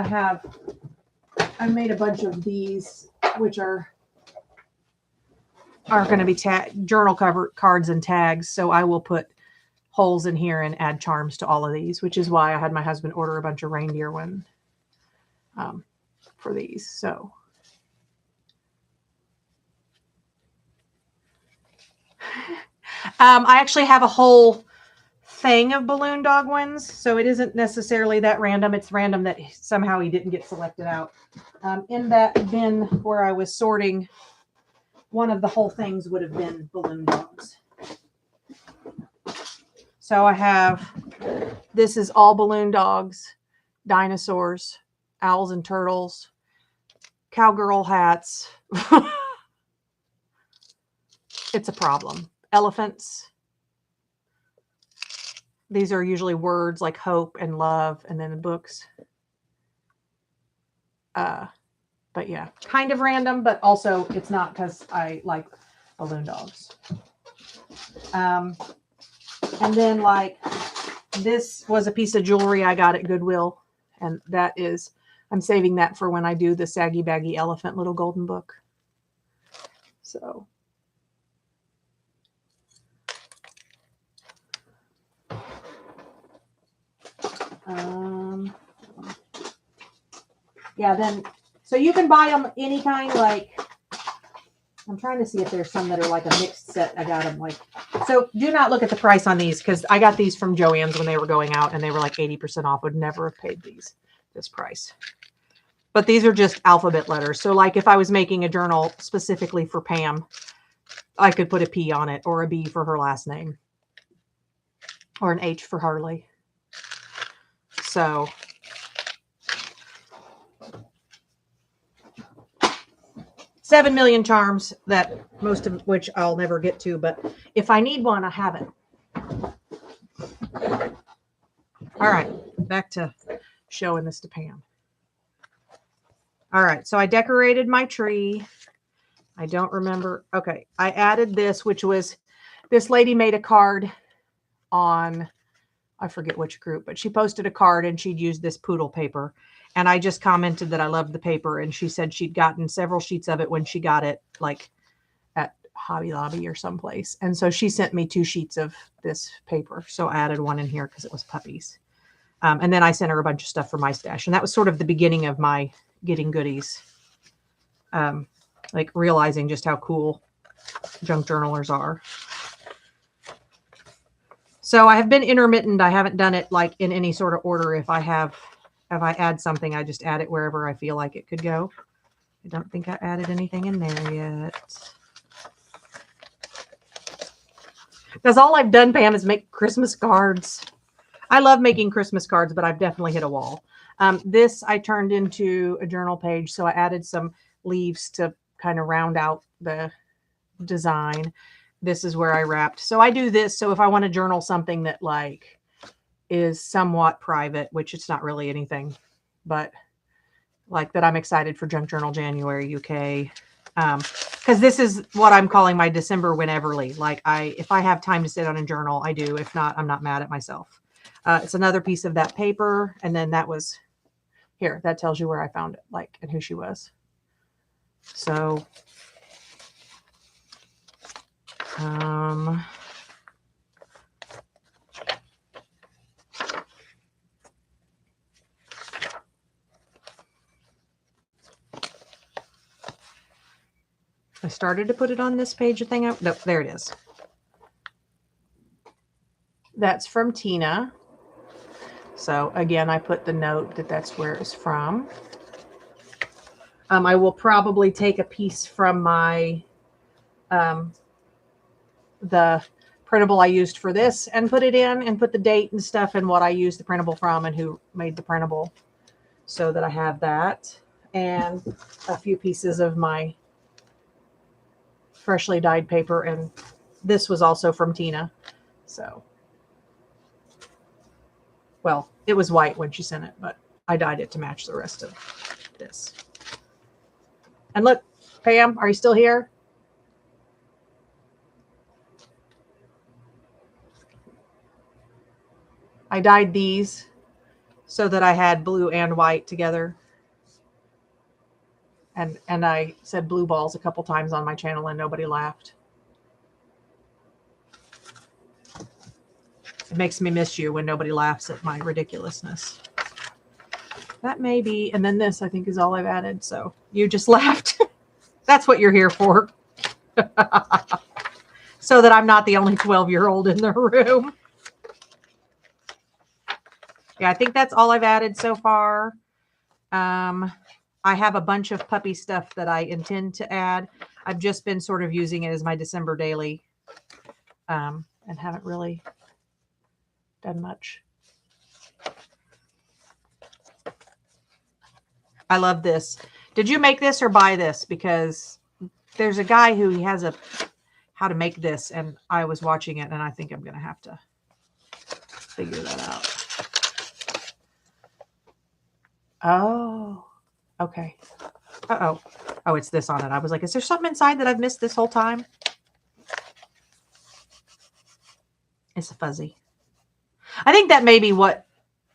I made a bunch of these, which are going to be journal cover cards and tags. So I will put holes in here and add charms to all of these, which is why I had my husband order a bunch of reindeer for these. So I actually have a whole thing of balloon dog ones, so it isn't necessarily that random. It's random that somehow he didn't get selected out. In that bin where I was sorting, one of the whole things would have been balloon dogs. So I have, this is all balloon dogs, dinosaurs, owls and turtles, cowgirl hats. It's a problem. Elephants. These are usually words like hope and love, and then the books. But yeah, kind of random, but also it's not, because I like balloon dogs. And then like this was a piece of jewelry I got at Goodwill, and that is, I'm saving that for when I do the Saggy Baggy Elephant little golden book. So yeah, then, so you can buy them any kind, like, I'm trying to see if there's some that are like a mixed set. I got them like, so do not look at the price on these, because I got these from Joann's when they were going out, and they were like 80% off. Would never have paid this price. But these are just alphabet letters. So like if I was making a journal specifically for Pam, I could put a P on it, or a B for her last name, or an H for Harley. So 7 million charms, that most of which I'll never get to, but if I need one, I have it. All right, back to showing this to Pam. All right, so I decorated my tree. I don't remember. Okay, I added this, which was, this lady made a card on, I forget which group, but she posted a card and she'd used this poodle paper. And I just commented that I loved the paper, and she said she'd gotten several sheets of it when she got it, like at Hobby Lobby or someplace. And so she sent me 2 sheets of this paper. So I added one in here because it was puppies. And then I sent her a bunch of stuff for my stash. And that was sort of the beginning of my getting goodies. Like realizing just how cool junk journalers are. So I have been intermittent. I haven't done it like in any sort of order. If I add something, I just add it wherever I feel like it could go. I don't think I added anything in there yet. Because all I've done, Pam, is make Christmas cards. I love making Christmas cards, but I've definitely hit a wall. This I turned into a journal page, so I added some leaves to kind of round out the design. This is where I wrapped. So I do this, so if I want to journal something that like is somewhat private, which it's not really anything, but like that I'm excited for Junk Journal January UK. because this is what I'm calling my December wheneverly. Like if I have time to sit on and journal, I do. If not, I'm not mad at myself. It's another piece of that paper. And then that was here. That tells you where I found it, like, and who she was. So, I started to put it on this page thing. Nope, there it is. That's from Tina. So again, I put the note that that's where it's from. I will probably take a piece from my, the printable I used for this and put it in and put the date and stuff and what I used the printable from and who made the printable, so that I have that, and a few pieces of my freshly dyed paper. And this was also from Tina. So, well, it was white when she sent it, but I dyed it to match the rest of this. And look, Pam, are you still here? I dyed these so that I had blue and white together. And I said blue balls a couple times on my channel and nobody laughed. It makes me miss you when nobody laughs at my ridiculousness. That may be, and then this I think is all I've added. So you just laughed. That's what you're here for. So that I'm not the only 12-year-old in the room. Yeah, I think that's all I've added so far. I have a bunch of puppy stuff that I intend to add. I've just been sort of using it as my December daily, and haven't really done much. I love this. Did you make this or buy this? Because there's a guy who he has how to make this, and I was watching it, and I think I'm going to have to figure that out. Oh, okay. Uh-oh. Oh, it's this on it. I was like, is there something inside that I've missed this whole time? It's fuzzy. I think that may be what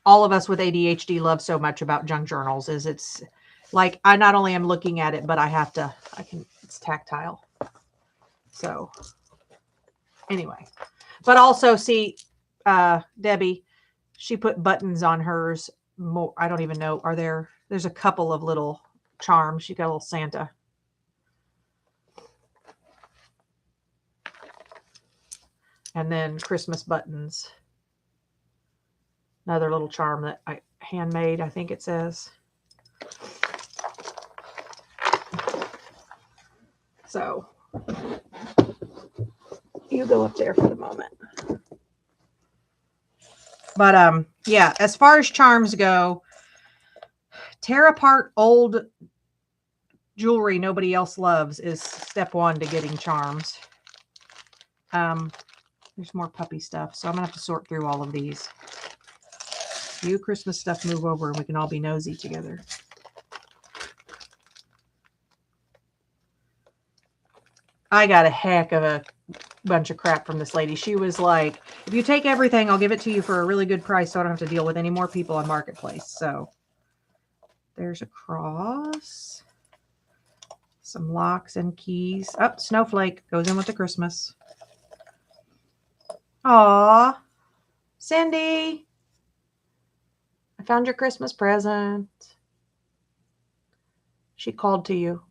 all of us with ADHD love so much about junk journals is it's like, I not only am looking at it, but it's tactile. So anyway, but also see, Debbie, she put buttons on hers. More, I don't even know. There's a couple of little charms. She got a little Santa. And then Christmas buttons. Another little charm that I handmade, I think it says. So you go up there for the moment. But yeah, as far as charms go, tear apart old jewelry nobody else loves is step one to getting charms. There's more puppy stuff, so I'm gonna have to sort through all of these. You Christmas stuff move over and we can all be nosy together. I got a heck of a bunch of crap from this lady. She was like, if you take everything, I'll give it to you for a really good price so I don't have to deal with any more people on Marketplace. So there's a cross, some locks and keys. Oh, snowflake goes in with the Christmas. Aw, Cindy, I found your Christmas present. She called to you.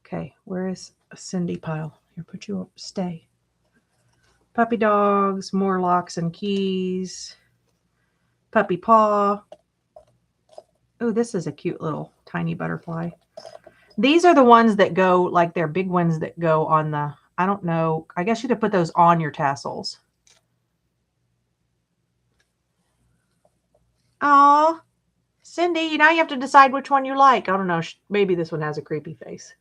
Okay, where is a Cindy pile? Here, put you up. Stay. Puppy dogs, more locks and keys. Puppy paw. Oh, this is a cute little tiny butterfly. These are the ones that go, like they're big ones that go on the, I don't know, I guess you could put those on your tassels. Oh, Cindy, now you have to decide which one you like. I don't know. Maybe this one has a creepy face.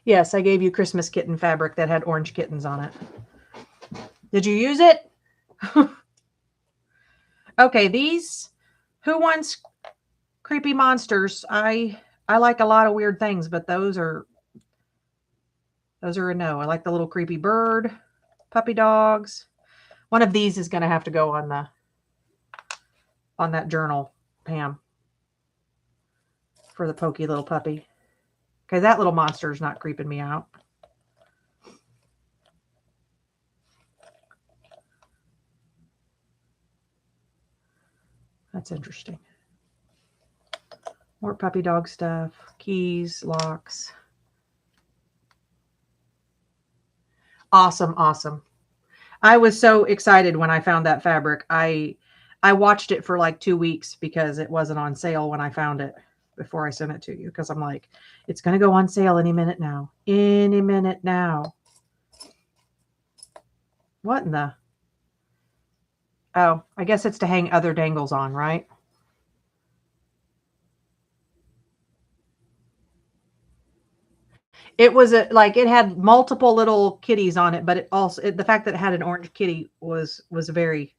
Yes, I gave you Christmas kitten fabric that had orange kittens on it. Did you use it? Okay, these Who Wants Creepy Monsters? I like a lot of weird things, but those are a no. I like the little creepy bird, puppy dogs. One of these is going to have to go on that journal, Pam, for the pokey little puppy. Okay, that little monster is not creeping me out. That's interesting. More puppy dog stuff, keys, locks. Awesome, awesome. I was so excited when I found that fabric. I watched it for like 2 weeks because it wasn't on sale when I found it before I sent it to you, because I'm like, it's going to go on sale any minute now. Any minute now. What in the? Oh, I guess it's to hang other dangles on, right? It was it had multiple little kitties on it, but the fact that it had an orange kitty was very,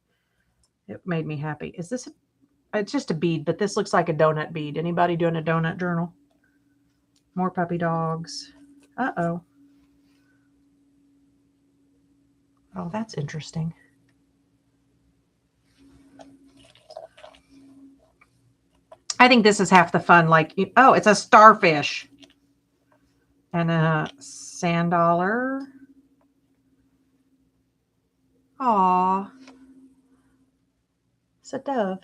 it made me happy. Is this it's just a bead, but this looks like a donut bead. Anybody doing a donut journal? More puppy dogs. Uh-oh. Oh, that's interesting. I think this is half the fun. Like, oh, it's a starfish. And a sand dollar. Aw. It's a dove.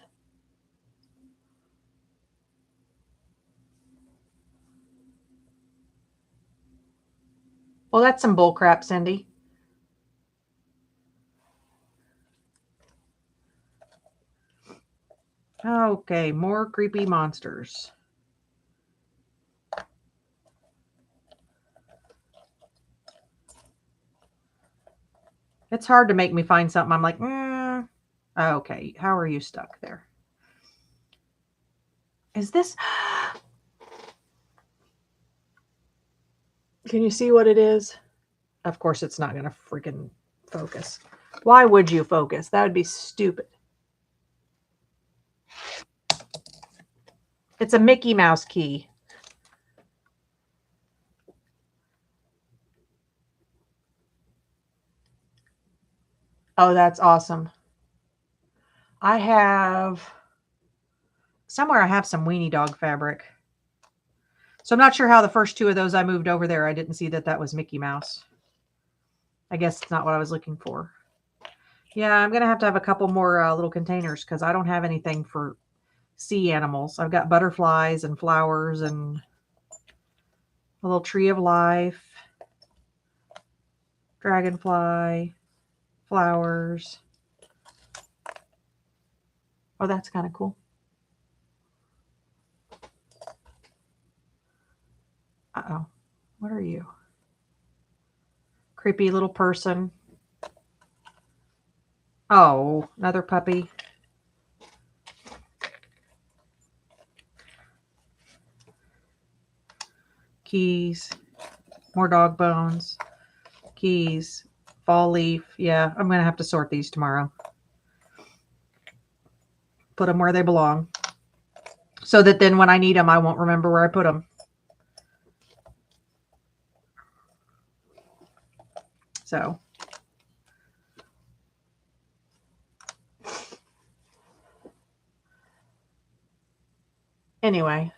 Well, that's some bull crap, Cindy. Okay, more creepy monsters. It's hard to make me find something. I'm like, okay, how are you stuck there? Is this... Can you see what it is? Of course, it's not going to freaking focus. Why would you focus? That would be stupid. It's a Mickey Mouse key. Oh, that's awesome. I have some weenie dog fabric. So I'm not sure how the first two of those I moved over there. I didn't see that was Mickey Mouse. I guess it's not what I was looking for. Yeah, I'm going to have a couple more little containers because I don't have anything for sea animals. I've got butterflies and flowers and a little tree of life, dragonfly, flowers. Oh, that's kind of cool. Uh-oh. What are you? Creepy little person. Oh, another puppy. Keys. More dog bones. Keys. Fall leaf. Yeah, I'm going to have to sort these tomorrow. Put them where they belong. So that then when I need them, I won't remember where I put them. So. Anyway.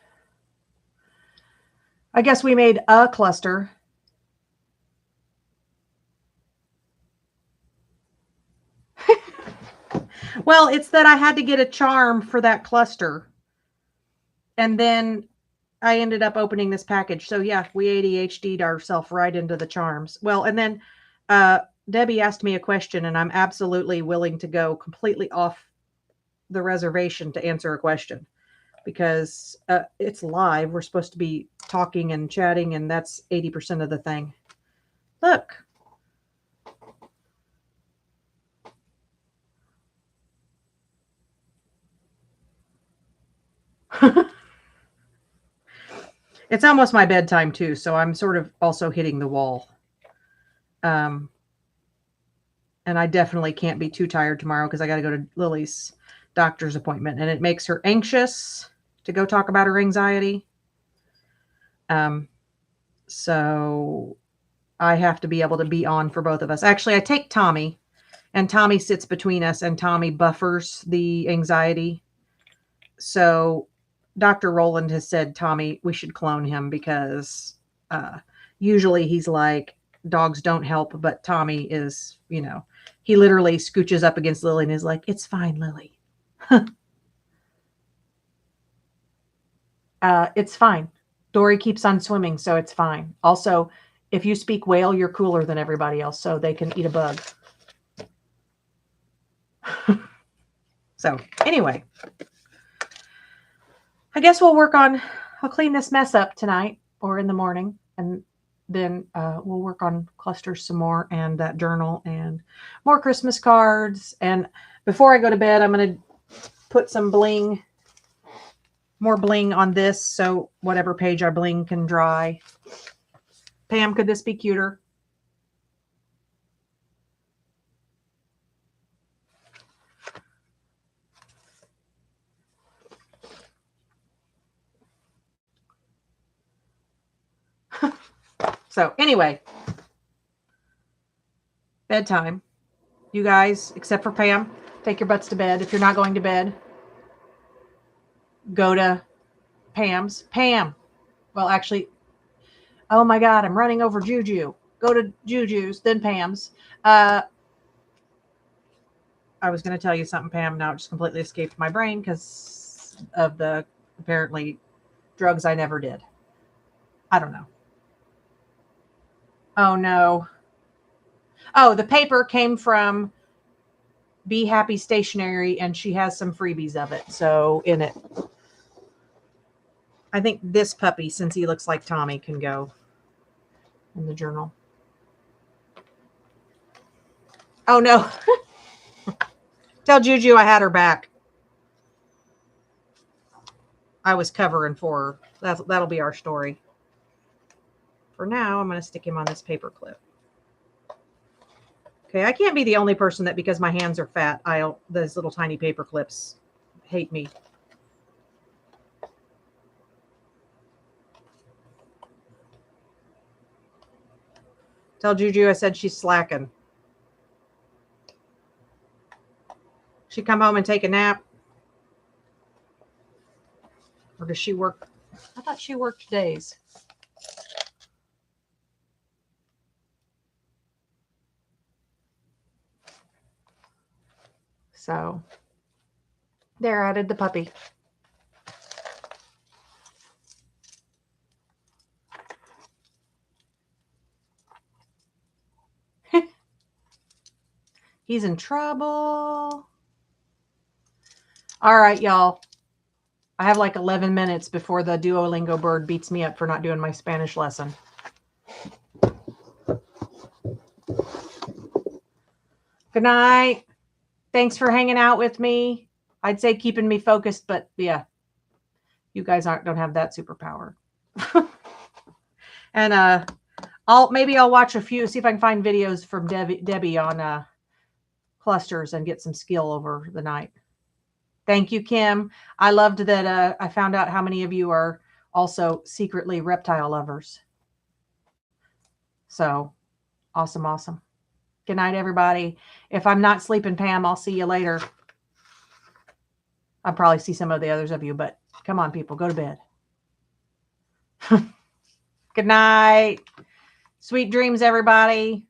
I guess we made a cluster. Well, it's that I had to get a charm for that cluster. And then I ended up opening this package. So yeah, we ADHD'd ourselves right into the charms. Well, and then Debbie asked me a question, and I'm absolutely willing to go completely off the reservation to answer a question because it's live. We're supposed to be talking and chatting, and that's 80% of the thing. Look. It's almost my bedtime too, so I'm sort of also hitting the wall. And I definitely can't be too tired tomorrow because I got to go to Lily's doctor's appointment, and it makes her anxious to go talk about her anxiety. So I have to be able to be on for both of us. Actually, I take Tommy, and Tommy sits between us, and Tommy buffers the anxiety. So Dr. Rowland has said, Tommy, we should clone him because usually he's like, dogs don't help, but Tommy is, he literally scooches up against Lily and is like, it's fine, Lily. It's fine. Dory keeps on swimming, so it's fine. Also, if you speak whale, you're cooler than everybody else, so they can eat a bug. So anyway, I guess I'll clean this mess up tonight or in the morning, and then we'll work on clusters some more and that journal and more Christmas cards. And before I go to bed, I'm going to put some more bling on this, so whatever page I bling can dry. Pam, could this be cuter? So anyway, bedtime. You guys, except for Pam, take your butts to bed. If you're not going to bed, go to Pam's. Pam. Well, actually, oh my God, I'm running over Juju. Go to Juju's, then Pam's. I was going to tell you something, Pam. Now it just completely escaped my brain because of the apparently drugs I never did. I don't know. Oh, no. Oh, the paper came from Be Happy Stationery, and she has some freebies of it. So in it, I think this puppy, since he looks like Tommy, can go in the journal. Oh, no. Tell Juju I had her back. I was covering for her. That'll be our story. For now, I'm going to stick him on this paper clip. Okay, I can't be the only person that, because my hands are fat, those little tiny paper clips hate me. Tell Juju I said she's slacking. She come home and take a nap? Or does she work? I thought she worked days. So there, I did the puppy. He's in trouble. All right, y'all. I have like 11 minutes before the Duolingo bird beats me up for not doing my Spanish lesson. Good night. Thanks for hanging out with me. I'd say keeping me focused, but yeah, you guys don't have that superpower. And I'll watch a few, see if I can find videos from Debbie on clusters and get some skill over the night. Thank you, Kim. I loved that I found out how many of you are also secretly reptile lovers. So awesome, awesome. Good night, everybody. If I'm not sleeping, Pam, I'll see you later. I'll probably see some of the others of you, but come on, people, go to bed. Good night. Sweet dreams, everybody.